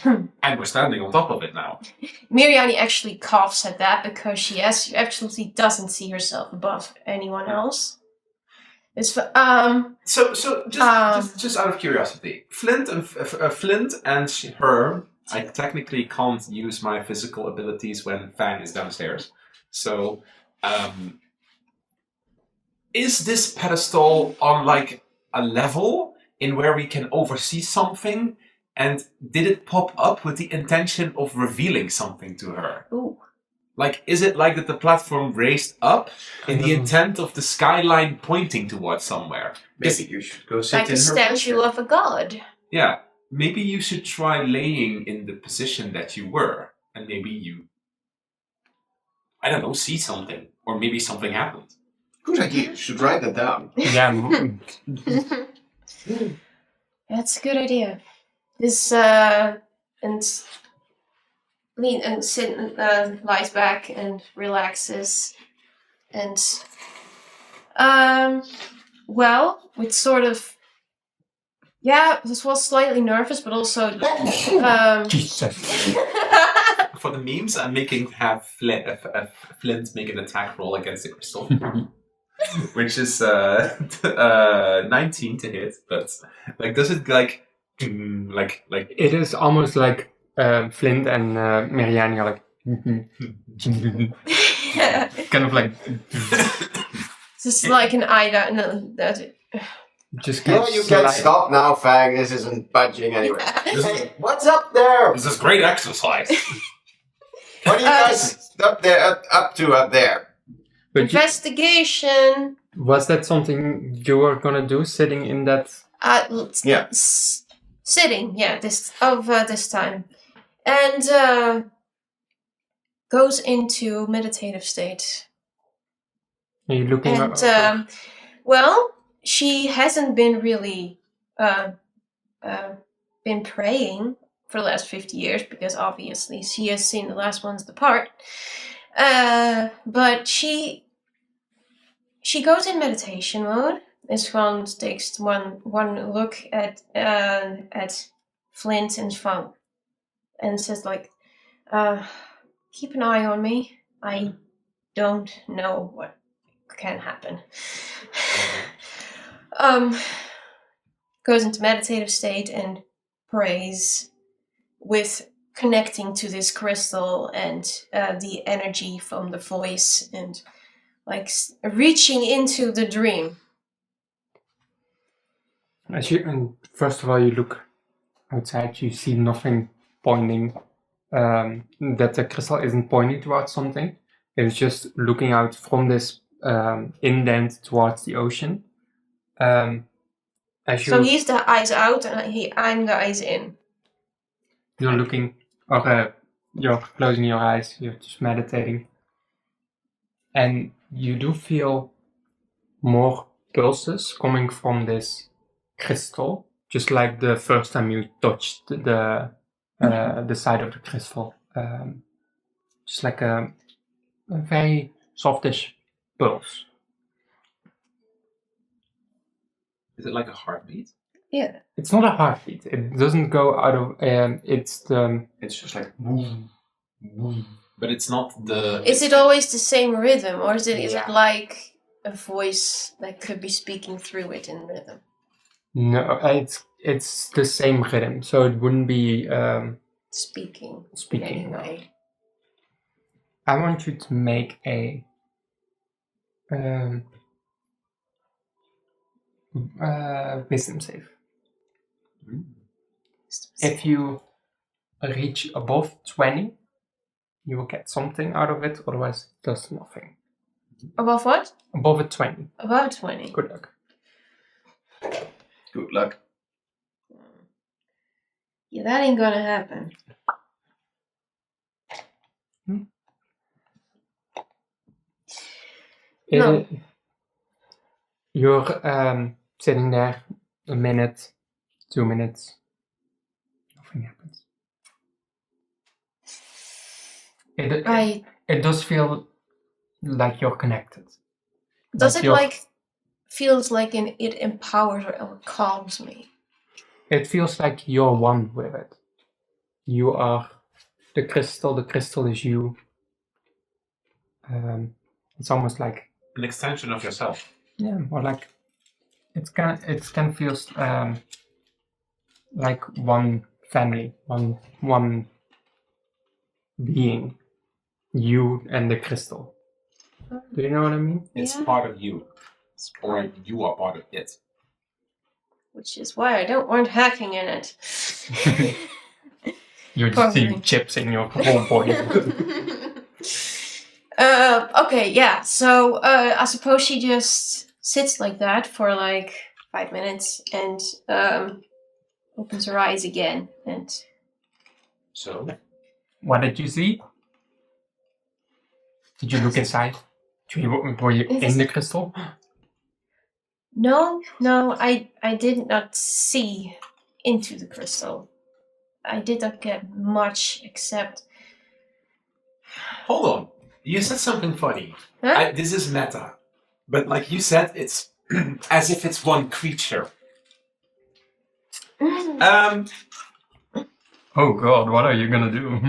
And we're standing on top of it now. Miriani actually coughs at that because she actually doesn't see herself above anyone else. It's So just out of curiosity, Flint and her. I technically can't use my physical abilities when Fang is downstairs. So, is this pedestal on like a level in where we can oversee something? And did it pop up with the intention of revealing something to her? Ooh. Like, is it like that the platform raised up in the intent of the skyline pointing towards somewhere? Maybe you should go sit like in a her statue picture. of a god. Yeah, maybe you should try laying in the position that you were, and maybe you, I don't know, see something, or maybe something happened. Good idea. You should write that down. Yeah. That's a good idea. This and Sin lies back and relaxes, and with sort of this was slightly nervous, but also Jesus. For the memes, I'm making Flint make an attack roll against the crystal, which is 19 to hit. But like, does it like? It is almost like Flint and Marianne are like kind of like just like an Ida. No, just No, get you can't slide- stop now, Fang. This isn't budging anyway. This is- Hey, what's up there? This is great exercise. What are you guys up there up to up there? But investigation. was that something you were gonna do, sitting in that? Yeah. Sitting. Yeah. This time, and goes into meditative state. Are you looking? And she hasn't been really been praying for the last 50 years because obviously she has seen the last ones depart. But she goes in meditation mode. Swan takes one look at Flint and Swan and says like, keep an eye on me. I don't know what can happen. Goes into meditative state and prays with connecting to this crystal and the energy from the voice and like reaching into the dream. And first of all, you look outside. You see nothing pointing. That the crystal isn't pointing towards something. It's just looking out from this indent towards the ocean. So he's the eyes out and I'm the eyes in. You're looking, or you're closing your eyes, you're just meditating. And you do feel more pulses coming from this crystal, just like the first time you touched the side of the crystal. Just like a very softish pulse. Is it like a heartbeat? Yeah. It's not a heartbeat. It doesn't go out of. It's just like boom, boom. But it's not the. Is it always the same rhythm, or is it Yeah. like a voice that could be speaking through it in rhythm? No, it's the same rhythm, so it wouldn't be Speaking. speaking. No. Anyway. I want you to make a wisdom save. If you reach above 20, you will get something out of it, otherwise it does nothing. Above what? Above a 20. Above 20. Good luck. Good luck. Yeah, that ain't gonna happen. No. You're sitting there a minute, 2 minutes. Nothing happens. It does feel like you're connected. Does Like it like feels like it empowers or calms me? It feels like you're one with it. You are the crystal is you. It's almost like An extension of yourself. or like it can feel like one family, one being, you and the crystal. Do you know what I mean? It's Yeah. part of you. Or you are part of it. Which is why I don't want hacking in it. You're just seeing chips in your whole body. Okay, yeah. So I suppose she just sits like that for like 5 minutes and opens her eyes again. And So, What did you see? Did you look inside? Were you in the crystal? no, I did not see into the crystal. I did not get much except. hold on. You said something funny. Huh? This is meta. But like you said, it's as if it's one creature. Oh god, what are you gonna do?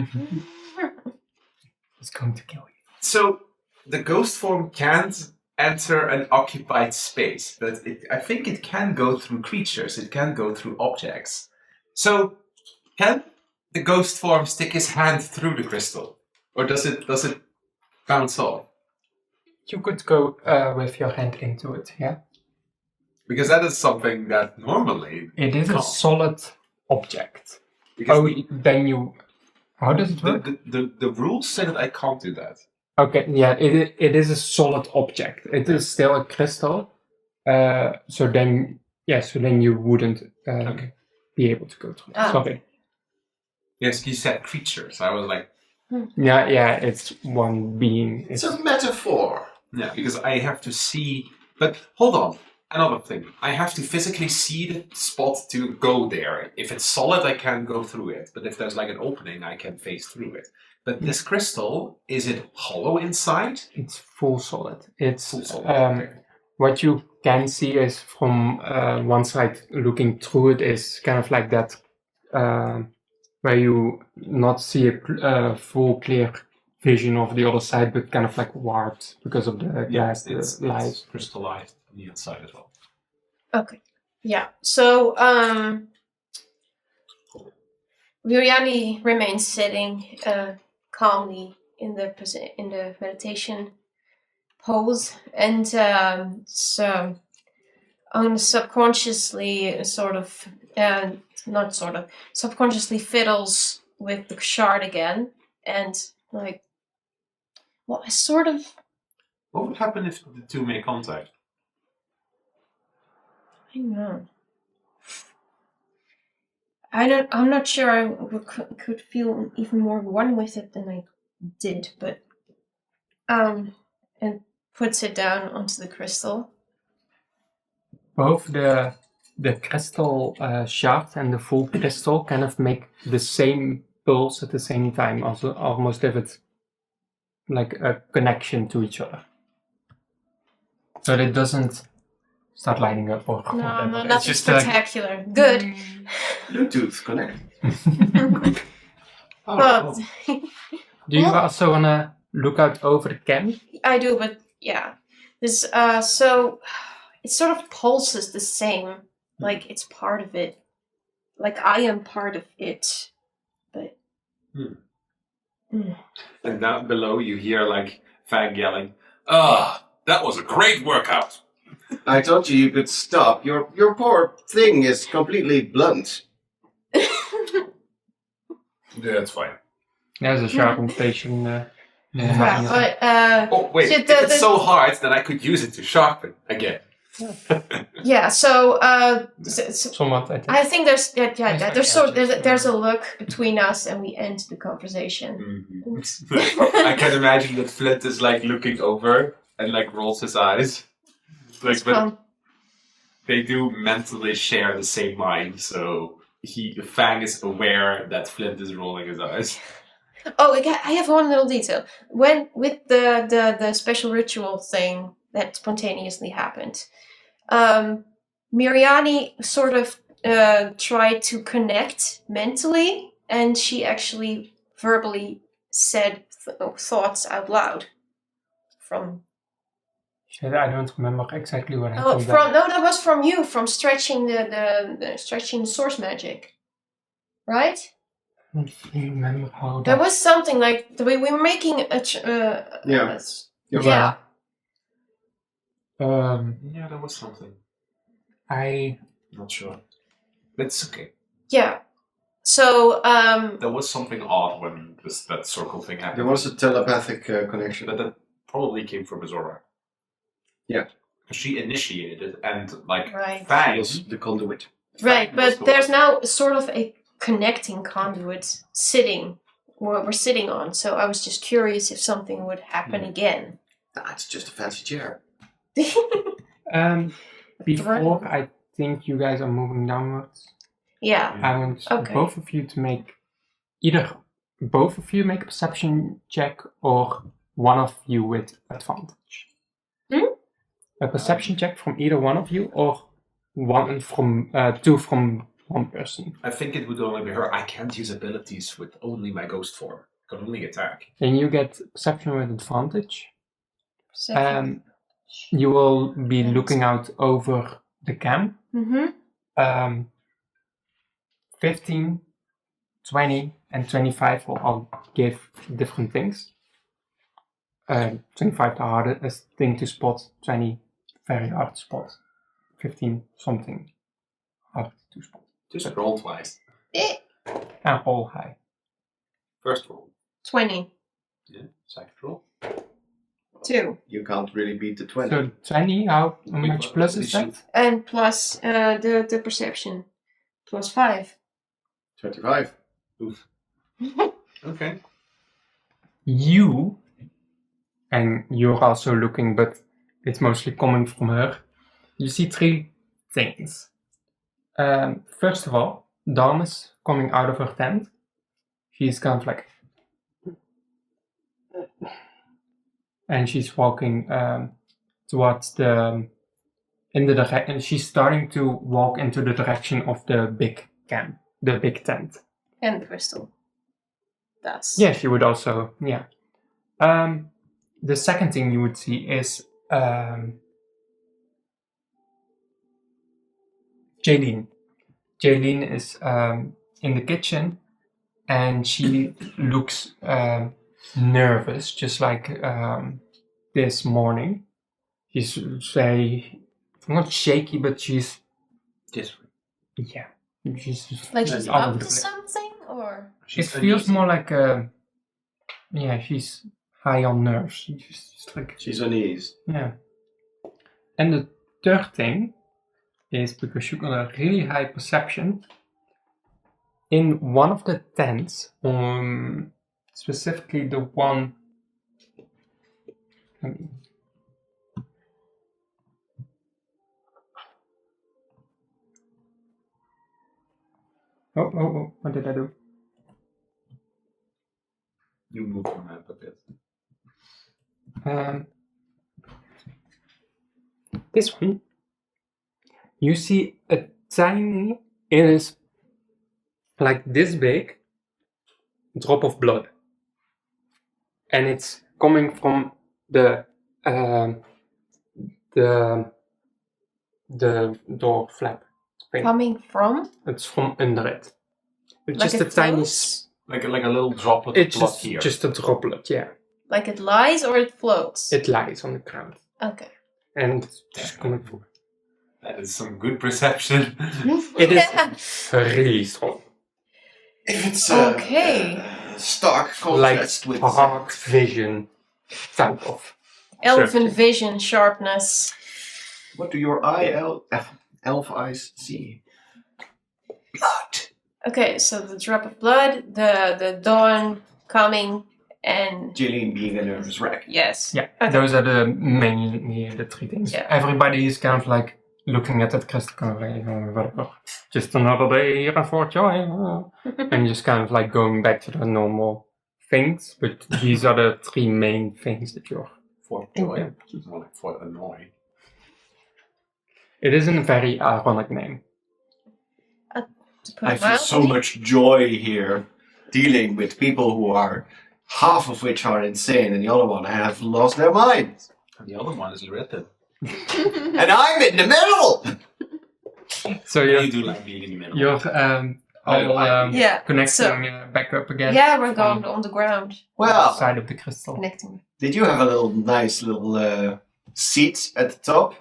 It's going to kill you. So, the ghost form can't enter an occupied space, but I think it can go through creatures, it can go through objects. So, can the ghost form stick his hand through the crystal? Or does it bounce off? You could go with your hand into it, yeah? Because that is something that normally It is a can't. solid object. Because Then you... How does it work? the rules say that I can't do that. Okay, yeah, it is a solid object. It is still a crystal. So then you wouldn't be able to go through. Ah. Sorry. Yes, you said creatures. I was like, Yeah, it's one being. It's a metaphor. yeah, because I have to see. But hold on, another thing. I have to physically see the spot to go there. If it's solid, I can go through it. But if there's like an opening, I can phase through it. But this crystal, is it hollow inside? It's full solid. It's Full solid. Okay. what you can see is from one side looking through it is kind of like that where you not see a full clear vision of the other side, but kind of like warped because of the glass, it's light. crystallized on the inside as well. Okay. Yeah. So Viryani remains sitting calmly in the meditation pose, and so subconsciously subconsciously fiddles with the shard again, and like, well, I sort of. What would happen if the two make contact? I don't know. I'm not sure I could feel even more one with it than I did, but and puts it down onto the crystal. Both the crystal shard and the full crystal kind of make the same pulse at the same time, also almost if it's like a connection to each other. So that it doesn't start lighting up or No, whatever. no, It's nothing just spectacular. Good. Bluetooth connect. But Do you also want to look out over the camp? I do, but yeah. This so it sort of pulses the same, like it's part of it. Like I am part of it. But And down below you hear like Fang yelling, "Ah, that was a great workout!" I told you could stop. Your poor thing is completely blunt. Yeah, that's fine. There's a sharpentation. but Oh wait, so if it's so hard, then I could use it to sharpen again. yeah, so Somewhat, I think. I think there's like there's a look between us and we end the conversation. I can imagine that Flint is like looking over and like rolls his eyes. Like, but they do mentally share the same mind, so Fang is aware that Flint is rolling his eyes. Oh, I have one little detail. When with the special ritual thing that spontaneously happened, Miriani sort of tried to connect mentally, and she actually verbally said thoughts out loud. From Shit, I don't remember exactly what oh, happened. from no, that was from you, from stretching the stretching the source magic, right? I don't remember how There that... was something like we were making a Yeah. You're yeah. Yeah, there was something. Not sure. It's okay. Yeah. So There was something odd when that circle thing happened. There was a telepathic connection. But that probably came from Azora. Yeah. She initiated it, and like Right. She Fang was the conduit. right, Fang was but the there's one. now sort of a connecting conduit sitting where we're sitting on. So I was just curious if something would happen again. That's just a fancy chair. Before I think you guys are moving downwards, Yeah. I want Okay. both of you to make both of you make a perception check, or one of you with advantage. A perception check from either one of you, or two from one person. I think it would only be her. I can't use abilities with only my ghost form. I can only attack. Then you get perception with advantage. Second. You will be looking out over the camp. 15, 20, and 25 will all give different things. 25 the hardest thing to spot, 20 very hard to spot, 15 something hard to spot. Just roll twice. And all high. First roll. 20. Yeah. Second roll. 2. You can't really beat the 20. So 20, how much plus is that? And plus the perception. Plus 5. 25. Oof. Okay. You, and you're also looking, but it's mostly coming from her. You see 3 things. First of all, Dawn is coming out of her tent. She's kind of like... And she's walking towards and she's starting to walk into the direction of the big camp, the big tent. And Crystal. That's... Yeah, she would also, yeah. The second thing you would see is Jaylene. Jaylene is in the kitchen, and she looks nervous, just like this morning. She's not shaky, but she's Different. yeah. She's Like she's all over up the to place. something, or... It feels more like she's high on nerves. She's uneasy. Yeah. And the third thing is, because you got a really high perception, in one of the tents, specifically the one... Oh, what did I do? You move your map a bit. This one, you see a tiny, it is like this big, drop of blood. And it's coming from the door flap thing. Coming from? It's from under it. It's Like just a it tiny... floats? Like a little droplet It's of blood here. just a droplet, yeah. Like it lies or it floats? It lies on the ground. Okay. And it's just coming through. That is some good perception. It is really strong. If it's Okay. stark Like contrast with dark vision type of Elven searching. vision sharpness. what do your elf eyes see? Blood. Okay, so the drop of blood, the dawn coming, and Jillian being a nervous wreck. yes. Yeah, Okay. those are mainly the 3 things. Yeah. Everybody is kind of like looking at that crystal, kind of like, whatever. Just another day here at Fort Joy. And just kind of like going back to the normal things, but these are the 3 main things that you're... For joy. It's more like for annoy. It isn't a very ironic name. To put I it feel so mildly. much joy here dealing with people who are half of which are insane and the other one have lost their minds. And the other one is written. And I'm in the middle! So You do like being in the middle. you're all Yeah. connecting So, back up again. yeah, we're going on the ground. Well, Side of the crystal. Connecting. did you have a nice little seat at the top?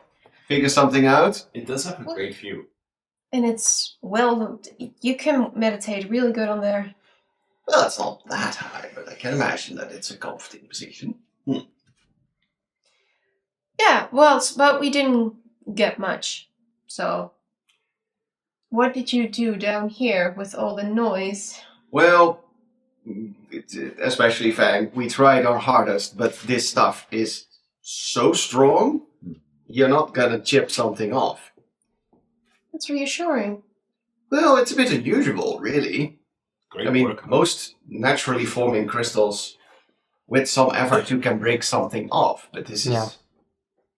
Figure something out? It does have a great view. And it's you can meditate really good on there. Well, it's not that high, but I can imagine that it's a comforting position. Yeah, well, but we didn't get much. So, what did you do down here with all the noise? Well, especially Fang, we tried our hardest, but this stuff is so strong, you're not gonna chip something off. That's reassuring. Well, it's a bit unusual, really. Great I mean, work. most naturally forming crystals, with some effort, you can break something off, but this Yeah. is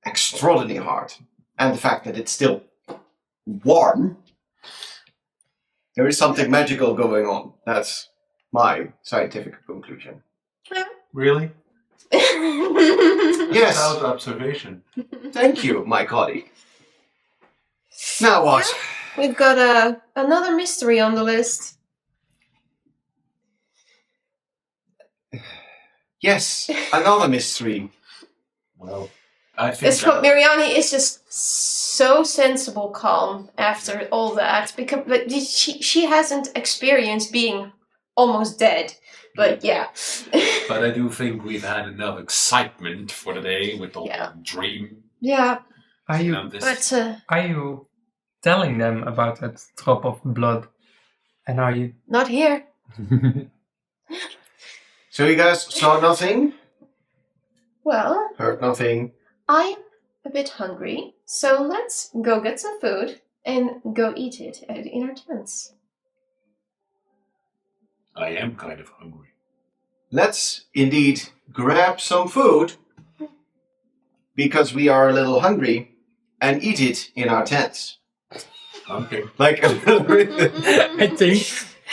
extraordinarily hard. And the fact that it's still warm, there is something magical going on. That's my scientific conclusion. Really? Yes, Without observation. thank you, my colleague. Now what? We've got another mystery on the list. Yes, another mystery. Well, I think It's what Miriani is just so sensible, calm after all that because but she hasn't experienced being almost dead. But yeah. But I do think we've had enough excitement for the day with the Yeah. whole dream. Yeah, Are you And this. but are you telling them about that drop of blood? And are you... not here. So you guys saw nothing? Well, Heard nothing? I'm a bit hungry, so let's go get some food and go eat it in our tents. I am kind of hungry. Let's indeed grab some food, because we are a little hungry, and eat it in our tents. Okay. Like a little bit. I think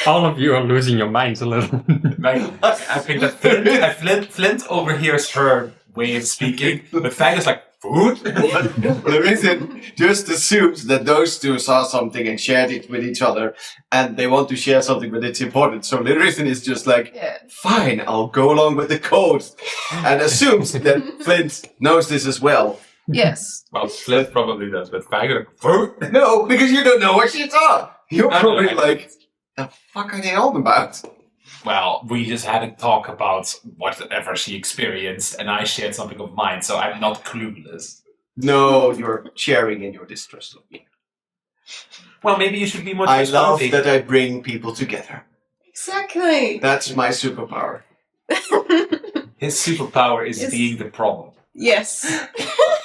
all of you are losing your minds a little. I think that Flint overhears her way of speaking, but Fang is like, food? Larissa just assumes that those two saw something and shared it with each other, and they want to share something, but it's important. So Larissa is just like, Yeah. fine, I'll go along with the code, and assumes that Flint knows this as well. Yes. Well, Flint probably does, but Fang is like, food? No, because you don't know what she saw. You're I probably know. like, the fuck are they on about? Well, we just had a talk about whatever she experienced, and I shared something of mine, so I'm not clueless. No, you're sharing in your distrust of me. Well, maybe you should be more I love trustworthy. that I bring people together. Exactly. That's my superpower. His superpower is Yes. being the problem. Yes.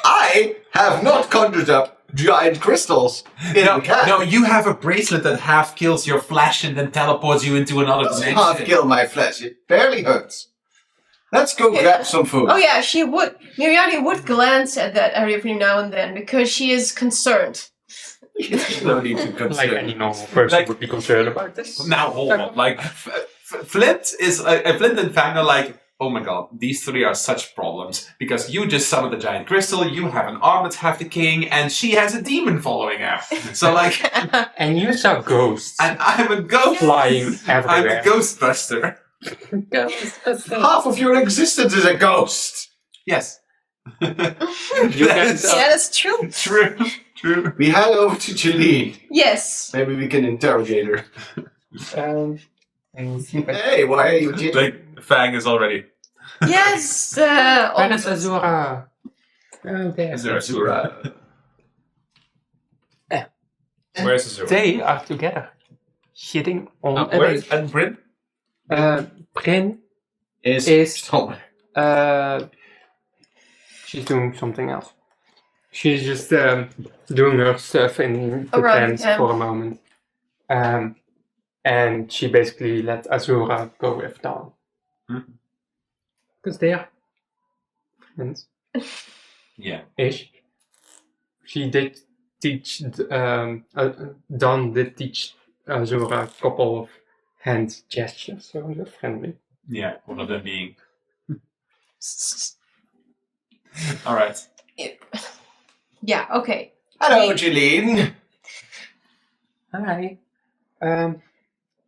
I have not conjured up giant crystals in the cat. No, you have a bracelet that half kills your flesh and then teleports you into another Doesn't dimension. half kill my flesh. It barely hurts. Let's go grab some food. Oh yeah, she would. Miriani would glance at that every now and then because she is concerned. No need to Like consider. any normal person Like- would be concerned about this. Now hold on, like Flint is Flint and Fang are like, oh my god, these three are such problems because you just summoned the giant crystal, you have an arm that's half the king, and she has a demon following her. So like, And you saw ghosts and I'm a ghost. flying I'm everywhere. a ghostbuster. Half of your existence is a ghost. Yes. You That's Yeah, that's true. true. We hand over to Jeline. Yes. Maybe we can interrogate her. And see what... Hey, why are you jittering? Like Fang is already. Yes. Where is Azura? Oh, there. Is there Azura? Where's Azura? They are together, shitting on a Where is lake. and Bryn? Bryn Is is somewhere. she's doing something else. She's just doing her stuff in the Around the tent camp. for a moment. And she basically let Azura go with Dawn. Because they are friends. Yeah. Ish. She did teach, Don did teach Azura a couple of hand gestures, so they're friendly. Yeah, one of them being. Alright. Yeah, okay. Hello, Jeline. Hi.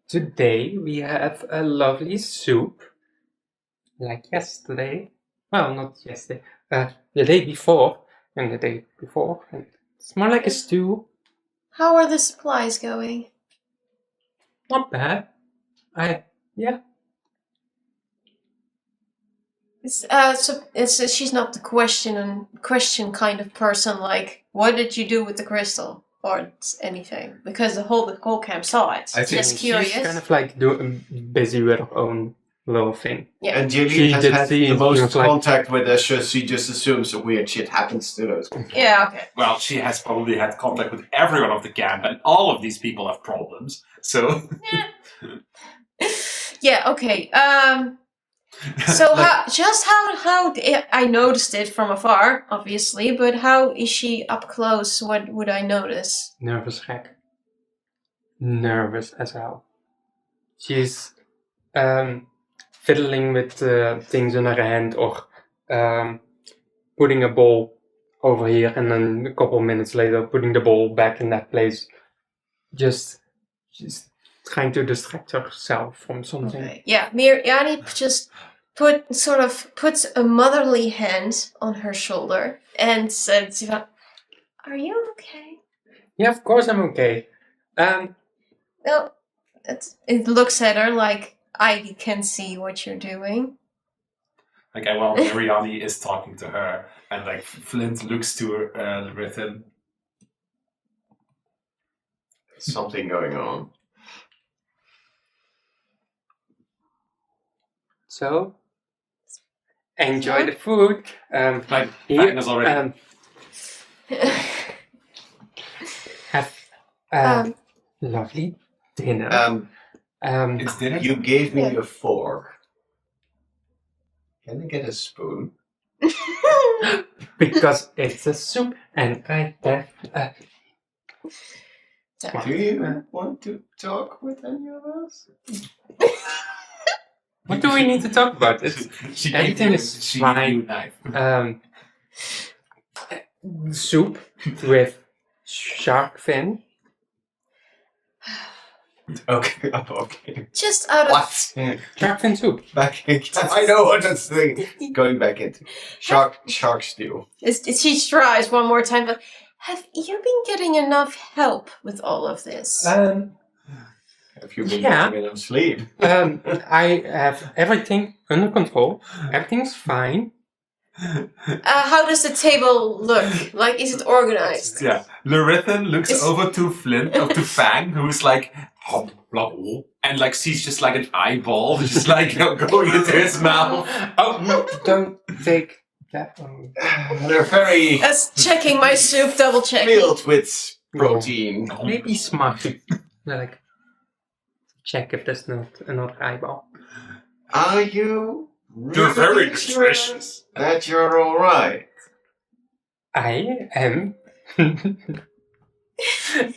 Today we have a lovely soup. Like yesterday. Well, not yesterday. The day before. And the day before. And it's more like a stew. How are the supplies going? Not bad. Yeah. She's not the question kind of person, like, what did you do with the crystal? Or anything. Because the whole camp saw it. I think Just curious. She's kind of like busy with her own little thing. Yeah. And Jeline She has did had see the most like- contact with us, so she just assumes that weird shit happens to those people. Yeah, okay. Well, she has probably had contact with everyone of the camp, and all of these people have problems. So. Yeah, okay. So how I noticed it from afar, obviously, but how is she up close? What would I notice? Nervous wreck. Nervous as hell. She's fiddling with things in her hand or putting a ball over here and then a couple minutes later putting the ball back in that place. She's trying to distract herself from something. Okay. Yeah, Mirjani just puts a motherly hand on her shoulder and said, "Are you okay?" Yeah, of course I'm okay. No, it looks at her like, I can see what you're doing. Like, while Mariani is talking to her, and like Flint looks to her with him. Something going on. So, enjoy the food. Like, Here, Magnus already. Have lovely dinner. It's dinner. You gave me Yeah. a fork. Can I get a spoon? Because it's a soup and I have Do you want to talk with any of us? What do we need to talk about? She everything gave is she gave you fine. a knife. Soup with shark fin. Okay, okay. Just out of What? Shark fin soup. Back into. I know what that's thing. Going back into shark stew. she tries one more time, but have you been getting enough help with all of this? Have you been getting enough sleep? I have everything under control. Everything's fine. How does the table look? Like, is it organized? Yeah, Lorethan looks over to Flint, to Fang, who's like, and like sees just like an eyeball, just like going into his mouth. Oh no! Don't take that. They're very That's checking my soup, double checking. filled with protein. Maybe smart to like check if there's not another eyeball. Are you? You're very really sure nutritious. that you're all right. I am.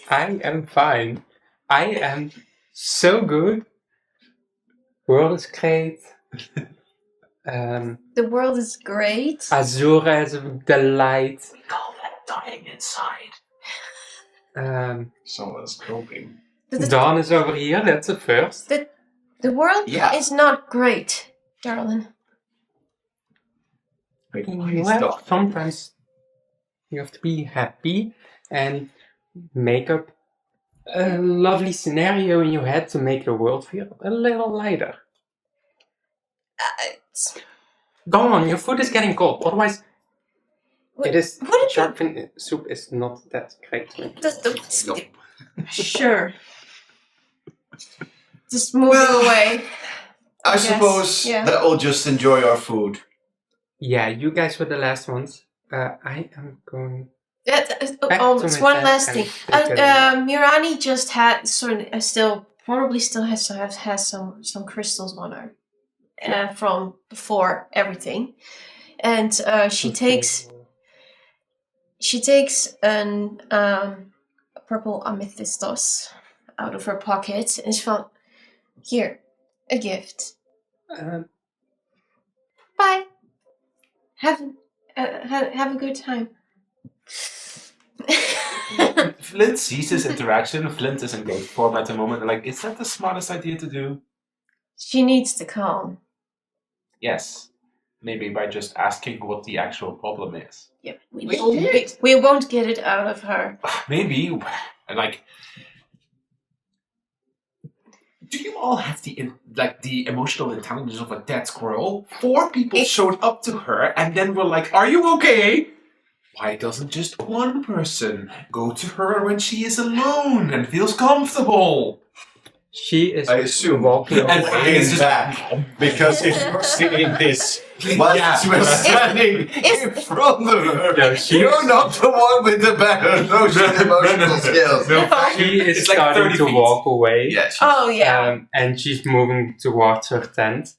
I am fine. I am so good. World is great. The world is great. Azura is a delight. We call that dying inside. Someone's coping. Dawn is over here. That's a first. The world Yeah. is not great, darling. Wait, Sometimes you have to be happy and make up a lovely scenario in your head to make the world feel a little lighter. Go on, your food is getting cold. Otherwise, What- it is what did shark fin soup is not that great. Sure. Just moving away. I Yes, suppose yeah. that we'll just enjoy our food. Yeah, you guys were the last ones. I am going. Back It's to one my last desk thing. and take a- Mirani just had probably still has some crystals on her. from before everything, and she takes an purple amethystos out of her pocket, and she's from here, a gift. Bye. Have a good time. Flint sees this interaction. Flint is in ghost form at the moment. Like, is that the smartest idea to do? She needs to calm. Yes. Maybe by just asking what the actual problem is. Yeah, We did. we won't get it out of her. Maybe. And like, do you all have the emotional intelligence of a dead squirrel? 4 people showed up to her and then were like, "Are you okay?" Why doesn't just one person go to her when she is alone and feels comfortable? She is I assume walking And away. it's just back because if you're saying this while Yeah. we're standing in front of her, No, you're not the one with the better emotional skills. No, She is it's like starting 30 to feet. walk away. Yes. Oh yeah. And she's moving towards her tent.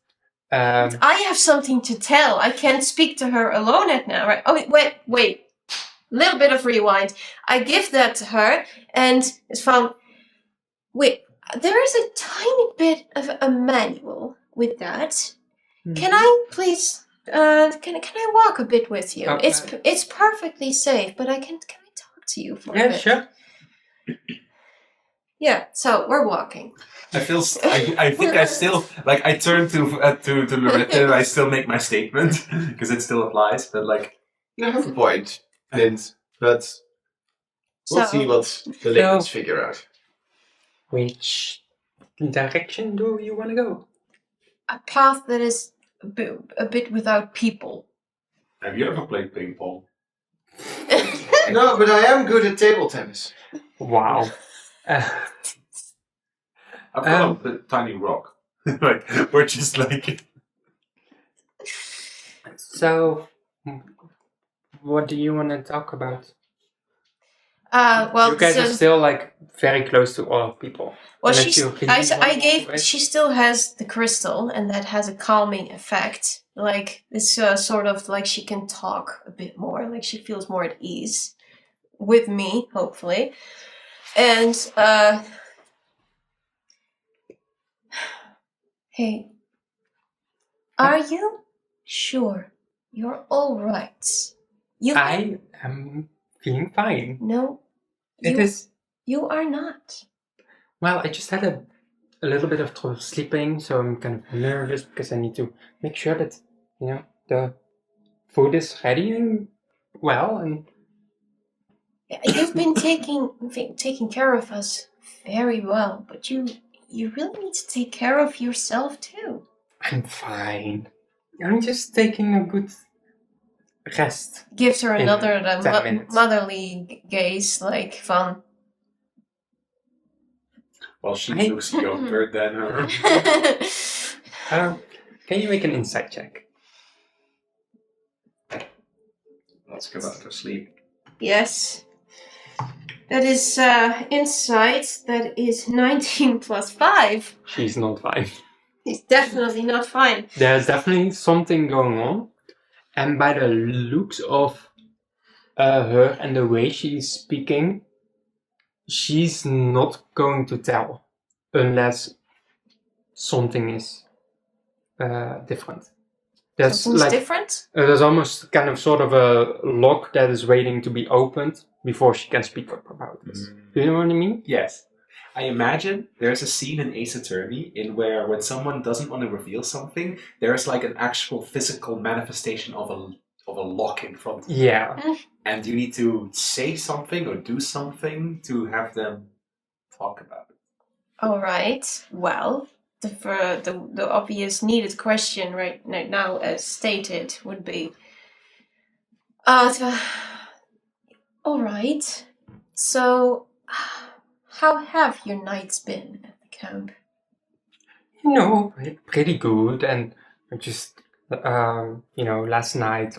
I have something to tell. I can't speak to her alone at now, right? Oh wait. Little bit of rewind. I give that to her, and it's from. Wait, there is a tiny bit of a manual with that. Can I please? Can I walk a bit with you? Okay. It's perfectly safe, but can I talk to you for a Yeah, bit? sure. Yeah. So we're walking. I think I still like. I turn to Loretta. And I still make my statement because it still applies. But like, You have a point, Clint, but we'll see what the ladies figure out. Which direction do you want to go? A path that is a bit without people. have you ever played ping pong? No, but I am good at table tennis. Wow. I've got a tiny rock. Like we're just like. So, what do you want to talk about? Well, You guys are still like very close to all people. Well, Unless you really want to- she still has the crystal, and that has a calming effect. Like, it's sort of like she can talk a bit more, like she feels more at ease with me, hopefully. And, hey, are you sure you're all right? I am feeling fine. No, It is. you are not. Well, I just had a little bit of trouble sleeping, so I'm kind of nervous because I need to make sure that, the food is ready and well, and You've been taking care of us very well, but you really need to take care of yourself too. I'm fine. I'm just taking a good rest. Gives her In another 10 minutes. motherly gaze, like from. Well, she Hey. looks younger than her. Can you make an insight check? Let's go back to sleep. Yes. That is insight. That is 19 plus 5. She's not fine. He's definitely not fine. There's definitely something going on, and by the looks of her and the way she's speaking, she's not going to tell unless something is different. There's Something's different. there's almost kind of sort of a lock that is waiting to be opened before she can speak up about this. Do you know what I mean? Yes. I imagine there's a scene in Ace Attorney in where when someone doesn't want to reveal something, there's like an actual physical manifestation of a lock in front of you. Yeah. And you need to say something or do something to have them talk about it. All right. Well, the obvious needed question right now, as stated, would be. All right. So, how have your nights been at the camp? Pretty good, and just last night.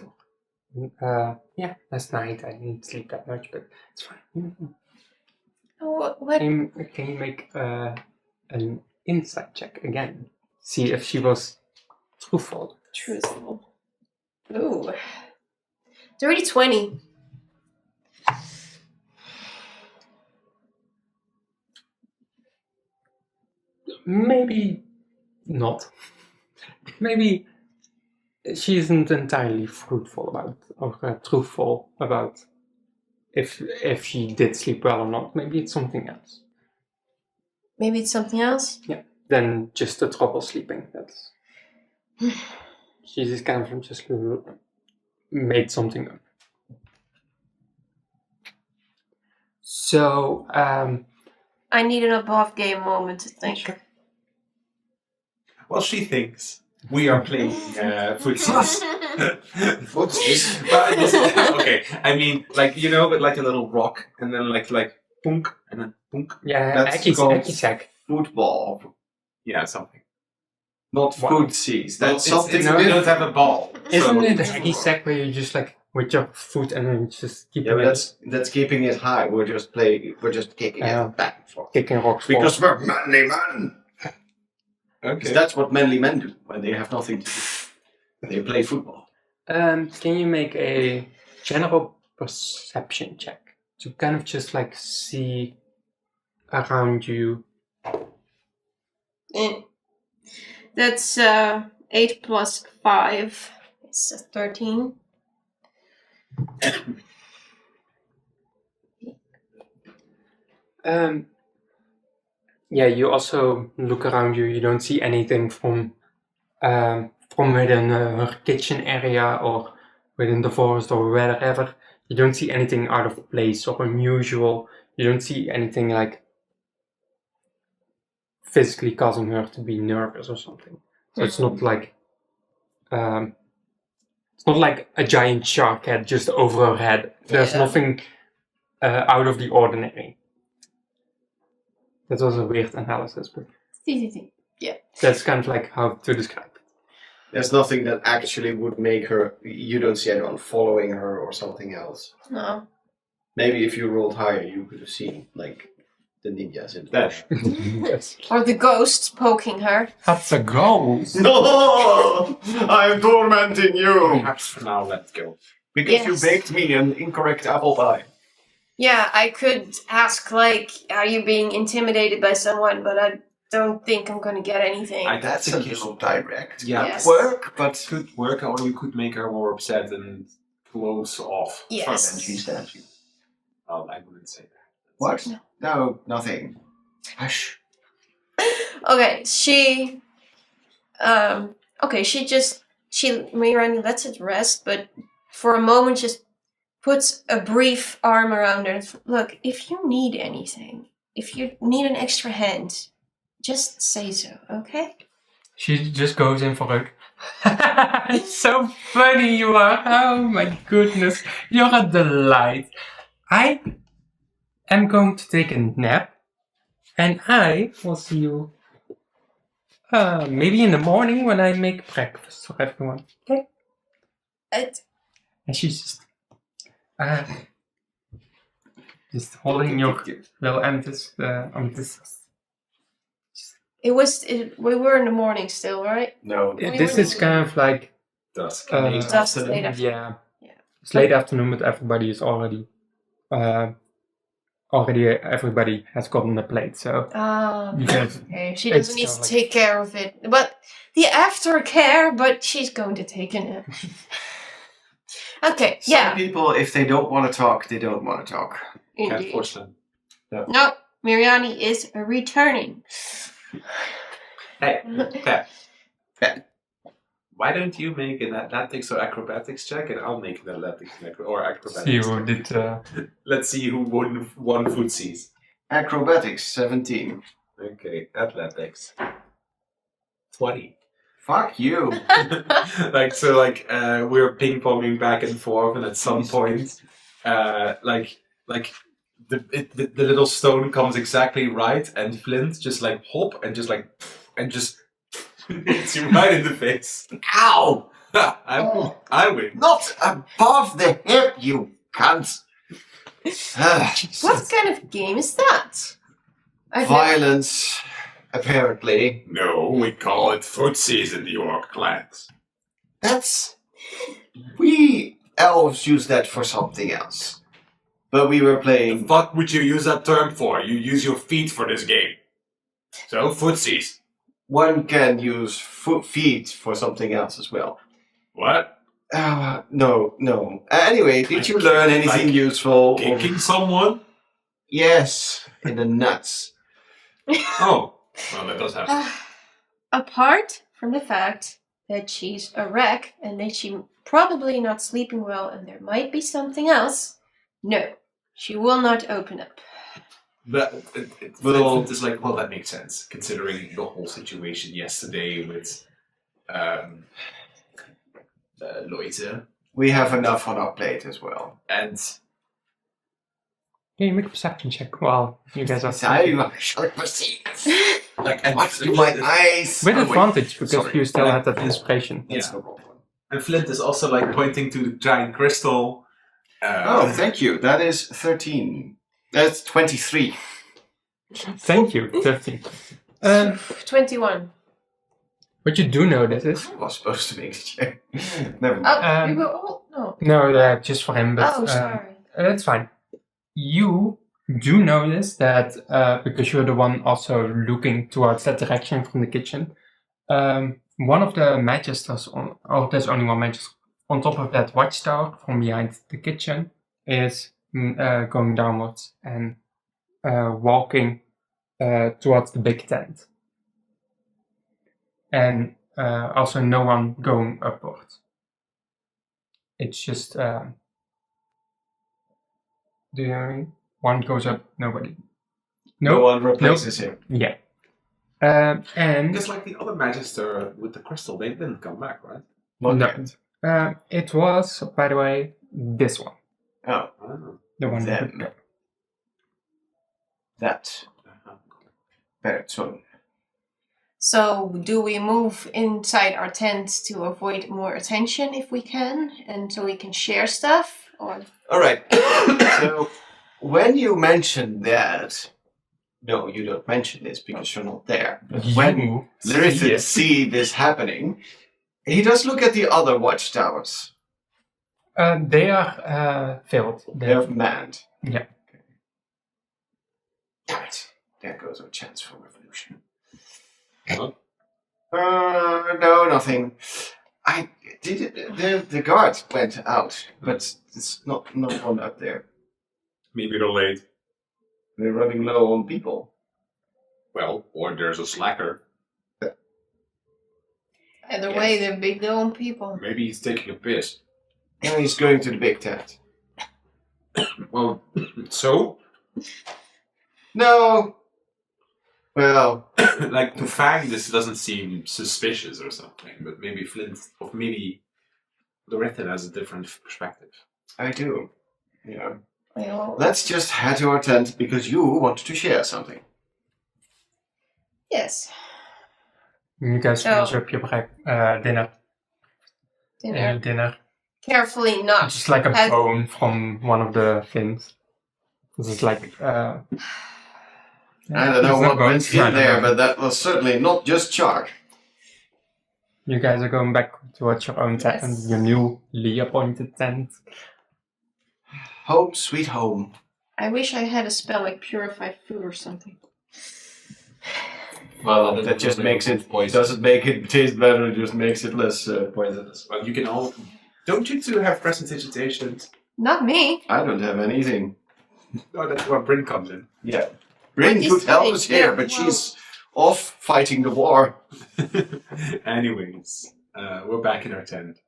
Last night I didn't sleep that much, but it's fine. What? Can you make an insight check again? See if she was truthful. Truthful. Ooh. Dirty 20. Maybe not. Maybe she isn't entirely truthful about if she did sleep well or not. Maybe it's something else. Maybe it's something else? Yeah. Than just the trouble sleeping. That's she just kind of just made something up. So I need an above game moment to think. Sure. Well, she thinks we are playing footsies. Footsies? But it was- okay, I mean, like, you know, but like a little rock, and then like punk, and then punk. yeah, That's called sack. football, Yeah, something. not What? footsies. Well, That's it's- something we don't have a ball. Isn't so- it a hacky sack where you just like with your foot and then just keep Yeah, but it that's keeping it high. We're just kicking Yeah. it back and forth. kicking rocks Because forward? we're manly men. Okay. That's what manly men do when they have nothing to do. They play football. Can you make a general perception check to kind of just like see around you? That's 8 plus 5. It's 13. Yeah, you also look around you. You don't see anything from within her kitchen area or within the forest or wherever. You don't see anything out of place or unusual. You don't see anything like physically causing her to be nervous or something. So it's not like a giant shark head just over her head. There's Yeah. nothing out of the ordinary. That was a weird analysis, but that's kind of like how to describe it. There's nothing that actually would make her. You don't see anyone following her or something else. No. Maybe if you rolled higher, you could have seen like the ninjas in the bush. Yes. Or the ghost poking her. That's a ghost. No, I'm tormenting you Now let's go. because Yes. you baked me an incorrect apple pie. Yeah, I could ask, like, are you being intimidated by someone? But I don't think I'm gonna get anything. That's a little direct. Yeah, Yes. Work, but could work, or you could make her more upset and close off. Yes. then she stabs you. I wouldn't say that. What? No, nothing. Hush. Okay, she Mirani lets it rest, but for a moment just puts a brief arm around her. Look, if you need anything, if you need an extra hand, just say so, okay? She just goes in for it. It's so funny you are. Oh my goodness. You're a delight. I am going to take a nap. And I will see you maybe in the morning when I make breakfast for everyone. Okay? And she's just holding your little amethyst. We were in the morning still, right? No. This is kind of like Dusk. Dusk, late afternoon. yeah. Yeah. It's late afternoon, but everybody is already everybody has gotten a plate, so you guys, Okay, she It's doesn't need to kinda like- take care of it. But the aftercare, but she's going to take a nap. Okay, Some yeah. people, if they don't want to talk, they don't want to talk. Can't Indeed. force them. No, Miriani is returning. Hey, Pat. Why don't you make an athletics or acrobatics check, and I'll make an athletics or acrobatics see who check. did. Let's see who won footsies. Acrobatics, 17. Okay, athletics. 20. Fuck you. We're ping ponging back and forth, and at some point, the little stone comes exactly right, and Flint just like hop and just hits you right in the face. Ow! I win. Not above the hip, you cunt! What kind of game is that? I've never- Violence. apparently. No, we call it footsies in the orc clans. We elves use that for something else. But we were The playing... fuck would you use that term for? You use your feet for this game. So, footsies. One can use feet for something else as well. What? No. Anyway, did you learn anything Like useful? Kicking someone? Yes, in the nuts. Oh, well, that does happen. Apart from the fact that she's a wreck and that she's probably not sleeping well and there might be something else, no, she will not open up. But Well- it's like, well, that makes sense, considering the whole situation yesterday with Loite. We have enough on our plate as well. And Can you make a perception check while you guys are I shall perceive. like, and What do my eyes? with wait, advantage because sorry. you still had that inspiration. Yeah. Let's go. And Flint is also like pointing to the giant crystal. Oh, thank you. That is 13. That's 23. Thank you, 13. 21. What you do notice is I was supposed to make a check. Never mind. Oh, we Um, were all... No. no, just for him, but Oh, sorry. that's fine. You do notice that because you're the one also looking towards that direction from the kitchen. One of the magisters, there's only one magister on top of that watchtower from behind the kitchen, is going downwards and walking towards the big tent. And also no one going upwards. It's just, do you know what I mean? One goes up, nobody. No one replaces him. Yeah. And Because like the other magister with the crystal, they didn't come back, right? Not No. yet. It was, by the way, this one. Oh, Oh. The one that Them. would go. that. Very soon. So, do we move inside our tent to avoid more attention if we can? And so we can share stuff? Or... Alright. So, when you mention that... No, you don't mention this because you're not there. But when You Lyrithid see see this happening, he does look at the other watchtowers. they are filled. They're manned. Yeah. Damn it. There goes our chance for revolution. Huh? No, nothing. I did it. The guard went out, but it's not one up there. Maybe they're late. They're running low on people. Well, or there's a slacker. Either Yes. way, they're big known people. Maybe he's taking a piss. And he's going to the big tent. Well, so? No. Well, Like, to Fang, this doesn't seem suspicious or something, but maybe Flint, or maybe Loretto has a different perspective. I do. Yeah. Well, Let's just head to our tent because you want to share something. yes. You guys So- finish up your dinner. Dinner. Carefully not. It's just like a Has- bone from one of the fins. This is like. I don't know it's not what bones, went I in don't there, know. but that was certainly not just chalk. You guys are going back towards your own tent, Yes. your newly appointed tent. Home, sweet home. I wish I had a spell like Purify Food or something. Well, that just makes it. Doesn't make it taste better. It just makes it less poisonous. Well, you can all. Don't you two have prestidigitation? Not me. I don't have anything. Oh, that's where Bryn comes in. Yeah. Bryn What could is help that? us here, Yeah, but well- she's off fighting the war. Anyways, we're back in our tent.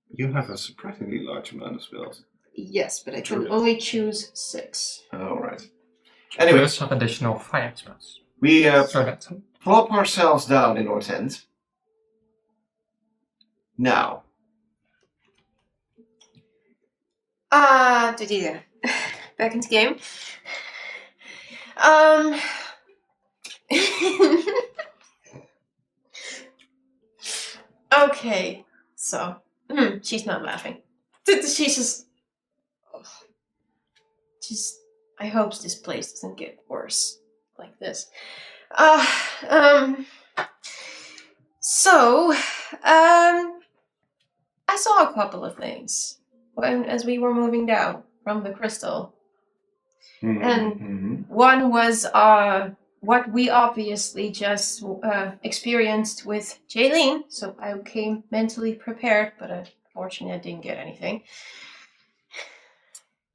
You have a surprisingly large amount of spells. Yes, but I True. can only choose 6. All right. Anyway, Plus some additional fire spells. we So that's plop ourselves down in our tent. Now, Back into game. Okay, so she's not laughing. She's just, I hope this place doesn't get worse like this. So, I saw a couple of things as we were moving down from the crystal. And one was what we obviously just experienced with Jaylene, so I came mentally prepared, but unfortunately I didn't get anything.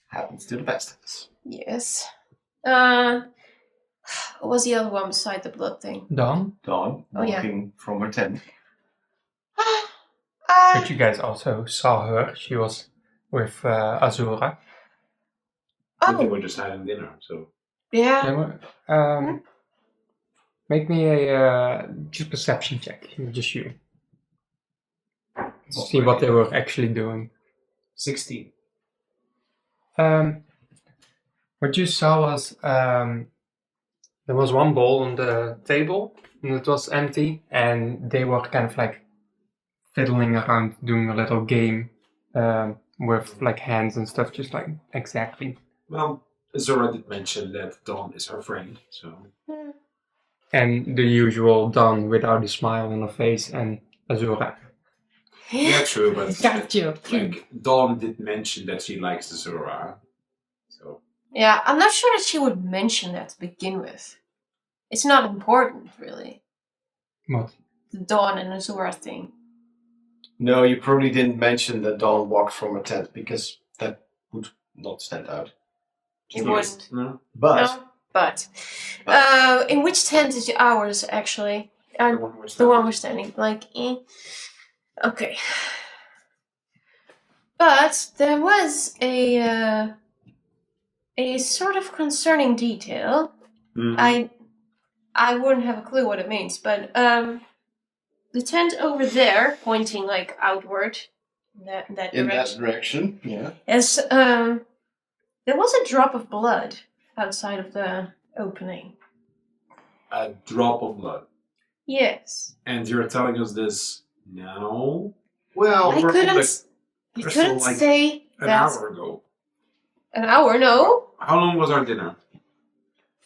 Happens to the best of us. Yes. What was the other one beside the blood thing? Dawn. Dawn, Oh, yeah. walking from her tent. But you guys also saw her. She was with Azura. But they Oh, were just having dinner, so. yeah. They were, make me a just perception check. Just you. See what they were actually doing. 16. What you saw was there was one bowl on the table and it was empty, and they were kind of like fiddling around doing a little game with like hands and stuff, just like exactly. Well, Zora did mention that Dawn is her friend, so. And the usual Dawn without a smile on her face and Azura. Yeah, true, but Got you. like Dawn did mention that she likes the Zora, so. Yeah, I'm not sure that she would mention that to begin with. It's not important, really. What? The Dawn and Azura thing. No, you probably didn't mention that Dawn walked from her tent because that would not stand out. It wouldn't. No. But No, but. In which tent is ours, actually? The one we're The one we're standing. Like, okay. But there was a sort of concerning detail. Mhm. I wouldn't have a clue what it means, but the tent over there, pointing like outward, in that in direction. that direction, yeah. Yes, there was a drop of blood outside of the opening. A drop of blood. Yes. And you're telling us this now? Well, I we're on couldn't. the I crystal, couldn't like, say An that. hour ago. An hour? No. How long was our dinner?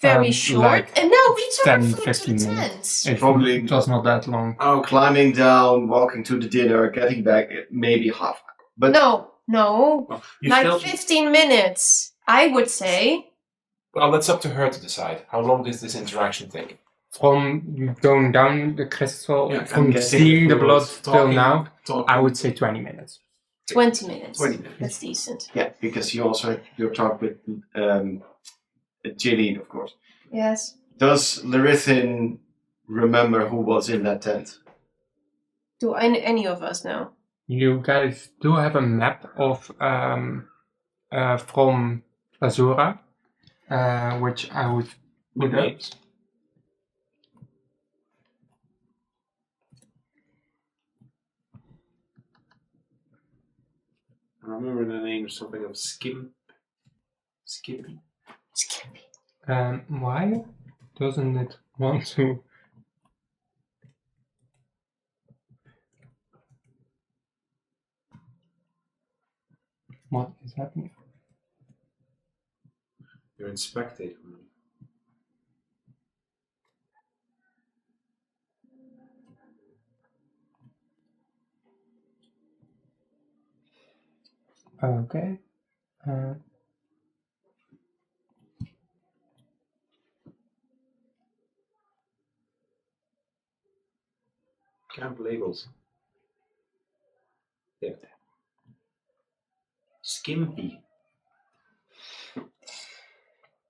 Very short. like And no, we took 10, our food to 15 the minutes. tent. It was not that long. Oh, climbing down, walking to the dinner, getting back, maybe half hour. But No. well, you Like still. 15 minutes, I would say. Well, that's up to her to decide. How long does this interaction take? From going down the crystal, Yeah, from I'm guessing seeing the if we blood were till now, talking- I would say 20 minutes. 20 minutes. 20 minutes. That's decent. yeah, because you also had your talk with Jaylene, of course. Yes. Does Larithin remember who was in that tent? Do any of us know? You guys do have a map of from Azura, which I would With put up. names? I remember the name something of Skippy. Skippy. Why doesn't it want to? What is happening? You're in spectator mode. Okay. Camp labels. Yeah. Skimpy.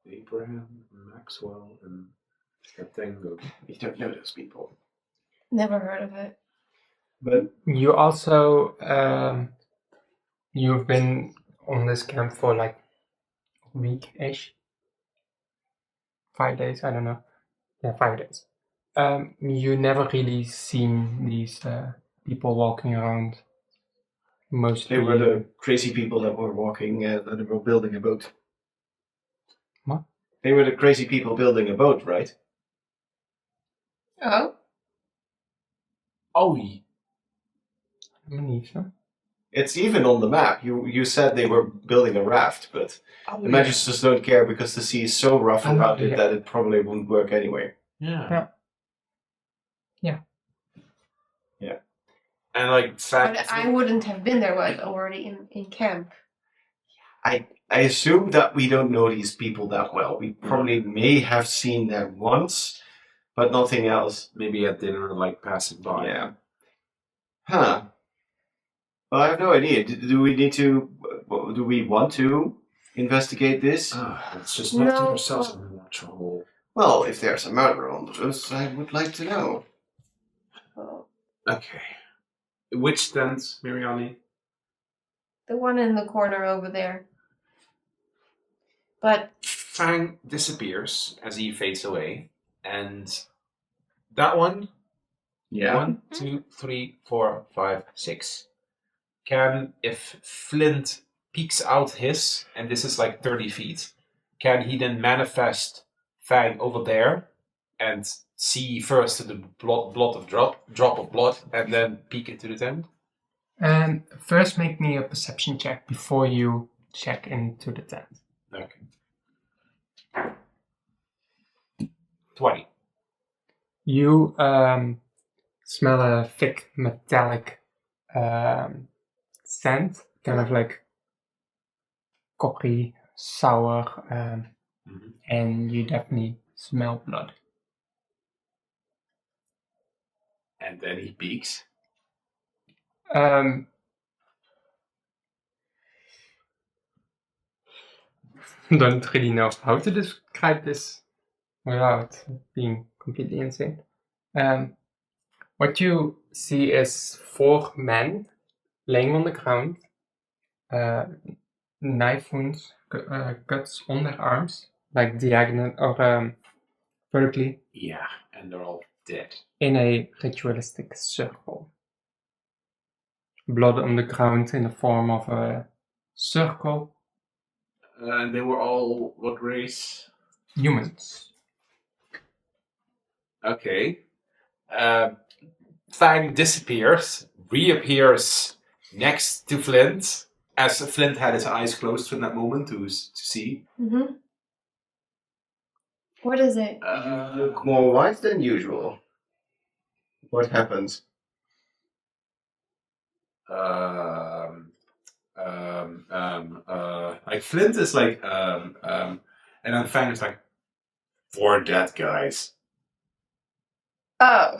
Abraham, Maxwell, and Katango. We don't know those people. Never heard of it. But You also you've been on this camp for like a week-ish. 5 days, I don't know. Yeah, 5 days. You never really seen these people walking around. Mostly they were the crazy people that were walking, that were building a boat. What? They were the crazy people building a boat, right? Oh? Oh, I believe so. It's even on the map. You said they were building a raft, but the magisters don't care because the sea is so rough around it that it probably wouldn't work anyway. Yeah. Yeah. And like fact, But I wouldn't have been there while already in camp. I assume that we don't know these people that well. We probably may have seen them once, but nothing else. maybe at dinner, like passing by. Yeah. Huh. Well, I have no idea. Do we need to? Do we want to investigate this? Let's just not get No, ourselves well- in more trouble. Well, if there's a murder on the loose, I would like to know. Well, Okay. Which tent, Miriani? the one in the corner over there. But Fang disappears as he fades away, and that one, Yeah. 1, 2, 3, 4, 5, 6, can, if Flint peeks out his, and this is like 30 feet, can he then manifest Fang over there and see first the blot of drop of blood, and then peek into the tent? And first, make me a perception check before you check into the tent. Okay. 20. You smell a thick metallic scent, kind of like coppery, sour, and you definitely smell blood. And then he peeks. Don't really know how to describe this without being completely insane. What you see is 4 men laying on the ground, knife wounds, cuts on their arms, like diagonal or vertically, Yeah, and they're all dead. in a ritualistic circle. Blood on the ground in the form of a circle. And they were all what race? Humans. Okay. Fang disappears, reappears next to Flint, as Flint had his eyes closed in that moment to see. what is it? You look more white than usual. What happens? Like Flint is like, and then Fang is like, 4 dead guys. Oh,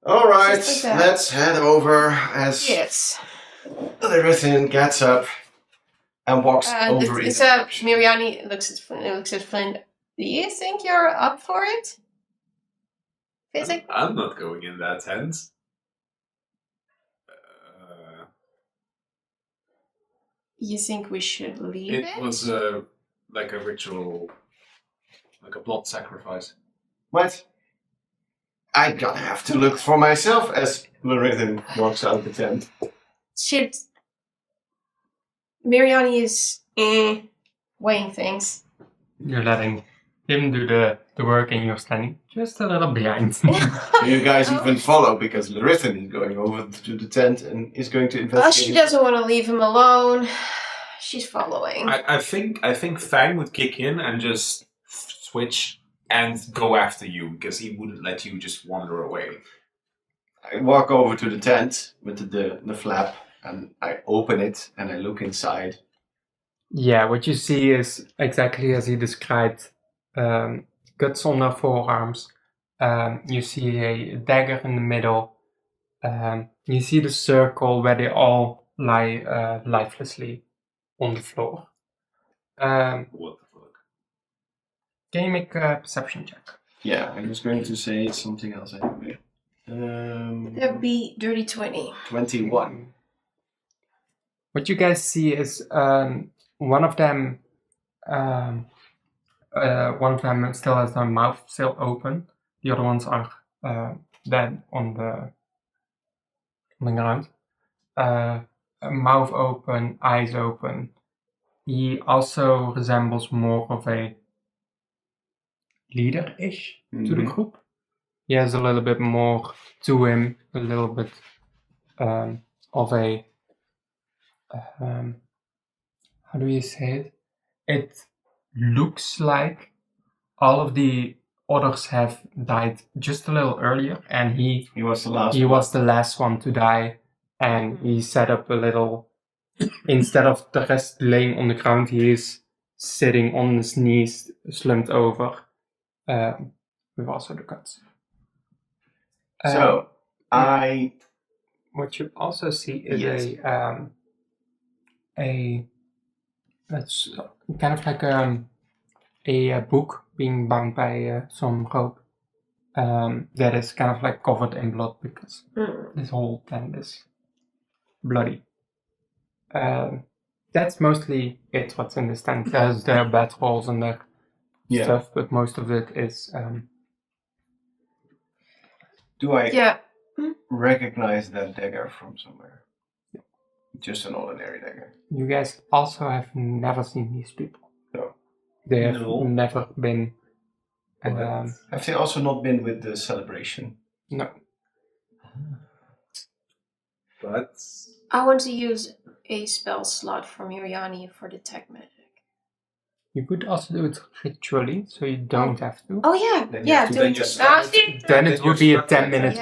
All right, Just like that. let's head over as yes. Everything gets up and walks over in It's the direction. Miriani looks at Flynn. Do you think you're up for it? Physic? I'm not going in that tent. You think we should leave it? It was like a ritual, like a blood sacrifice. What? I'm gonna have to look for myself as Lorithan walks out the tent. Should Miriani is weighing things. You're letting him do the work and you're standing just a little behind. Do you guys even follow? Because Lorithan is going over to the tent and is going to investigate. She doesn't want to leave him alone. She's following. I think Fang would kick in and just switch and go after you because he wouldn't let you just wander away. I walk over to the tent with the flap and I open it and I look inside. Yeah, what you see is exactly as he described. Cuts on their forearms. You see a dagger in the middle. You see the circle where they all lie lifelessly on the floor. What the fuck? Can you make a perception check? Yeah, I was going to say something else anyway. That'd be dirty 20. 21. What you guys see is one of them still has their mouth still open. The other ones are dead on the ground. Mouth open, eyes open. He also resembles more of a leader-ish to the group. He has a little bit more to him, a little bit of a how do you say it? It looks like all of the others have died just a little earlier, and he was the last. was the last one to die, and he set up a little. Instead of the rest laying on the ground, he is sitting on his knees, slumped over, with also the cuts. So What you also see is Yes. it's kind of like a book being bound by some rope that is kind of like covered in blood because this whole tent is bloody. That's mostly it. What's in this tent? There are bat holes and there stuff, but most of it is. Do I Yeah. recognize that dagger from somewhere? Just an ordinary dagger. You guys also have never seen these people. No. They have No. never been. Have they also not been with the celebration? No. But I want to use a spell slot from Miriani for detect magic. You could also do it ritually, so you don't have to. Oh yeah, Then you yeah. have to- Do then it. you start- Then it would be a 10-minute.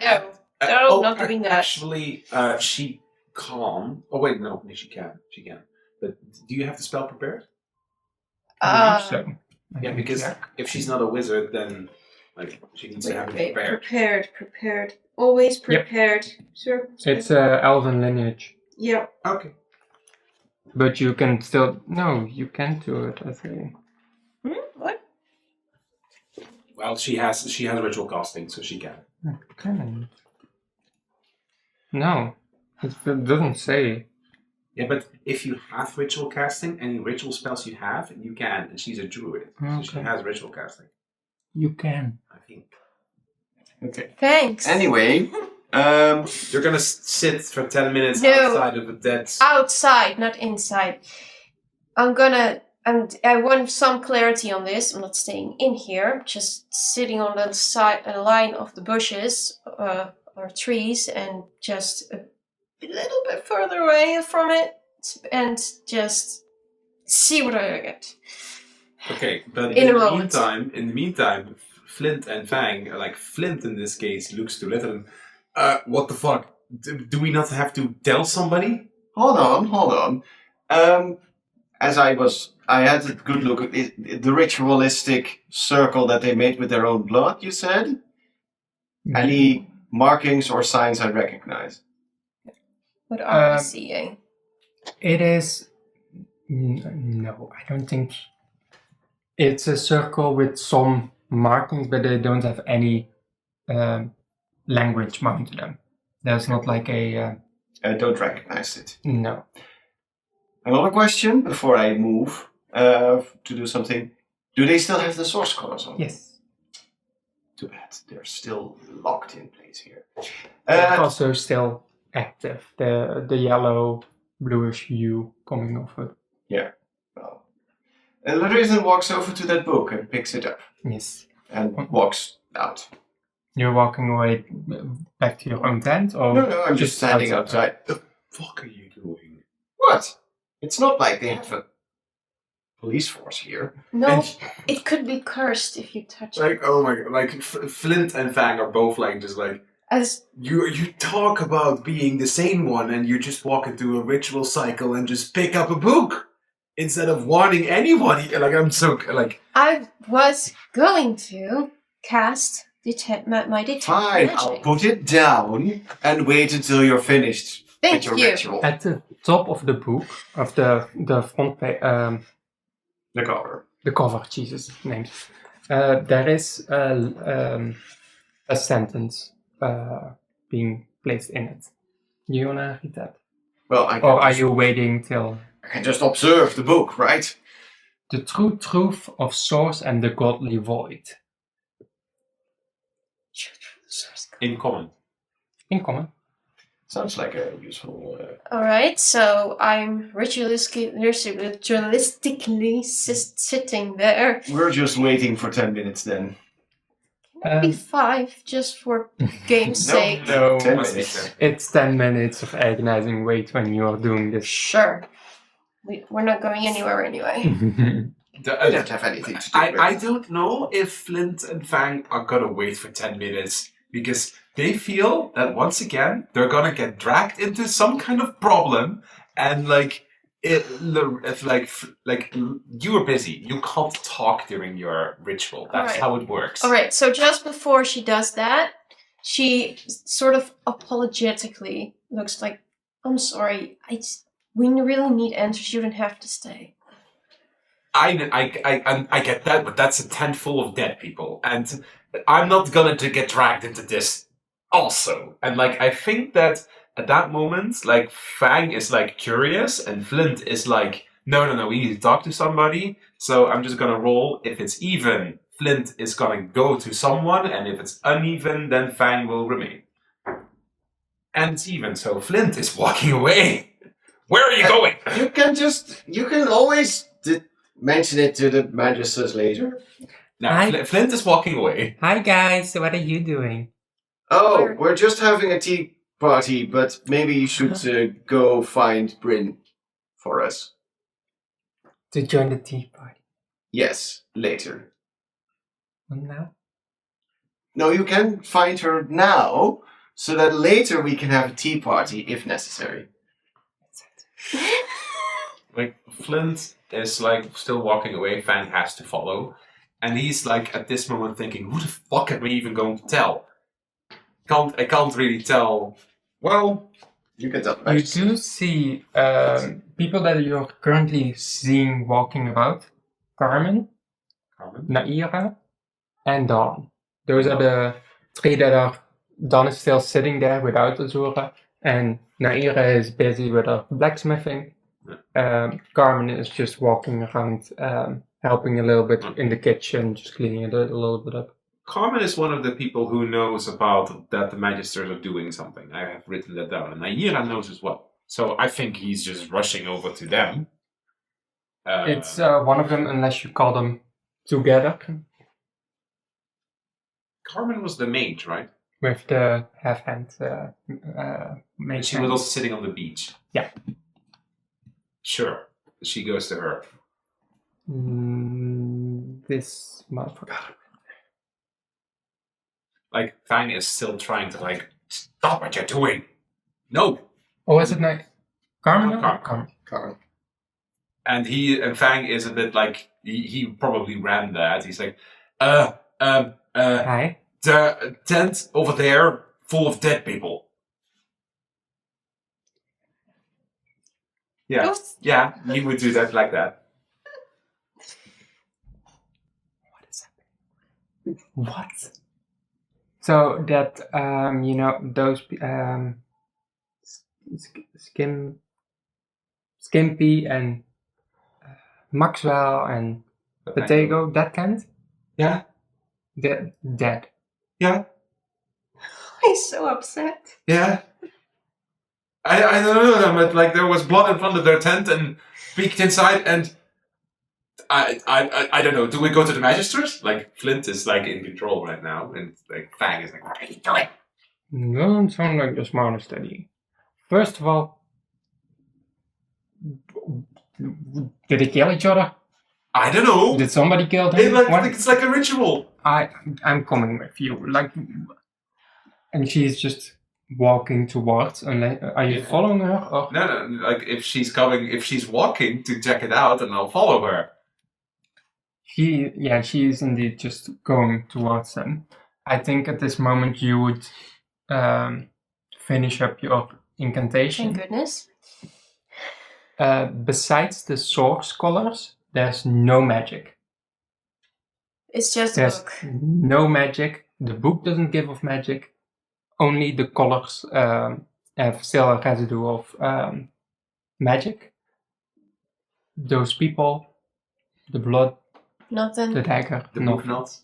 Yeah. No, not doing that. Actually, she can't. Oh wait, no, she can. She can. But do you have the spell prepared? I believe so. Yeah, because if she's not a wizard, then like she needs to have it prepared. Prepared. Always prepared. Sure. It's elven lineage, Yeah. Okay. but you can still you can do it. I think. What? Well, she has ritual casting, so she can. Okay. No, it doesn't say. Yeah, but if you have ritual casting, any ritual spells you have, you can. And she's a druid, so she Okay. has ritual casting. You can. I think. Okay. Thanks. Anyway, You're gonna sit for 10 minutes No. outside of a dead. Outside, not inside. And I want some clarity on this. I'm not staying in here. Just sitting on the side, a line of the bushes or trees, and just a little bit further away from it, and just see what I get. Okay, but In in a the moment. meantime, Flint and Fang, like Flint in this case, looks to Lytton. What the fuck? Do we not have to tell somebody? hold on. I had a good look at it, the ritualistic circle that they made with their own blood, you said? Any markings or signs I recognize? What are we seeing? It is. No, I don't think. It's a circle with some markings, but they don't have any language bound to them. There's not like a. I don't recognize it. No. Another question before I move to do something. Do they still have the source colors on? Yes. Too bad. They're still locked in place here. It's also still active. The yellow, bluish hue coming off it. Yeah. Well. Larisen walks over to that book and picks it up Yes. and walks out. You're walking away back to your own tent, or No, I'm just standing outside. The fuck are you doing? What? It's not like they have a police force here. No, And- it could be cursed if you touch it. Like, oh my god, like Flint and Fang are both like just like As you talk about being the sane one, and you just walk into a ritual cycle and just pick up a book instead of warning anybody. Like I'm so like I was going to cast my detect Fine, magic. I'll put it down and wait until you're finished Thank with your you. ritual. at the top of the book, of the front page, The cover. the cover, Jesus names. There is a sentence being placed in it. Do you wanna read that, Well, I or are you waiting till can just observe the book, right? the true truth of source and the godly void? in common. In common. Sounds like a useful. Alright, so I'm ritualistically sitting there. We're just waiting for 10 minutes then. Maybe 5, just for game's sake. No, 10 Must be minutes. so. it's 10 minutes of agonizing wait when you are doing this. Sure. We're not going anywhere anyway. I don't have anything to do with I don't know if Flint and Fang are gonna wait for 10 minutes because they feel that once again they're gonna get dragged into some kind of problem and if you were busy, you can't talk during your ritual. That's Alright. how it works. Alright, so just before she does that, she sort of apologetically looks like, I'm sorry, we really need answers, you don't have to stay. I get that, but that's a tent full of dead people, and I'm not gonna get dragged into this also. And I think that at that moment, Fang is curious, and Flint is no, we need to talk to somebody. So I'm just gonna roll. If it's even, Flint is gonna go to someone, and if it's uneven, then Fang will remain. And it's even, so Flint is walking away. Where are you going? You can always mention it to the magisters later. Now, Flint is walking away. Hi guys, what are you doing? Oh, we're just having a tea party, but maybe you should go find Bryn for us. To join the tea party. Yes, later. Well, now? No, you can find her now, so that later we can have a tea party if necessary. Flint is still walking away. Fang has to follow, and he's at this moment thinking, "Who the fuck am I even going to tell? I can't really tell." Well, You can tell. You do see people that you're currently seeing walking about. Carmen, Naira, and Dawn. Those are the 3 that are... Dawn is still sitting there without Azura, and Naira is busy with her blacksmithing. Carmen is just walking around, helping a little bit in the kitchen, just cleaning it a little bit up. Carmen is one of the people who knows about that the Magisters are doing something. I have written that down, and Naira knows as well. So I think he's just rushing over to them. It's one of them, unless you call them together. Carmen was the mage, right? With the half-hand mage. And she was also sitting on the beach. Yeah. Sure. She goes to her. This motherfucker. Fang is still trying to stop what you're doing. No. Oh, is it night? Carmen? Carmen. And Fang is a bit he probably ran that. He's Hi. The tent over there full of dead people. Yeah. Yeah, he would do that like that. What is happening? What? So that, those, Skimpy and Maxwell and Potato, that tent? Yeah. They're dead. Yeah. He's so upset. Yeah. I don't know them, but there was blood in front of their tent and peeked inside, and I don't know. Do we go to the Magisters? Flint is in control right now, and Fang is what are you doing? You don't sound like the smartest study. First of all, did they kill each other? I don't know. Did somebody kill them? It's like a ritual. I'm coming with you. And she's just walking towards. Are you following her? Or? No. If she's walking to check it out, and I'll follow her. She is indeed just going towards them. I think at this moment you would finish up your incantation. Thank goodness. Besides the source colors, there's no magic. It's just a There's book. no magic. The book doesn't give off magic. Only the colors have still a residue of magic. Those people, the blood, Nothing. the dagger, The book not.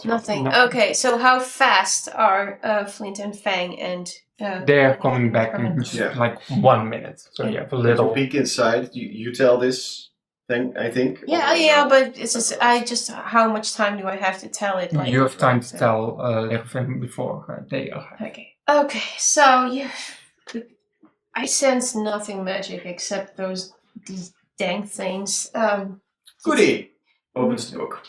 Nothing. No. Okay, so how fast are Flint and Fang and... they're coming back in just 1 minute. So you have a little... peek inside. You tell this I think. Yeah, but it's just how much time do I have to tell it? You have time to tell Lervin before they arrive. Okay, so I sense nothing magic except these dang things. Goody! Opens the book.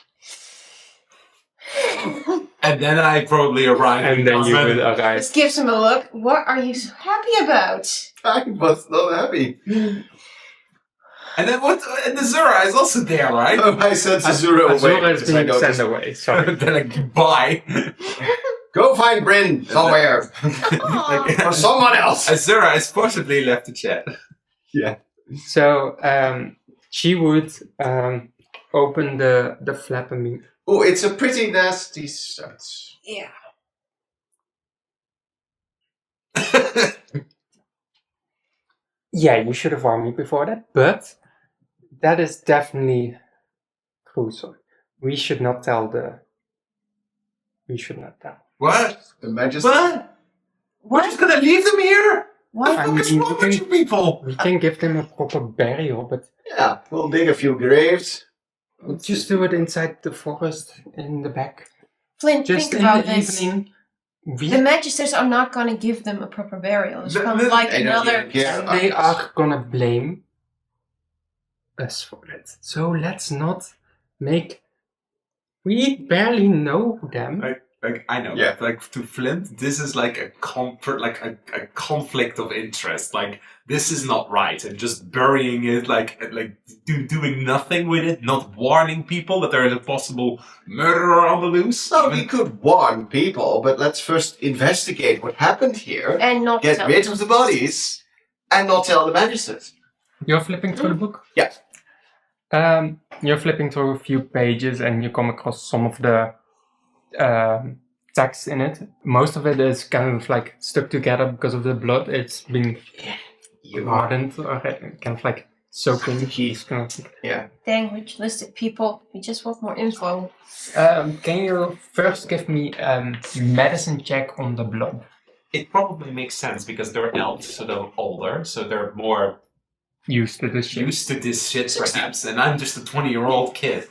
And then I probably arrive. And then you will arrive. Just gives him a look. What are you so happy about? I was not happy. And then what? And Azura is also there, right? Oh, I sent Azura away. Azura is because I being noticed- sent away, sorry. Then like goodbye. Go find Bryn somewhere. Or someone else. Azura has possibly left the chat. So she would open the flap and be, Oh, it's a pretty nasty set. Yeah. yeah, you should have warned me before that, but that is definitely crucial. We should not tell. What? The Majesty. What? We're just gonna leave them here? What? I What is mean, wrong with you people? We can give them a proper burial, but Yeah, we'll dig a few graves. we'll just do it inside the forest in the back. Flint, Just think in about the this. evening. The Magisters are not going to give them a proper burial. It's The- kind of the- like they don't another. even care. And they are gonna blame us for it. So let's not make. We barely know them. Like I know, Yeah. like to Flint, this is like a conflict of interest. Like this is not right, and just burying it, doing nothing with it, not warning people that there is a possible murderer on the loose. No, we could warn people, but let's first investigate what happened here, And not get tell rid them. of the bodies, and not tell the magistrates. You're flipping through the book? Yeah. You're flipping through a few pages and you come across some of the text in it. Most of it is kind of like stuck together because of the blood. It's been hardened or kind of like soaking. It's kind of, Dang ritualistic people. We just want more info. can you first give me medicine check on the blood? It probably makes sense because they're elves, so they're older, so they're more Used to this shit. used to this shit, perhaps. And I'm just a 20-year-old kid.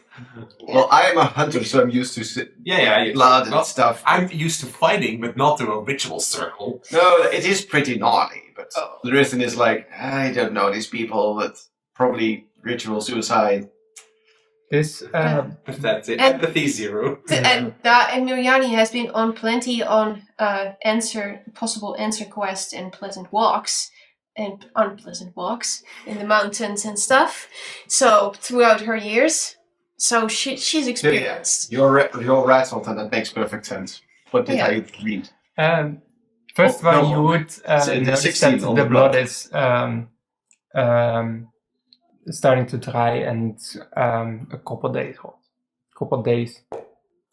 Well, I am a hunter, so I'm used to Yeah. blood and Well, stuff. I'm used to fighting, but not to a ritual circle. No, it is pretty gnarly, but Oh. Larissa is like, I don't know these people, but probably ritual suicide. This That's it. And- Empathy 0. And Miryani has been on plenty on possible answer quests and pleasant walks and unpleasant walks in the mountains and stuff. So throughout her years, so she's experienced. You're rattled, and that makes perfect sense. What did I read? first of Oh, all, no. you would It's in the notice 16 that on the the blood blood. is starting to dry and a couple days old.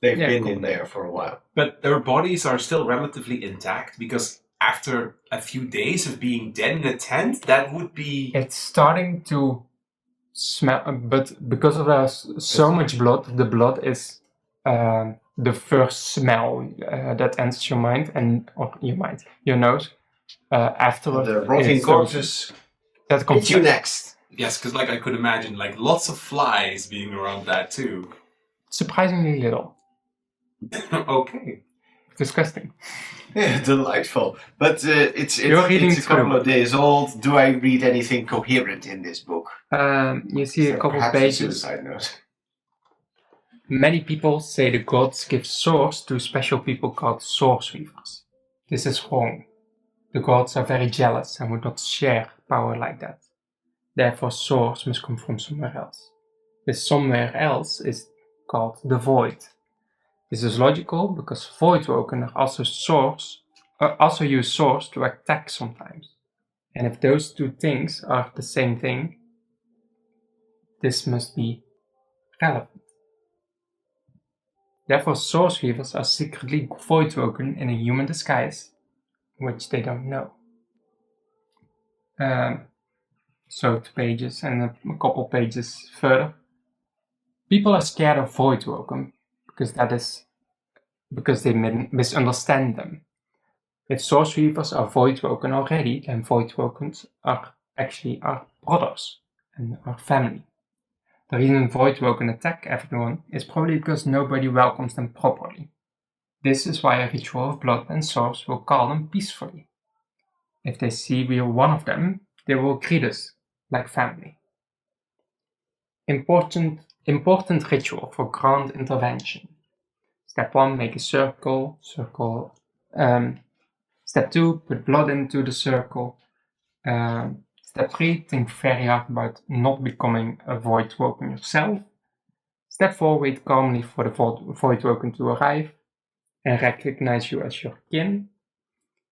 They've Yeah, been cool. in there for a while. But their bodies are still relatively intact because after a few days of being dead in a tent, that would be. It's starting to smell, but because of there's so much blood, the blood is the first smell that enters your mind your nose. Afterwards, The rotting it's corpses. that comes It's you next. Yes, because I could imagine lots of flies being around that too. surprisingly little. Okay. Disgusting. Yeah, delightful. But it's You're reading a couple through. of days old. Do I read anything coherent in this book? You see a couple Perhaps pages. suicide note. Many people say the gods give swords to special people called source weavers. This is wrong. The gods are very jealous and would not share power like that. Therefore, swords must come from somewhere else. This somewhere else is called the void. This is logical because voidwoken also use swords to attack sometimes. And if those two things are the same thing, this must be relevant. Therefore, source weavers are secretly voidwoken in a human disguise, which they don't know. So 2 pages and a couple pages further. People are scared of voidwoken because they misunderstand them. If source weavers are voidwoken already, then voidwokens are actually our brothers and our family. The reason Voidwoken attack everyone is probably because nobody welcomes them properly. This is why a ritual of blood and swords will call them peacefully. If they see we are one of them, they will greet us like family. Important ritual for grand intervention. Step 1, make a circle. Step 2, put blood into the circle. Step 3, think very hard about not becoming a Voidwoken yourself. Step 4, wait calmly for the Voidwoken to arrive and recognize you as your kin.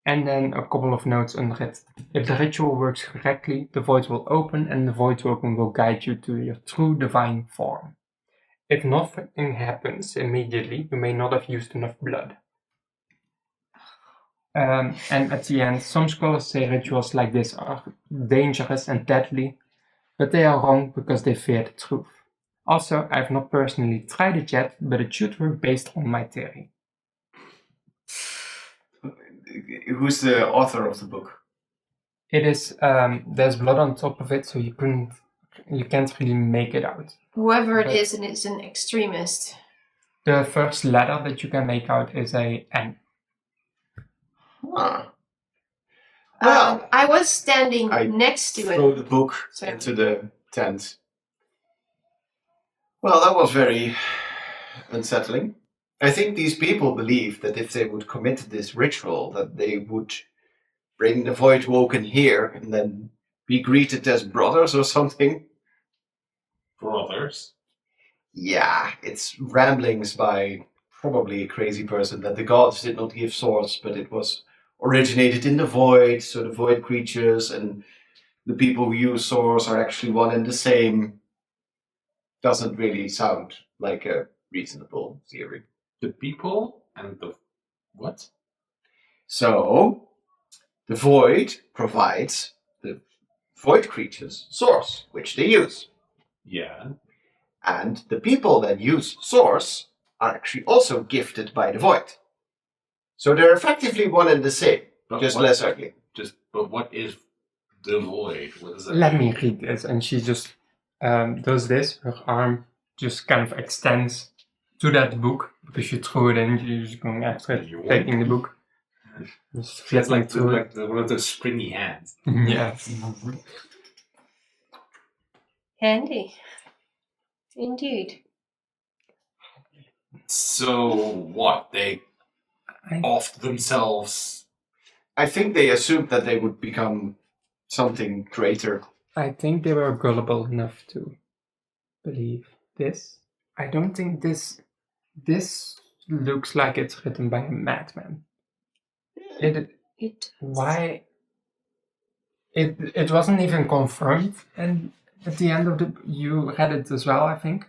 And then a couple of notes under it. If the ritual works correctly, the void will open and the Voidwoken will guide you to your true divine form. If nothing happens immediately, you may not have used enough blood. And at the end, some scholars say rituals like this are dangerous and deadly, but they are wrong because they fear the truth. Also, I've not personally tried it yet, but it should work based on my theory. Who's the author of the book? It is, there's blood on top of it, so you can't really make it out. Whoever it is an extremist. The first letter that you can make out is a N. Huh. Well, I was standing next to throw it. the book into the tent. Well, that was very unsettling. I think these people believe that if they would commit this ritual, that they would bring the Voidwoken here and then be greeted as brothers or something. Brothers? Yeah, it's ramblings by probably a crazy person that the gods did not give swords, but it was originated in the void, so the void creatures and the people who use swords are actually one and the same. Doesn't really sound like a reasonable theory. The people and the what? So, the void provides the void creatures swords, which they use. Yeah. And the people that use swords are actually also gifted by the void. So they're effectively one and the same, just less ugly. But what is the void? What is that? Let me read this. And she just does this. Her arm just kind of extends to that book because you threw it in. You're just going after it, taking the book. Just She has flipping through it. one of those springy hands. Yeah. Handy. Indeed. So what? They offed themselves. I think they assumed that they would become something greater. I think they were gullible enough to believe this. I don't think this looks like it's written by a madman. It wasn't even confirmed, and at the end of you read it as well, I think.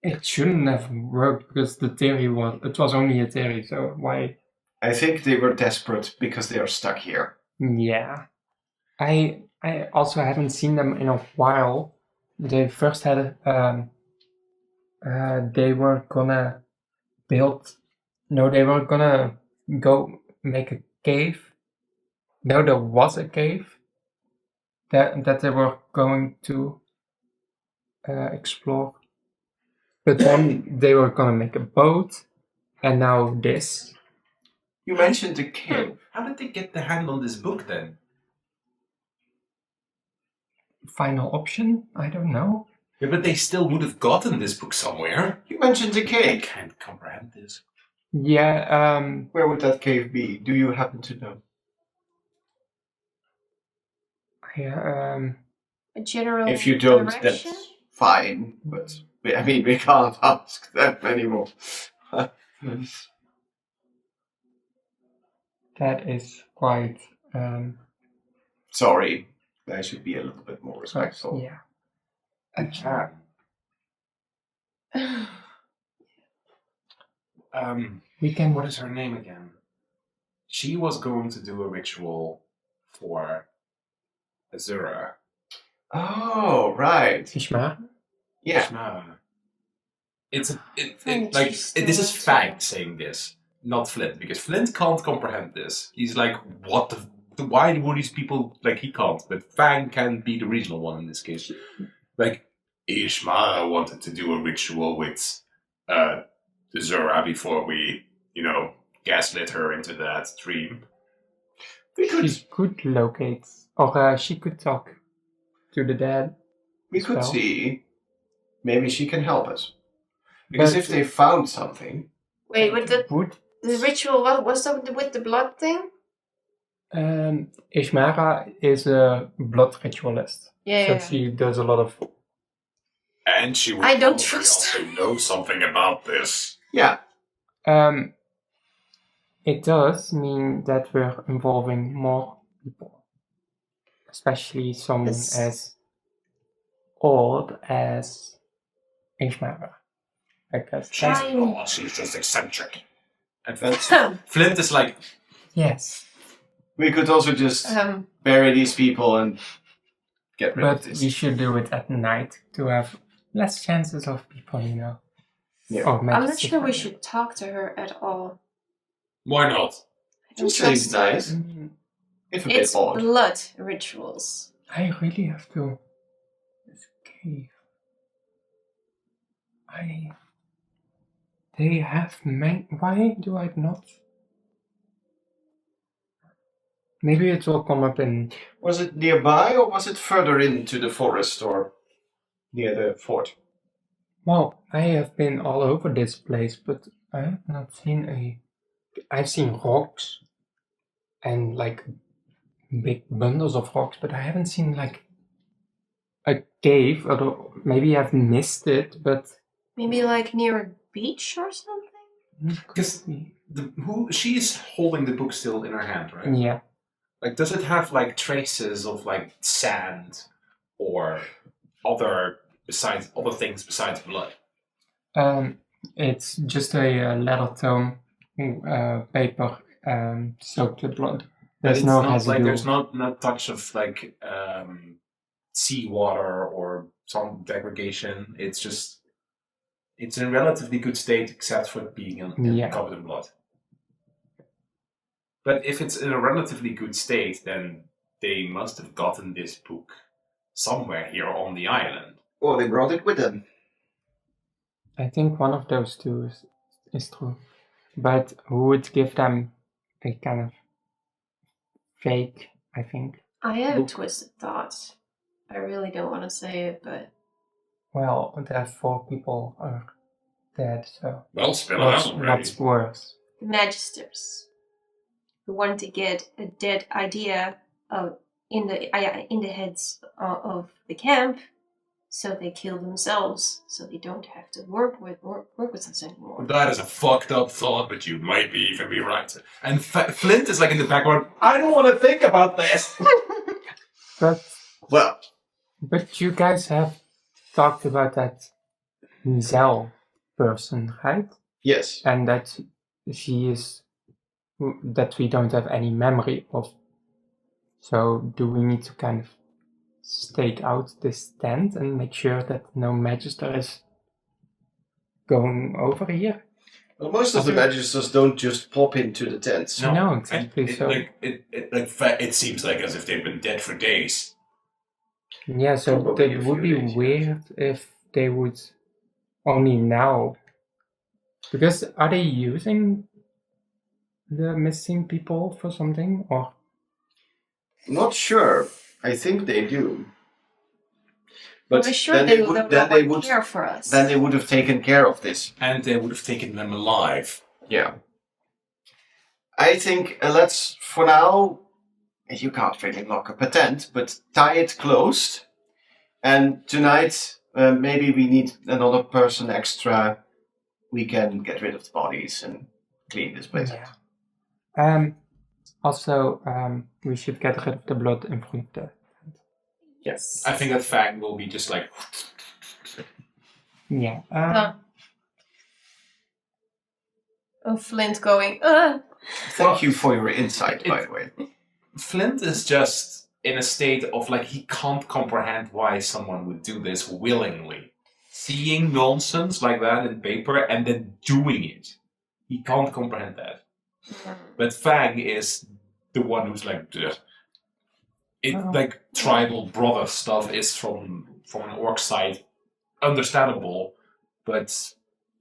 It shouldn't have worked because the theory was only a theory, so why? I think they were desperate because they are stuck here. Yeah. I also haven't seen them in a while. They first had they were gonna go make a cave. No, there was a cave that they were going to explore. But then they were gonna make a boat, and now this. You mentioned the cave. How did they get their hand on this book then? Final option? I don't know. Yeah, but they still would have gotten this book somewhere. You mentioned the I cave. can't comprehend this. Yeah, Where would that cave be? Do you happen to know? A general If you don't, direction? that's fine. But I mean, we can't ask them anymore. that is quite. Sorry, I should be a little bit more respectful. Yeah. We can. What is her name again? She was going to do a ritual for Azura. Oh, right. Ishmael? Yeah. Shmara. This She's is still Fang saying this, not Flint, because Flint can't comprehend this. He's like, what the why were these people, like, he can't, but Fang can be the regional one in this case. Like, Ishmael wanted to do a ritual with Zora before we, gaslit her into that dream. She could locate, or she could talk to the dead. We as could well. see. Maybe she can help us. Because But if they found something, Wait, with the would ritual, what was that with the blood thing? Ishmara is a blood ritualist, Yeah. so she does a lot of. And she would I don't probably trust also know something about this. yeah, It does mean that we're involving more people, especially someone Yes. as old as Ishmara. I guess. She's just eccentric. And Um, Flint is like, Yes, we could also just bury these people and get rid of but this. we should do it at night to have less chances of people, Yeah. Or I'm not magic sure we finding. should talk to her at all. why not? I don't She seems trust her. nice. If a It's bit odd. blood rituals. I really have to escape. They have why do I not? Maybe it will come up in. Was it nearby or was it further into the forest or near the fort? Well, I have been all over this place, but I have not seen I've seen rocks and like big bundles of rocks, but I haven't seen like a cave. Or maybe I've missed it, but Maybe like near a beach or something? could Because be. she's holding the book still in her hand, right? Yeah. Like, does it have like traces of like sand or other things besides blood? It's just a leather tome, paper, soaked with blood. But There's it's no not residue. like there's not touch of like seawater or some degradation. It's in relatively good state except for it being covered in blood. But if it's in a relatively good state, then they must have gotten this book somewhere here on the island. Or they brought it with them. I think one of those two is true. But who would give them a kind of fake, I think? I have Book. a twisted thought. I really don't want to say it, but Well, there 4 people are dead, so Well, spill it out already. what's worse? the Magisters who want to get a dead idea in the heads of the camp, so they kill themselves, so they don't have to work with us anymore. That is a fucked up thought, but you might even be right. And Flint is like in the background. I don't want to think about this. But you guys have talked about that Zell person, right? Yes. And that that we don't have any memory of. So do we need to kind of stake out this tent and make sure that no Magister is going over here? Well, most of the Magisters don't just pop into the tents. No, exactly. It seems like as if they've been dead for days. Yeah, so Probably it a would few be days, weird if they would only now. Because are they using the missing people for something? Or Not sure. I think they do. But I'm sure then they would care for us. Then they would have taken care of this. And they would have taken them alive. Yeah. I think let's, for now, you can't really lock up a tent, but tie it closed. And tonight, maybe we need another person extra. We can get rid of the bodies and clean this place out. yeah. Also, we should get rid of the blood in front of the. Yes. I think that Fang will be just like. Yeah. Flint going, Thank you for your insight, by the way. Flint is just in a state of like he can't comprehend why someone would do this willingly. Seeing nonsense like that in paper and then doing it. He can't comprehend that. But Fang is the one who's like, ugh. Like tribal brother stuff is from an orc side understandable, but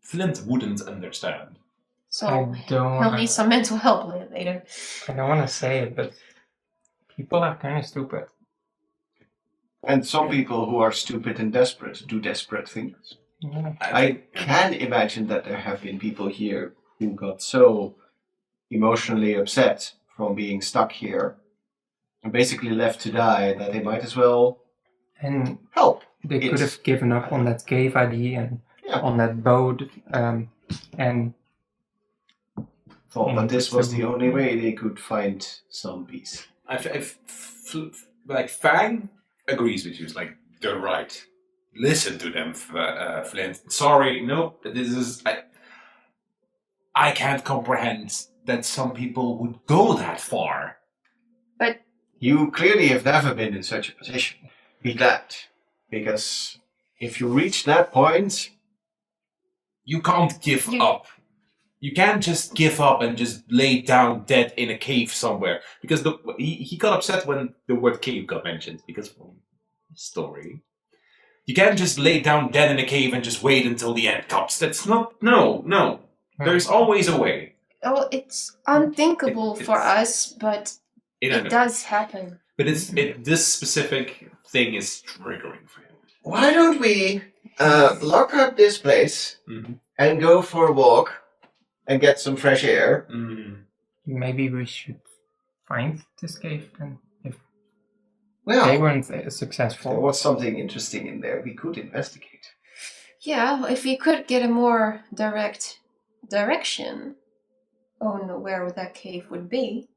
Flint wouldn't understand. So I don't he'll wanna, need some mental help later. I don't want to say it, but people are kind of stupid. And some people who are stupid and desperate do desperate things. Yeah. I can imagine that there have been people here who got so emotionally upset from being stuck here and basically left to die that they might as well And help. they could It's- have given up on that cave idea and Yeah. on that boat, and Thought that this was the So- only way they could find some peace. Like Fang agrees with you. It's like they're right. Listen to them, Flint. Sorry, no. This is I can't comprehend that some people would go that far. You clearly have never been in such a position. Be glad. Because if you reach that point, You can't give You- up. You can't just give up and just lay down dead in a cave somewhere. Because he got upset when the word cave got mentioned. Because of his story. You can't just lay down dead in a cave and just wait until the end comes. That's not... No. There's always a way. Oh, it's unthinkable for it's- us, but You know, it does happen. But this specific thing is triggering for him. why don't we lock up this place Mm-hmm. and go for a walk and get some fresh air? Mm. maybe we should find this cave then. If Well, they weren't there successful, was something interesting in there. We could investigate. Yeah, if we could get a more direct direction on where that cave would be.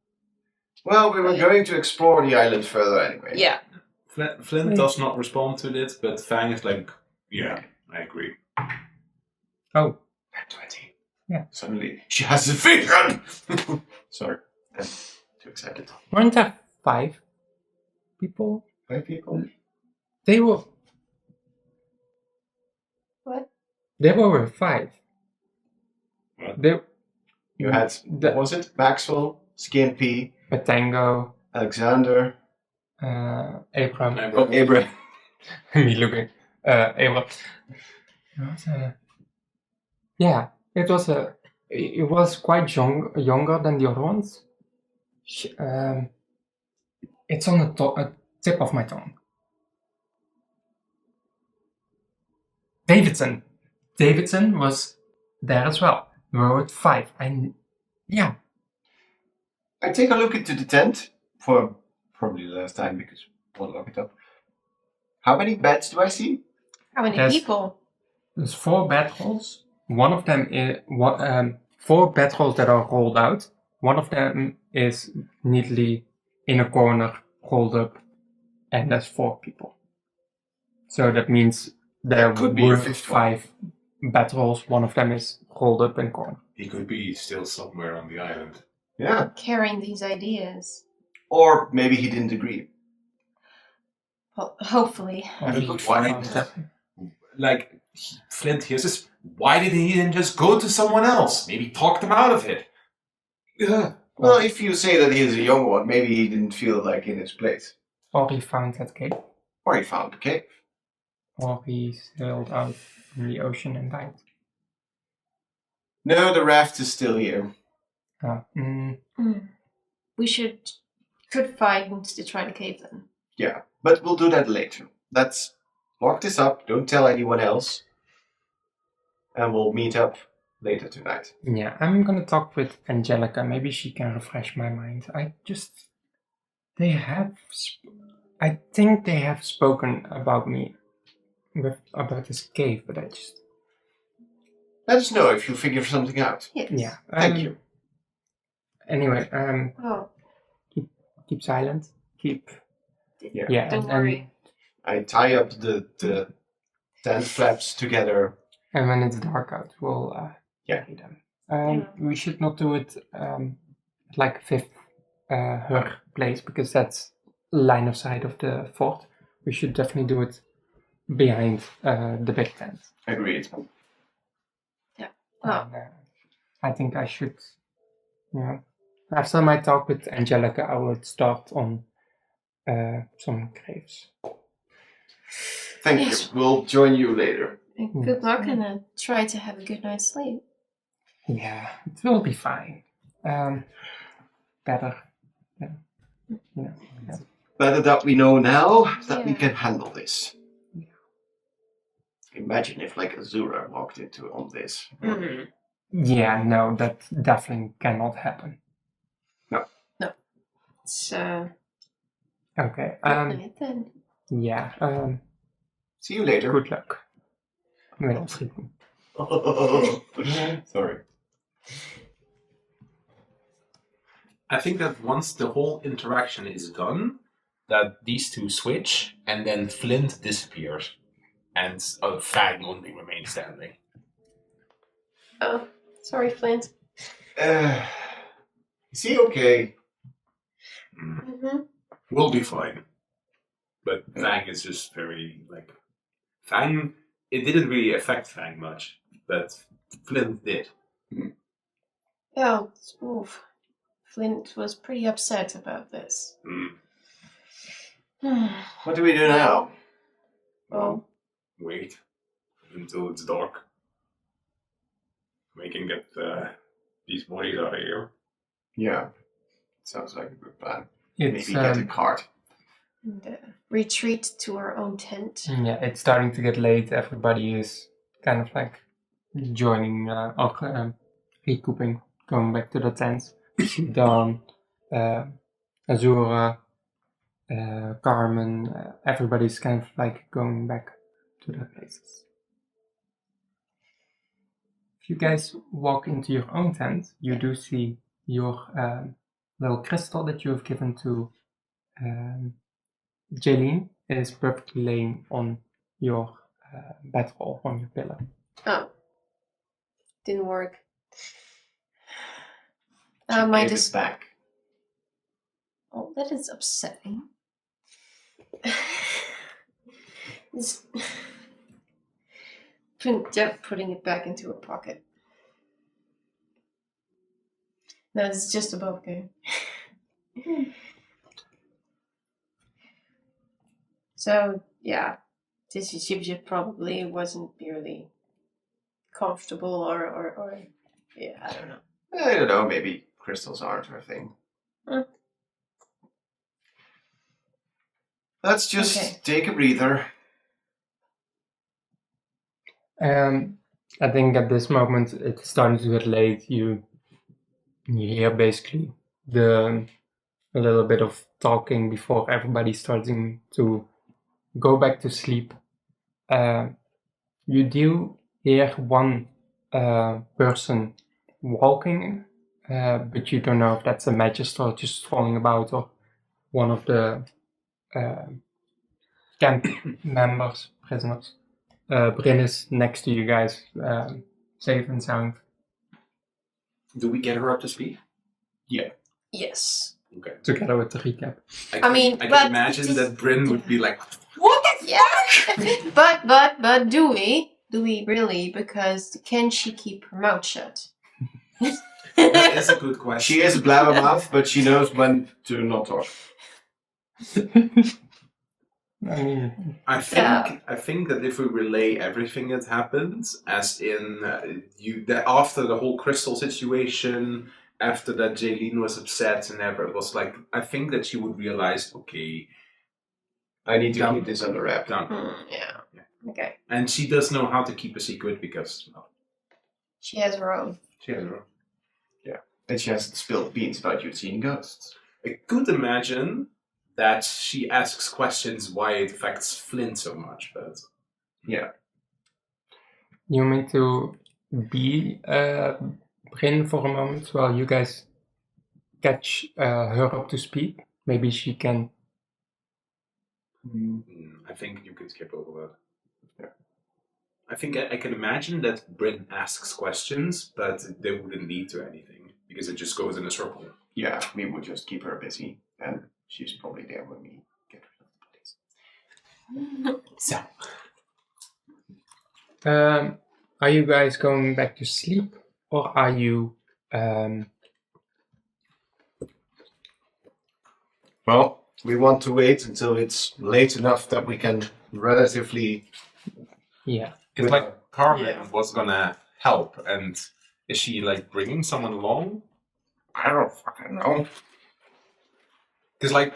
Well, we were Right. going to explore the island further anyway. Yeah. Flint does not respond to this, but Fang is like, yeah, I agree. oh, At 20. Yeah. Suddenly, she has a vision! Sorry. I'm too excited. weren't there 5 people? 5 people? They were. What? They were 5. What? They. You had, what was it? Maxwell, Skimpy, Tango, Alexander, Abram. Abraham. Me looking. Abram. Yeah, it was a. It was quite younger than the other ones. It's on the tip of my tongue. Davidson. Davidson was there as well. We were at 5. And yeah, I take a look into the tent for probably the last time because we'll lock it up. How many beds do I see? How many Yes. people? there's 4 bedrolls. One of them is 4 bedrolls that are rolled out. One of them is neatly in a corner, rolled up, and there's 4 people. So that means there That could be a were fifth one. 5 bedrolls. One of them is rolled up in corner. He could be still somewhere on the island. Yeah. Carrying these ideas. Or maybe he didn't agree. Well, hopefully. Or We he could find- found that- Like, Flint hears this. Why did he then just go to someone else? Maybe talk them out of it. Ugh. Well, if you say that he is a young one, maybe he didn't feel like in his place. Or he found that cave. Or he found the cave. Or he sailed out in the ocean and died. No, the raft is still here. We could find to try the cave then. Yeah, but we'll do that later. Let's lock this up, don't tell anyone else. And we'll meet up later tonight. Yeah, I'm gonna talk with Angelica. Maybe she can refresh my mind. I think they have spoken about me, about this cave, but I just, Let us know if you figure something out. Yes. yeah. Thank you. Anyway, Oh, keep silent. Keep. Yeah. Yeah. don't worry. I tie up the tent flaps together. And when it's dark out, we'll Yeah. carry them. We should not do it like 5th her place because that's line of sight of the fort. We should definitely do it behind the big tent. Agreed. Oh. And, I think I should, after my talk with Angelica, I will start on some graves. Thank Yes. you. We'll join you later. And good luck and try to have a good night's sleep. Yeah, it will be fine. Better than, Better that we know now that we Yeah. can handle this. Imagine if like Azura walked into on this. Mm. Yeah, no, that definitely cannot happen. It's Okay. it then. Yeah. See you later. Good luck. Met opschieten. Sorry. I think that once the whole interaction is done, that these two switch, and then Flint disappears, and Fang only remains standing. Oh, sorry, Flint. Is he okay? Mm-hmm. We'll be fine. But Fang is just very, like... Fang... It didn't really affect Fang much, but Flint did. Yeah, oof. Flint was pretty upset about this. What do we do now? Well, Wait until it's dark. We can get these bodies out of here. Yeah. Sounds like a good plan. It's Maybe get a cart. and, retreat to our own tent. yeah, it's starting to get late. Everybody is kind of like joining or recouping, going back to the tents. Dawn, Azura, Carmen, everybody's kind of like going back to their places. If you guys walk into your own tent, you do see your little crystal that you have given to Jaylene is perfectly laying on your bedroll, on your pillow. Oh. Didn't work. She My gave it back. Oh, that is upsetting. This- putting it back into her pocket. No, it's just above game. So, yeah, this ship probably wasn't really comfortable or yeah, I don't know. I don't know, maybe crystals aren't her thing. Let's just Okay. take a breather. I think at this moment it's starting to get late. You hear basically a little bit of talking before everybody's starting to go back to sleep. You do hear one person walking, but you don't know if that's a magister just strolling about or one of the camp members, prisoners. Bryn is next to you guys, safe and sound. Do we get her up to speed? Yes. Okay. Together with the recap. I but can imagine this- that Bryn would be like, What the fuck? but do we? Do we really? Because can she keep her mouth shut? that is a good question. She is a blabbermouth, but she knows when to not talk. I mean, I think that if we relay everything that happened, as in that after the whole crystal situation, after that Jaylene was upset and ever, it was like I think that she would realize, okay, I need to Done. keep this under wrap. done. Yeah. Okay. And she does know how to keep a secret because well, She has her own. she has her own. And she hasn't spilled beans about you seeing ghosts. I could imagine that she asks questions why it affects Flint so much, but Yeah. you mean to be Bryn for a moment while you guys catch her up to speed? Maybe she can. I think you can skip over that. Yeah. I think I can imagine that Bryn asks questions, but they wouldn't lead to anything because it just goes in a circle. Yeah, we would just keep her busy, and she's probably there when we get rid of the bodies. So, Are you guys going back to sleep, or are you? Well, we want to wait until it's late enough that we can relatively... Yeah. It's like Carmen Yeah. was gonna help, and is she like bringing someone along? I don't fucking know. Because like,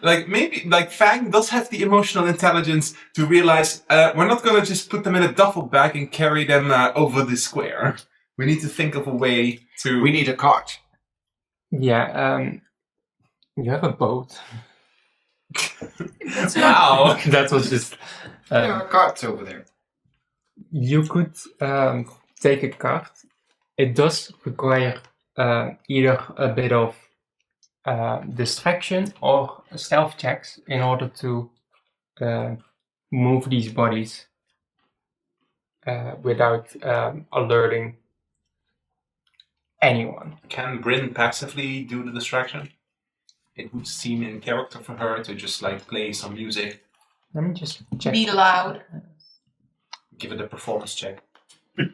like maybe like Fang does have the emotional intelligence to realize we're not gonna just put them in a duffel bag and carry them over the square. We need to think of a way to. We need a cart. Yeah, you have a boat. Wow. That was just... There are carts over there. You could take a cart. It does require either a bit of distraction or stealth checks in order to move these bodies without alerting anyone. Can Bryn passively do the distraction? It would seem in character for her to just like play some music, Let me just check. Be loud. give it a performance check. Be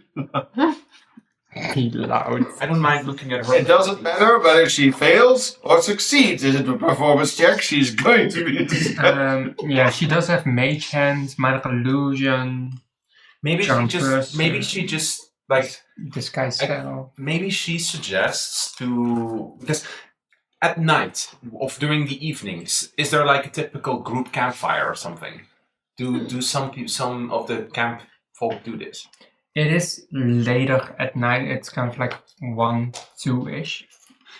loud. I don't mind looking at her. It doesn't matter whether she fails or succeeds in the performance check, she's going to be Yeah, she does have mage hand, minor illusion, Maybe charm she just, person, maybe she just like, disguise spell. maybe she suggests to because at night or during the evenings, is there like a typical group campfire or something? Do some of the camp folk do this? It is later at night. It's kind of like 1, 2-ish.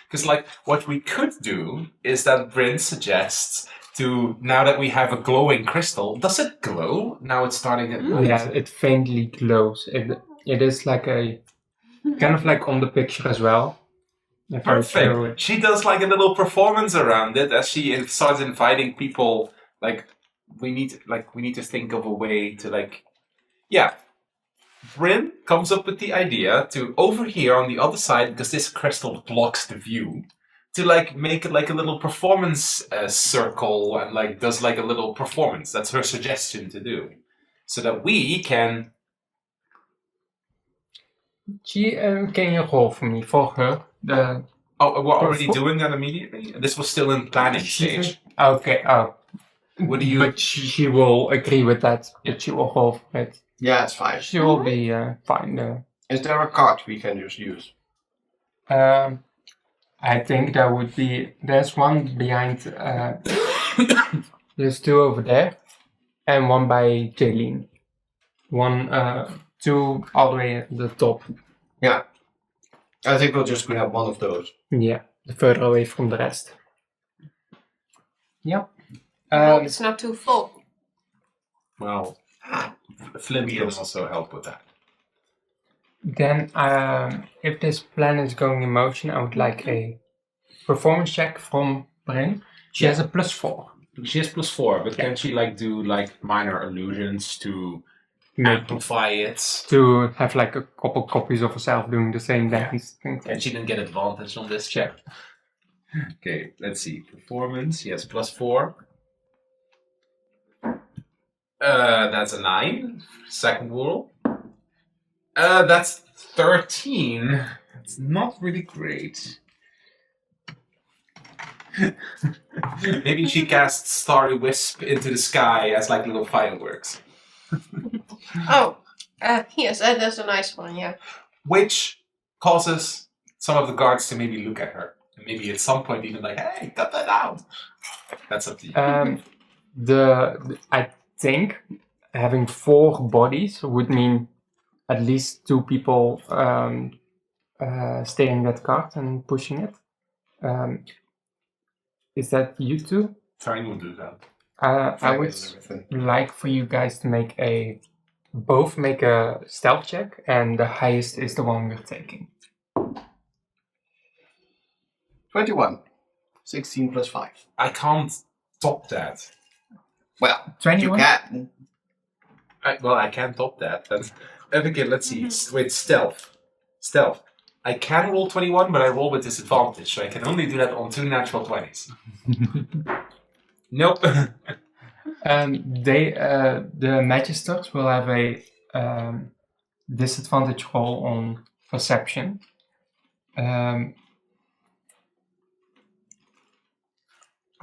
Because like what we could do is that Bryn suggests to now that we have a glowing crystal, does it glow? Now it's starting at night. Yeah, it faintly glows. It is like a kind of like on the picture as well. If I show Perfect. it. She does like a little performance around it as she starts inviting people. Like we need to think of a way to like, yeah. Bryn comes up with the idea to over here on the other side, because this crystal blocks the view, to like make it like a little performance circle and like does like a little performance. That's her suggestion to do, so that we can. Can you roll for me for her? Oh, we're already doing that immediately. This was still in planning stage. Okay. Oh, What do you? but she will agree with that. But she will roll for it. Yeah, it's fine. She will be fine. Is there a cart we can just use? I think there would be. There's one behind. There's 2 over there, and one by Jaylene. 2 all the way at the top. Yeah. I think we'll just grab one of those. Yeah, further away from the rest. Yeah. It's not too full. Well, Flint can also help with that. Then, if this plan is going in motion, I would like a performance check from Bryn. She has a +4. She has +4, but can she like do like minor illusions to Make amplify it? to have like a couple copies of herself doing the same dance. And she didn't get advantage on this check. Okay, let's see. Performance, yes, +4. That's a 9. Second roll. That's 13. It's not really great. Maybe she casts Starry Wisp into the sky as like little fireworks. Oh, yes, that's a nice one, yeah. Which causes some of the guards to maybe look at her. And maybe at some point even like, hey, cut that out. That's up to you. I think having 4 bodies would mean at least 2 people steering that cart and pushing it. Is that you 2? Fine, we'll do that. I would like for you guys to both make a stealth check, and the highest is the one we're taking. 21. 16 plus 5. I can't top that. Well, 21? you can. I can top that. Okay, let's see. Wait, stealth. I can roll 21, but I roll with disadvantage, so I can only do that on 2 natural 20s. Nope. The magisters will have a disadvantage roll on perception.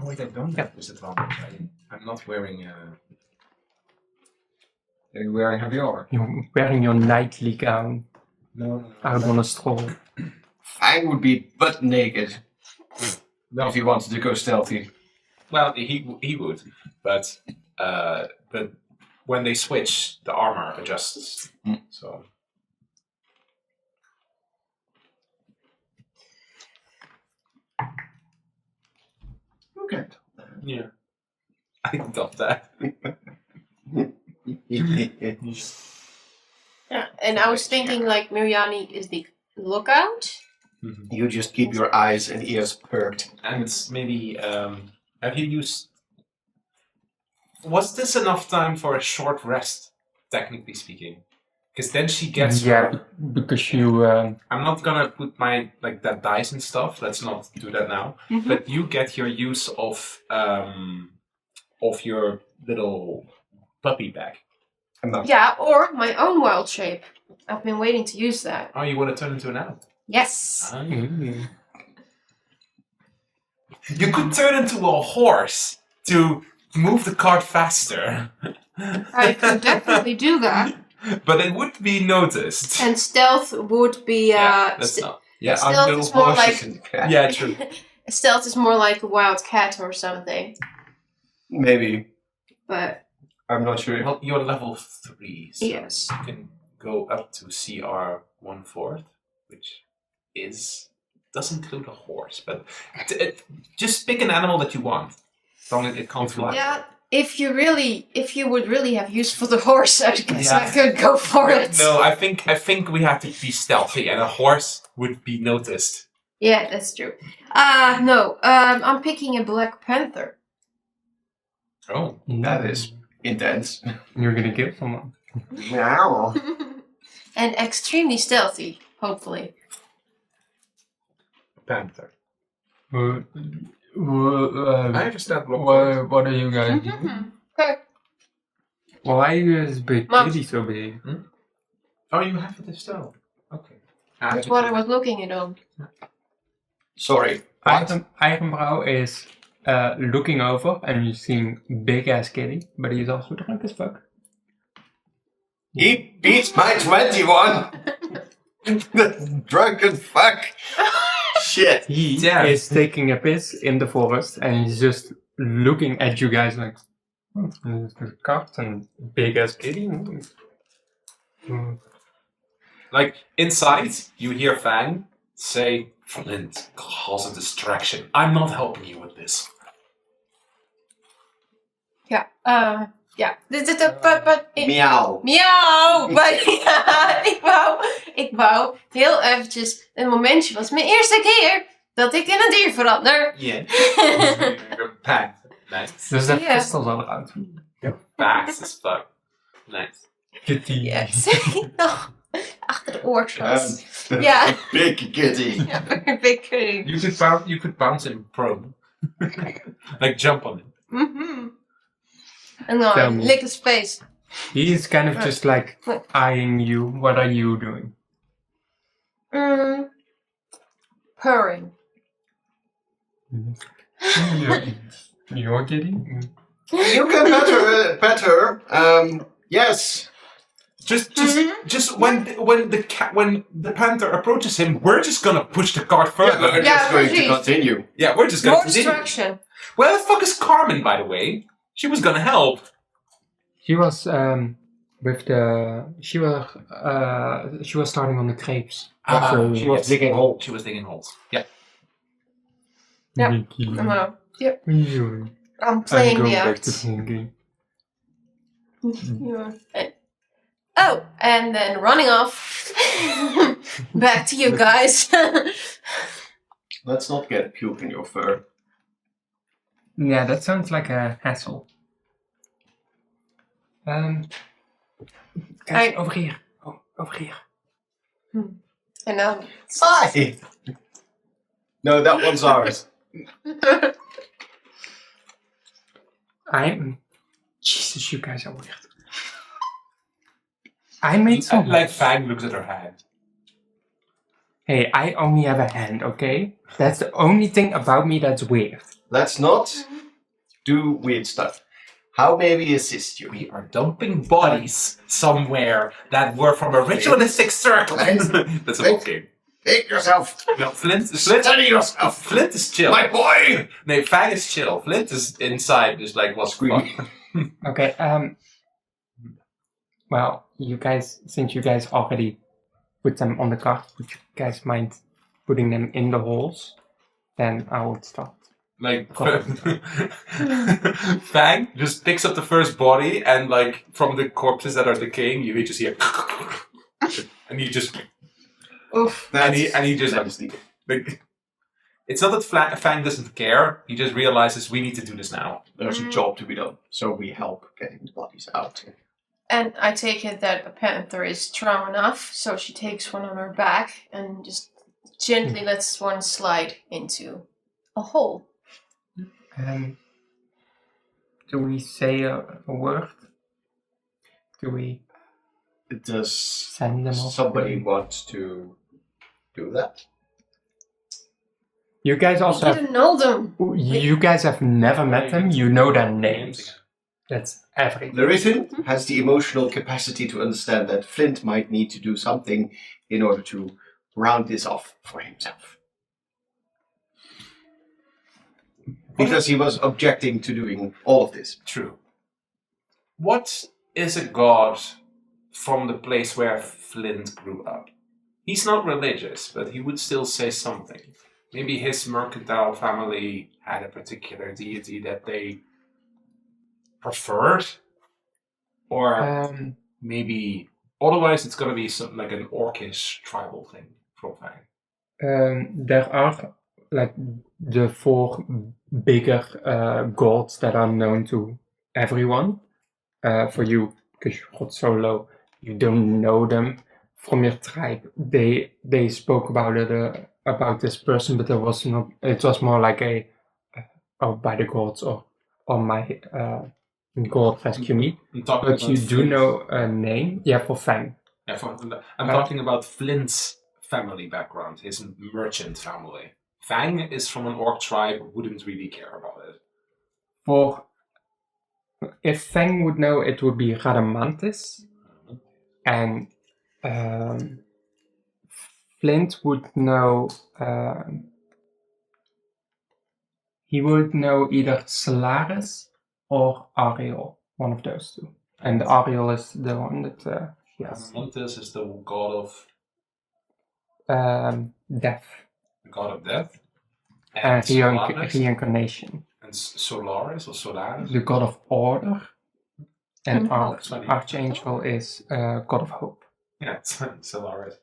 Oh wait, I don't have disadvantage. I'm not wearing. Are you wearing heavy armor? You're wearing your nightly gown No. out on a stroll. Fang would be butt naked No. if he wanted to go stealthy. Well, he would, but when they switch, the armor adjusts. So. Okay. Yeah. I can top that. Yeah, and I was thinking like Miriani is the lookout. You just keep your eyes and ears perked. And it's maybe, have you used... Was this enough time for a short rest, technically speaking? Because then she gets her... because you... I'm not gonna put my, that dice and stuff, let's not do that now. Mm-hmm. But you get your use of your little puppy back. Yeah, or my own wild shape. I've been waiting to use that. Oh, you want to turn into an elf? Yes. Mm. You could turn into a horse to move the cart faster. I could definitely do that. But it would be noticed. And stealth would be that's not. Yeah, stealth is more like yeah, true. stealth is more like a wild cat or something. Maybe. But I'm not sure. Well, you're level 3, so yes. you can go up to CR 1/4, which does include a horse, but just pick an animal that you want. As long as it can't fly. Yeah, if you would really have use for the horse, I guess I could go for it. No, I think we have to be stealthy, and a horse would be noticed. Yeah, that's true. No, I'm picking a black panther. Oh, That is intense. You're gonna kill someone. Meow. And extremely stealthy, hopefully. panther. I I have a stat block. for it. what are you guys doing? Mm-hmm. Okay. Why is Big Mom. Kitty so big? Oh, you have it as well. Okay. That's what I was looking at on. Sorry. Eigenbrouw is looking over and you're seeing big ass Kitty, but he's also drunk as fuck. He beats my 21! Drunken fuck! Shit. He Yeah. is taking a piss in the forest and he's just looking at you guys like, there's the cat and big ass Kitty. Like, inside, you hear Fang say, Flint, cause a distraction. I'm not helping you with this. Ja, ja. But Meow. miauw! Maar ja, ik wou heel eventjes, een momentje was mijn eerste keer dat ik in een dier verander. Yeah. You're packed. Nice. Dus dat Ja. kristal zal eruit. Packed as fuck. Nice. Kitty. Yes. Achter de oortjes. Ja. Big kitty. Ja, big kitty. You could bounce him prone. Like jump on him. Mm-hmm. And Tell then me. lick his face. He is kind of just like eyeing you. What are you doing? Purring. You're Kitty? You can pet her. Yes. Just when the panther approaches him, we're just gonna push the cart further. Yeah, we're Yeah, just going to precies. continue. Yeah, we're just gonna More continue. distraction. Where the fuck is Carmen, by the way? She was gonna help. She was with the she was starting on the crepes. So She was digging holes. She was digging holes. Yeah. Yeah. Mickey. No. Yep. What are you doing? I'm playing I'm the going back to act. thinking. Oh, and then running off. Back to you guys. Let's not get puke in your fur. Yeah, that sounds like a hassle. Guys, over here. Oh, over here. And then Hi! No, that one's ours. Jesus, you guys are weird. I made some. Like Fang looks at her hand. Hey, I only have a hand, okay? That's the only thing about me that's weird. let's not do weird stuff. How may we assist you? We are dumping bodies somewhere that were from a ritualistic circle. Flint. That's a whole game. Take yourself. No, Flint Steady yourself. Flint is chill. My boy. No, Fang is chill. Flint is inside, just like what's Screaming. fun. Okay, well, you guys, since you guys already put them on the cart, would you guys mind putting them in the holes? Then I would start. Like Fang just picks up the first body, and like from the corpses that are decaying, you just hear, and you just, Oof. and he just like, it's not that Fang doesn't care. He just realizes we need to do this now. There's a job to be done, so we help getting the bodies out. And I take it that a panther is strong enough, so she takes one on her back and just gently lets one slide into a hole. Do we say a word? Do we Does send them off? somebody want to do that? You guys I also have, didn't know them. you guys have never met them. You know their names. That's everything. Larissa has the emotional capacity to understand that Flint might need to do something in order to round this off for himself. Because he was objecting to doing all of this. True. What is a god from the place where Flint grew up? He's not religious, but he would still say something. Maybe his mercantile family had a particular deity that they preferred, or maybe otherwise it's gonna be something like an orcish tribal thing from Fang. There are like the four bigger gods that are known to everyone. For you, because you got so low, you don't know them from your tribe. They spoke about it about this person, but it was not. It was more like a oh, by the gods or my god rescue me. I'm talking But about you do Flint. know a name, yeah, for Fang. Yeah, I'm talking about Flint's family background, his merchant family. Fang is from an orc tribe, wouldn't really care about it. For if Fang would know, it would be Radamantis, and Flint would know. He would know either Solaris or Ariel, one of those two. And Ariel is the one that yes, Montes is the god of death death. And and Solaris, reincarnation. and Solaris or Solaris. The god of order, and Sorry. Archangel is god of hope. Yeah, it's Solaris.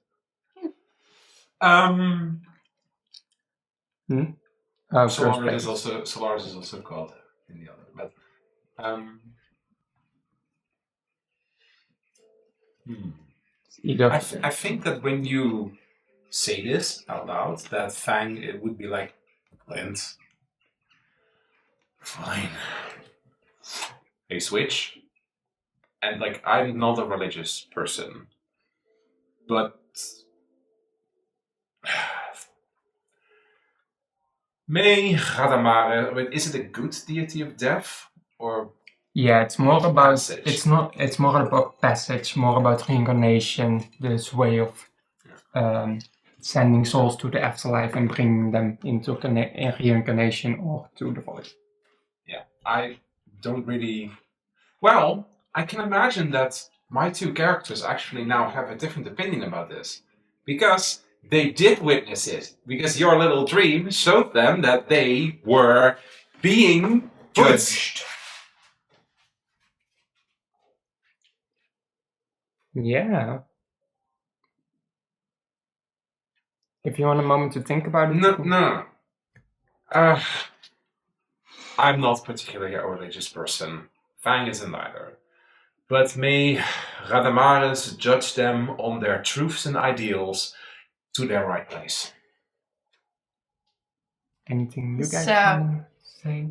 Oh, Solaris is also god in the other, but either I think that when you say this out loud, that Fang, it would be like, Flint, fine, they switch, and like I'm not a religious person, but May Radamare, is it a good deity of death or? yeah, it's more about Passage. it's more about passage, more about reincarnation, this way of sending souls to the afterlife and bringing them into reincarnation or to the void. Yeah, I don't really. Well, I can imagine that my two characters actually now have a different opinion about this. Because they did witness it. Because your little dream showed them that they were being judged. Yeah. If you want a moment to think about it. No. I'm not particularly a religious person. Fang isn't either. But may Radamaris judge them on their truths and ideals to their right place. Anything you guys So, want to say?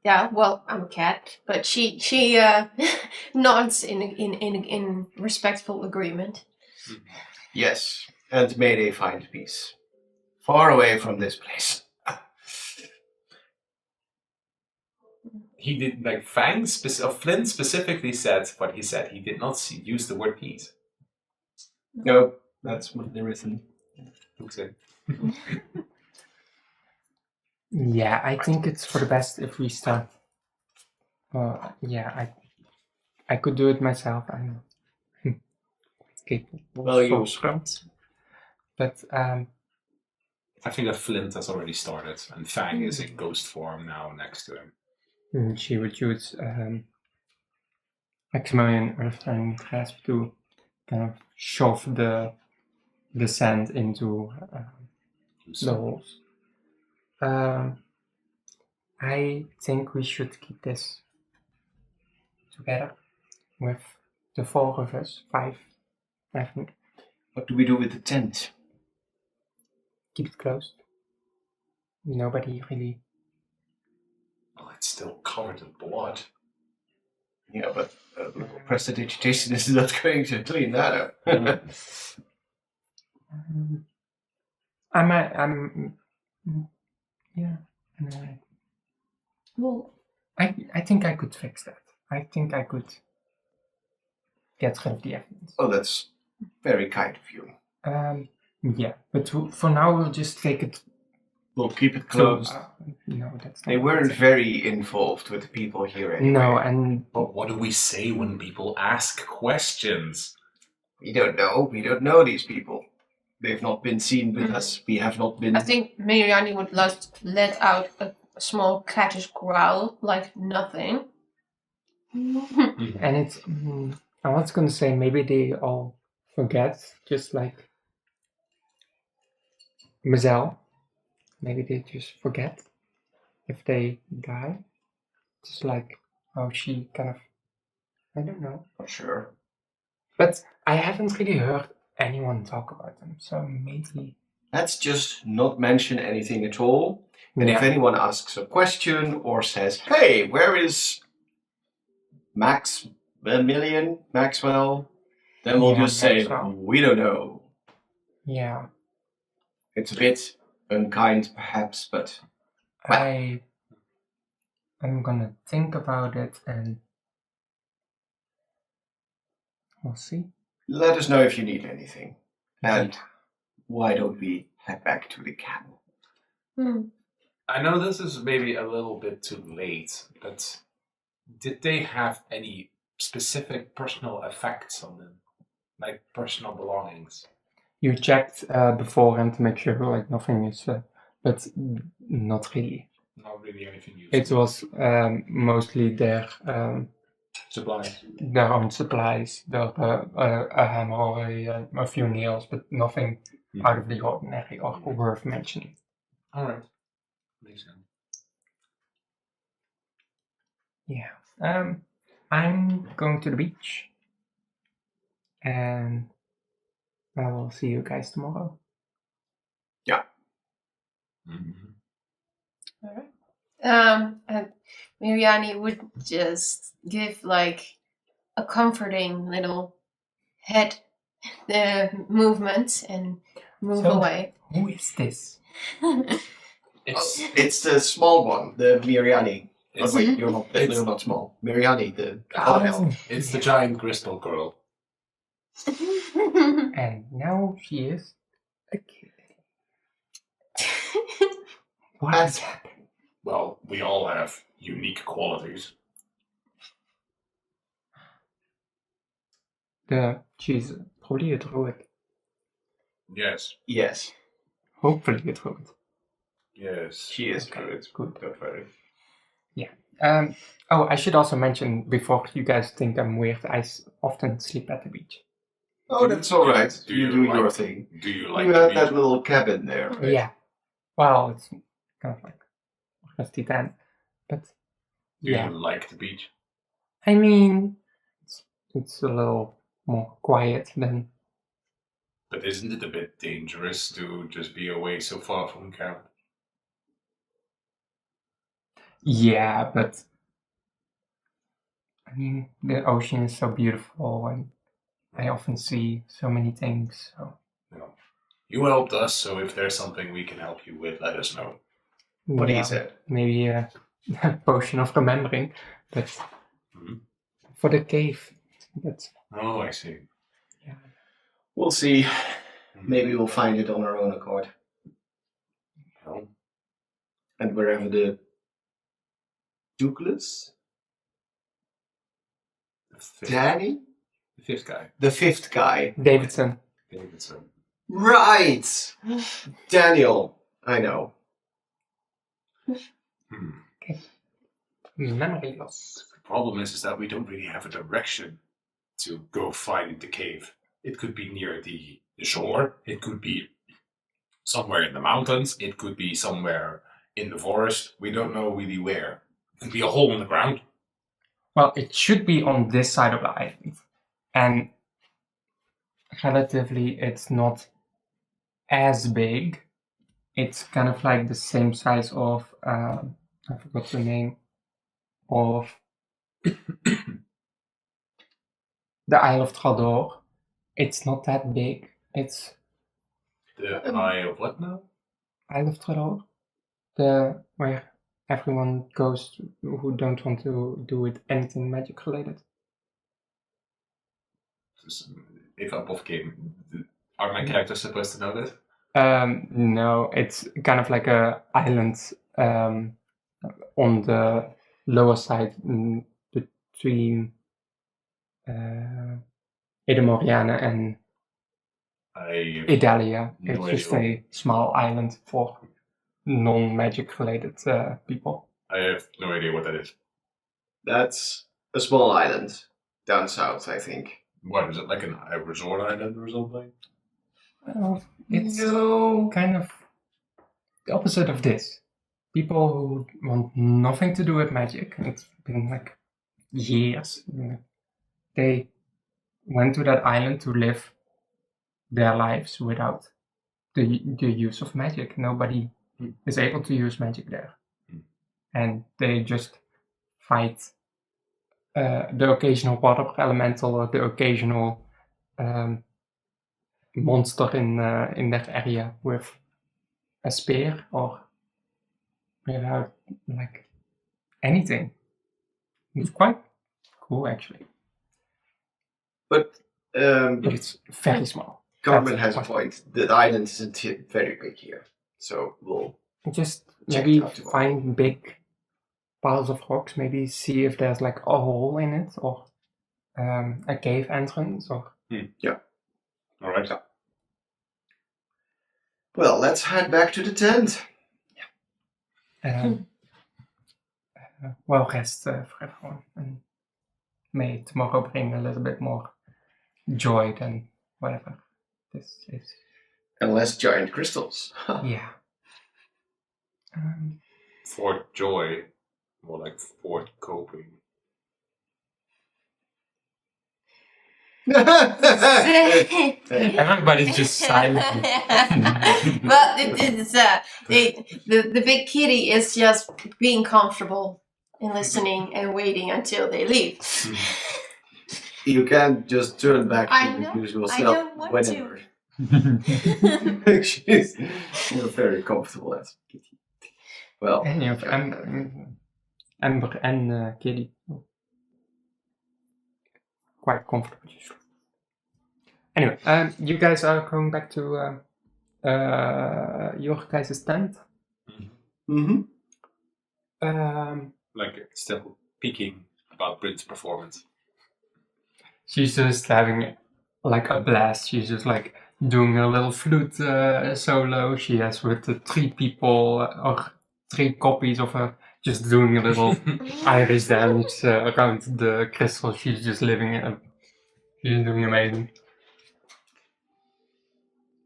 Yeah, well, I'm a cat, but she nods in respectful agreement. Yes, and may they find peace. Far away from this place. he did like Fang Flint specifically said what he said. He did not use the word peace. No, that's what there isn't. Okay. Yeah, I think it's for the best if we start. Yeah, I could do it myself. I'm capable Well, you- of scrums. But I think that Flint has already started, and Fang is in ghost form now next to him. she would use Maximilian Earthling Grasp to kind of shove the sand into the holes. I think we should keep this together with the 4 of us, 5, I think. What do we do with the tent? Keep it closed. Nobody really. Oh, it's still covered in blood. Yeah, but prestidigitation is not going to clean that up. Yeah. Well, I think I could fix that. I think I could get rid of the evidence. Oh, that's very kind of you. Yeah, but for now we'll just take it. We'll keep it closed. No, that's not. They weren't very involved with the people here anyway. No, and But what do we say when people ask questions? We don't know. We don't know these people. They've not been seen with us. We have not been. I think Miriani would let out a small cattish growl, like nothing. and it's. I was gonna say maybe they all forget, just like Mazel. Maybe they just forget if they die. Just like how she kind of. I don't know. Not sure. But I haven't really heard anyone talk about them, so maybe. Let's just not mention anything at all. And if anyone asks a question or says, "Hey, where is Maxwell?" Then we'll just say, Maxwell. "We don't know." Yeah. It's a bit unkind, perhaps, but I'm gonna think about it and we'll see. let us know if you need anything. And why don't we head back to the cabin? I know this is maybe a little bit too late, but did they have any specific personal effects on them? Like personal belongings? You checked beforehand to make sure like nothing is, but not really. Not really anything useful. It was mostly their Supplies. their own supplies, a hammer or a few nails, but nothing out of the ordinary or worth mentioning. Alright. Makes sense. Yeah. I'm going to the beach. And I will see you guys tomorrow. Mm-hmm. Alright. And Miriani would just give like a comforting little head movement and move So- away. Who is this? It's the small one, the Miriani. It's, Oh, wait, you're not small. Miriani, the Oh, it's the giant crystal girl. and now she is a kid. What has happened? Well, we all have unique qualities. She's probably a druid. Yes. Yes, Hopefully a druid. Yes. she is Okay, good. good. Don't worry. Oh, I should also mention before you guys think I'm weird, I often sleep at the beach. Oh, that's all right. Do You you do like- your thing. Do you like You the have beach? that little cabin there. Right? Yeah. Well, it's kind of like rusty tan, but Do yeah. you like the beach? I mean, it's a little more quiet than. But isn't it a bit dangerous to just be away so far from camp? Yeah, but I mean, the ocean is so beautiful, and I often see so many things. So No. You helped us, so if there's something we can help you with, let us know. What yeah, he said. maybe potion of remembering, but Mhm. for the cave. But Oh, I see. We'll see. Mhm. Maybe we'll find it on our own accord. Well, And wherever the Douglas, Danny, the fifth guy, the fifth guy. Davidson. Davidson. Right! Daniel, I know. Hmm. Memory loss. The problem is that we don't really have a direction to go find the cave. It could be near the shore. It could be somewhere in the mountains. It could be somewhere in the forest. We don't know really where. It could be a hole in the ground. Well, it should be on this side of the island, and relatively, it's not as big. It's kind of like the same size of I forgot the name of the Isle of Trador. It's not that big. It's The eye of what now? Isle of Trador, the where everyone goes who don't want to do with anything magic related. If I'm off game, are my characters supposed to know this? No, it's kind of like a island on the lower side between Edemoriana and Idalia. No It's idea just what- a small island for non-magic related people. I have no idea what that is. That's a small island down south, I think. What is it, like a resort island or something? Well, it's No. kind of the opposite of this. People who want nothing to do with magic. It's been like years. They went to that island to live their lives without the use of magic. Nobody is able to use magic there. And they just fight the occasional water elemental or the occasional monster in that area with a spear or without like anything. It's quite cool actually, But but it's very small. Carmen That's has a what- point. The island isn't very big here. So we'll Just check maybe it out tomorrow. find big piles of rocks. Maybe see if there's like a hole in it or a cave entrance or. All right. Well, let's head back to the tent. Well rest for everyone, and may tomorrow bring a little bit more joy than whatever this is. And less giant crystals. Yeah. Fort Joy, more like Fort Coping. Everybody's just silent. Well, it's the big kitty is just being comfortable and listening and waiting until they leave. You can't just turn back I to know, the usual I self don't want whenever. She's you're very comfortable as a kitty. Well, And you have Amber and Kitty. Quite comfortable. Anyway, you guys are going back to your guys' tent. mm-hmm. Like, still peeking about Bryn's performance. She's just having like a blast. She's just like doing a little flute solo. She has with the 3 people or 3 copies of her just doing a little Irish dance around the crystal. She's just living it. She's doing amazing.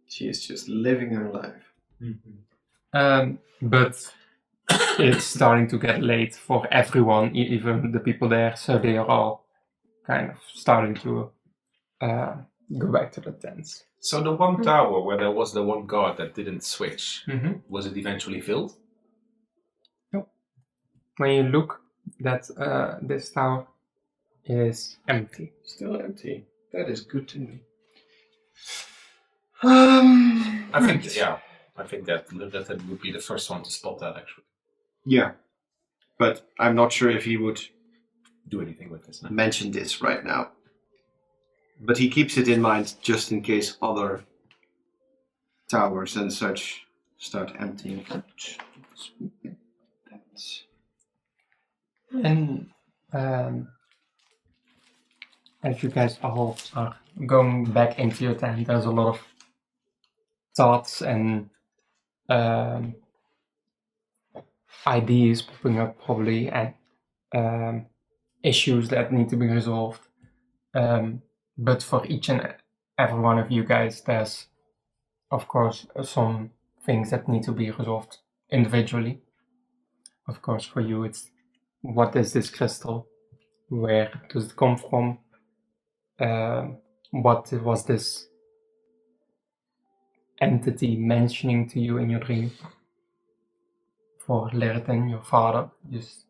She is just living her life. But it's starting to get late for everyone, even the people there. So they are all kind of starting to go back to the tents. So the one tower where there was the one guard that didn't switch, Mm-hmm. was it eventually filled? When you look, that this tower is empty. Still empty. That is good to know. I think, yeah. I think that would be the first one to spot that, actually. Yeah. But I'm not sure if he would Do anything with this. No? mention this right now. But he keeps it in mind just in case other towers and such start emptying out. And as you guys all are going back into your tent, there's a lot of thoughts and ideas popping up probably, and issues that need to be resolved. But for each and every one of you guys, there's of course some things that need to be resolved individually. Of course, for you, it's what is this crystal? Where does it come from? What was this entity mentioning to you in your dream? For Leriton, your father, just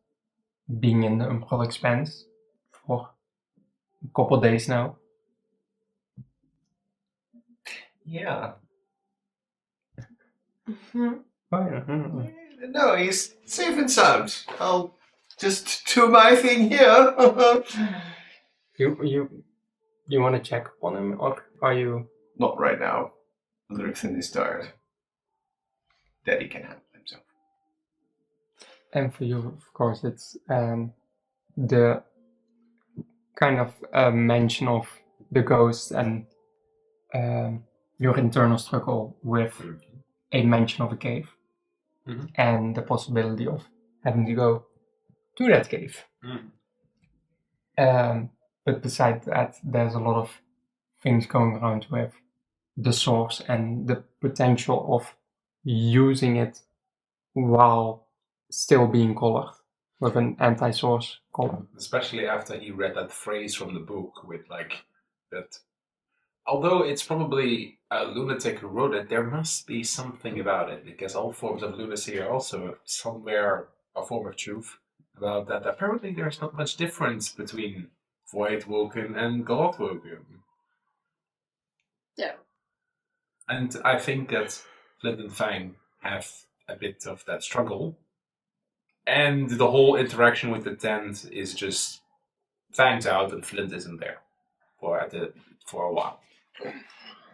being in the Umbral Expanse for a couple days now. Yeah. Mhm. Oh, yeah. No, he's safe and sound. I'll just do my thing here. You want to check upon him, or are you? Not right now. Lurkson is tired. Daddy can handle himself. And for you, of course, it's the kind of mention of the ghost and your internal struggle with a mention of a cave and the possibility of having to go to that cave. But besides that, there's a lot of things going around with the source and the potential of using it while still being colored with an anti-source color. Especially after he read that phrase from the book with like that. Although it's probably a lunatic who wrote it, there must be something about it, because all forms of lunacy are also somewhere a form of truth about that. Apparently there's not much difference between Void Woken and God Woken. Yeah. And I think that Flint and Fang have a bit of that struggle. And the whole interaction with the tent is just Fang's out and Flint isn't there for a while.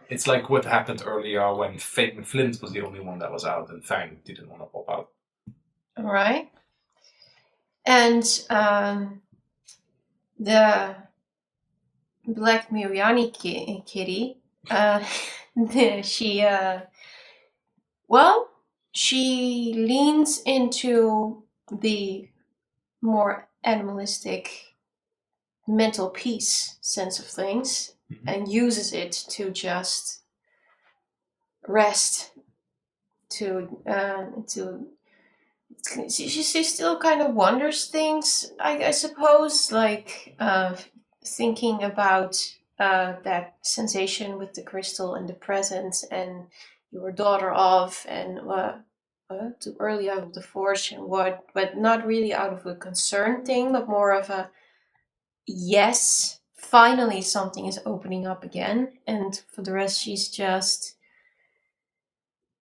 It's like what happened earlier when Flint was the only one that was out and Fang didn't want to pop out. All right. And the Black Miriani kitty, she leans into the more animalistic mental peace sense of things and uses it to just rest, she still kind of wonders things, I suppose, like thinking about that sensation with the crystal and the presence and you were daughter of and too early out of the forge and what, but not really out of a concern thing, but more of a yes, finally something is opening up again. And for the rest, she's just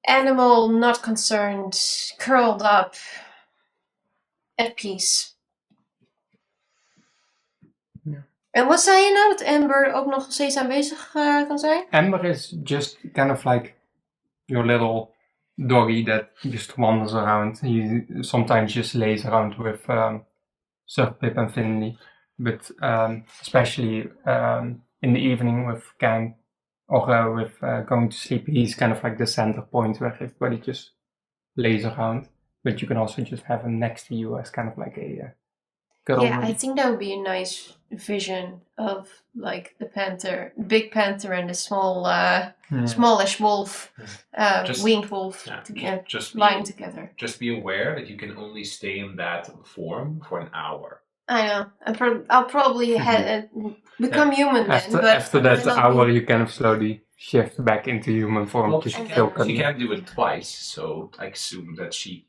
animal, not concerned, curled up, at peace. Ja. En wat zei je nou? Dat Amber ook nog steeds aanwezig kan zijn? Amber is just kind of like your little doggy that just wanders around. He sometimes just lays around with Sir Pip and Finley, but especially in the evening with camp or with going to sleep, he's kind of like the center point where everybody just lays around. But you can also just have him next to you as kind of like a cuddle Yeah, I buddy. think that would be a nice vision of like the panther, big panther, and the smallish wolf, winged wolf, lying together. Just be aware that you can only stay in that form for an hour. I know. I'll probably become human then. But After that hour, you kind of slowly shift back into human form. Well, just she still can't do it twice, so I assume that she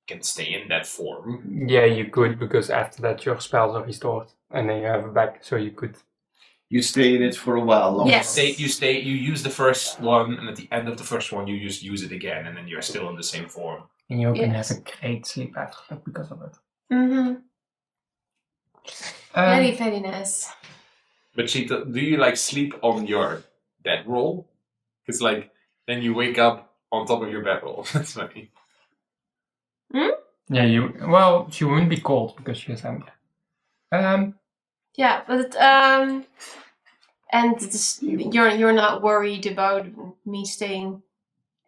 can stay in that form. Yeah, you could, because after that your spells are restored, and then you have it back, so you could. You stay in it for a while longer. Yes. You use the first one, and at the end of the first one, you just use it again, and then you're still in the same form. And you can have a great sleep after that because of it. Mm-hmm. Very, very nice. But Cheetah, do you like sleep on your bedroll? Because like then you wake up on top of your bedroll. That's funny. Yeah, she wouldn't be cold because she has hunger. Yeah, but and you're not worried about me staying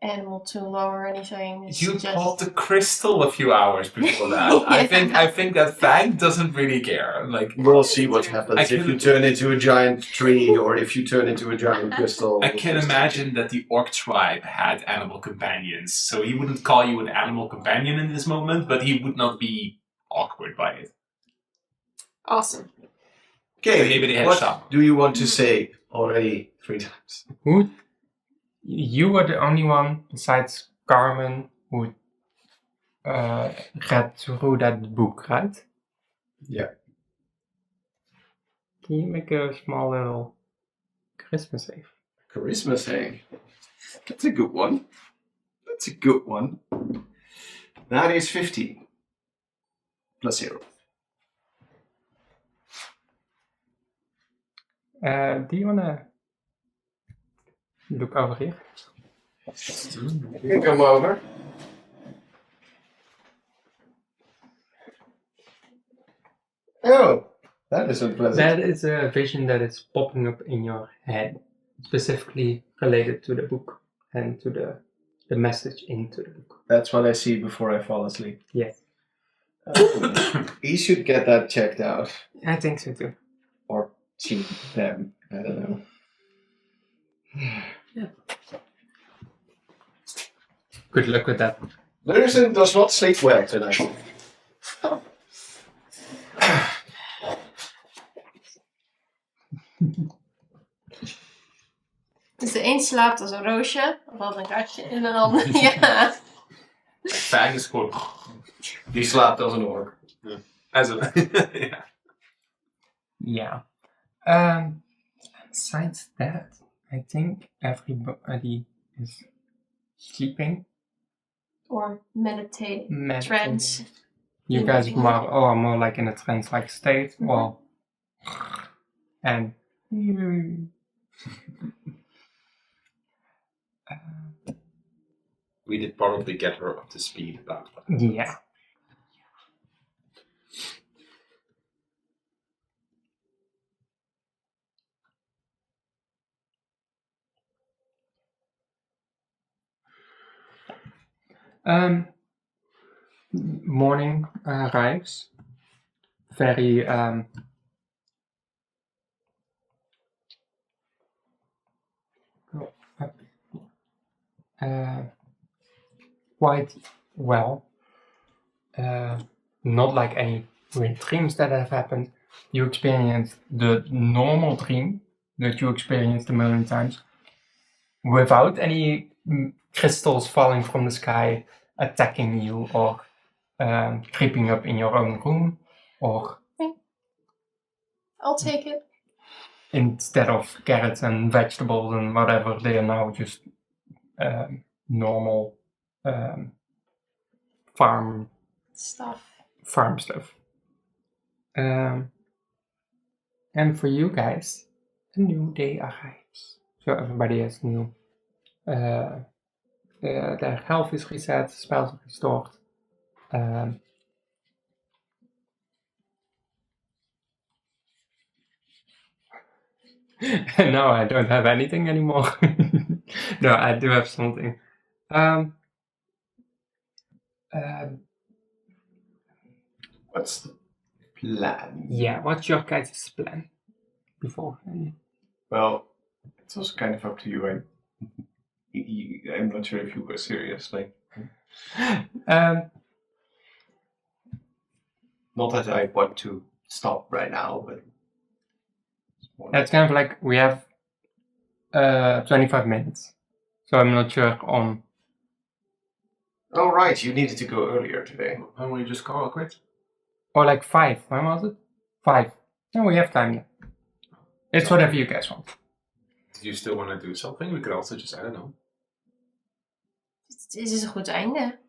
animal too long or anything. It's You just... popped the crystal a few hours before that. I think that Fang doesn't really care. Like We'll see what happens I if you turn into a giant tree or if you turn into a giant crystal. I can imagine that the orc tribe had animal companions, so he wouldn't call you an animal companion in this moment, but he would not be awkward by it. Awesome. Okay, Maybe they had what some. do you want to say already 3 times? You were the only one besides Carmen who read through that book, right? Yeah. Can you make a small little Christmas save? Charisma save. That's a good one. That's a good one. That is 15. Plus 0. Do you wanna look over here? You can come over. Oh, that is unpleasant. That is a vision that is popping up in your head, specifically related to the book and to the message into the book. That's what I see before I fall asleep. Yes. He should get that checked out. I think so too. Or she, them. I don't know. Good luck with that. Larison does not sleep well tonight. Dus de een slaapt als een roosje, of als een katje, en de ander, ja. Fang is gewoon... Die slaapt als een ork. As a, yeah. Yeah. Besides that, I think everybody is sleeping. Or meditating. Trance. You guys are more like in a trance-like state. Mm-hmm. Well, and We did probably get her up to speed about that. yeah. Morning arrives. Very quite well. Not like any weird dreams that have happened. You experience the normal dream that you experienced a million times without any crystals falling from the sky, attacking you, or creeping up in your own room, or I'll take it. instead of carrots and vegetables and whatever, they are now just normal farm stuff. And for you guys, a new day arrives. So everybody has new. Their health is reset, spells are restored. No, I don't have anything anymore. No, I do have something. What's the plan? Yeah, what's your guys' plan? Before? Well, it's also kind of up to you. I'm not sure if you were serious. Like, not that I want to stop right now, but it's kind of like we have 25 minutes, so I'm not sure on. Oh right, you needed to go earlier today. Why don't we just call it quits? Or like 5. When was it? 5. No, we have time. It's whatever you guys want. Did you still want to do something? We could also just, I don't know. Dit is een goed einde.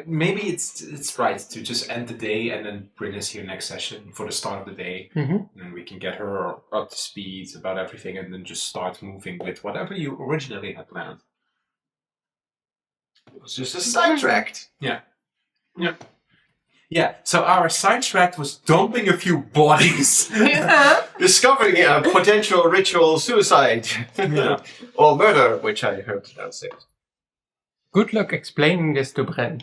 maybe it's right to just end the day and then bring us here next session for the start of the day. Mm-hmm. And then we can get her up to speed about everything and then just start moving with whatever you originally had planned. It was just a sidetracked. Yeah, so our sidetrack was dumping a few bodies. Yeah. Discovering a potential ritual suicide. Yeah. Or murder, which I heard downstairs. Good luck explaining this to Bren.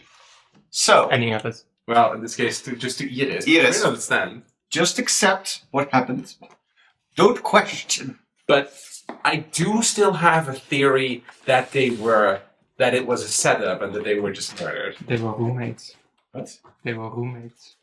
So, Any others? Well, in this case, just to Iris. Iris. I don't understand. just accept what happened. Don't question. But I do still have a theory that that it was a setup and that they were just murdered. They were roommates. What? They were roommates.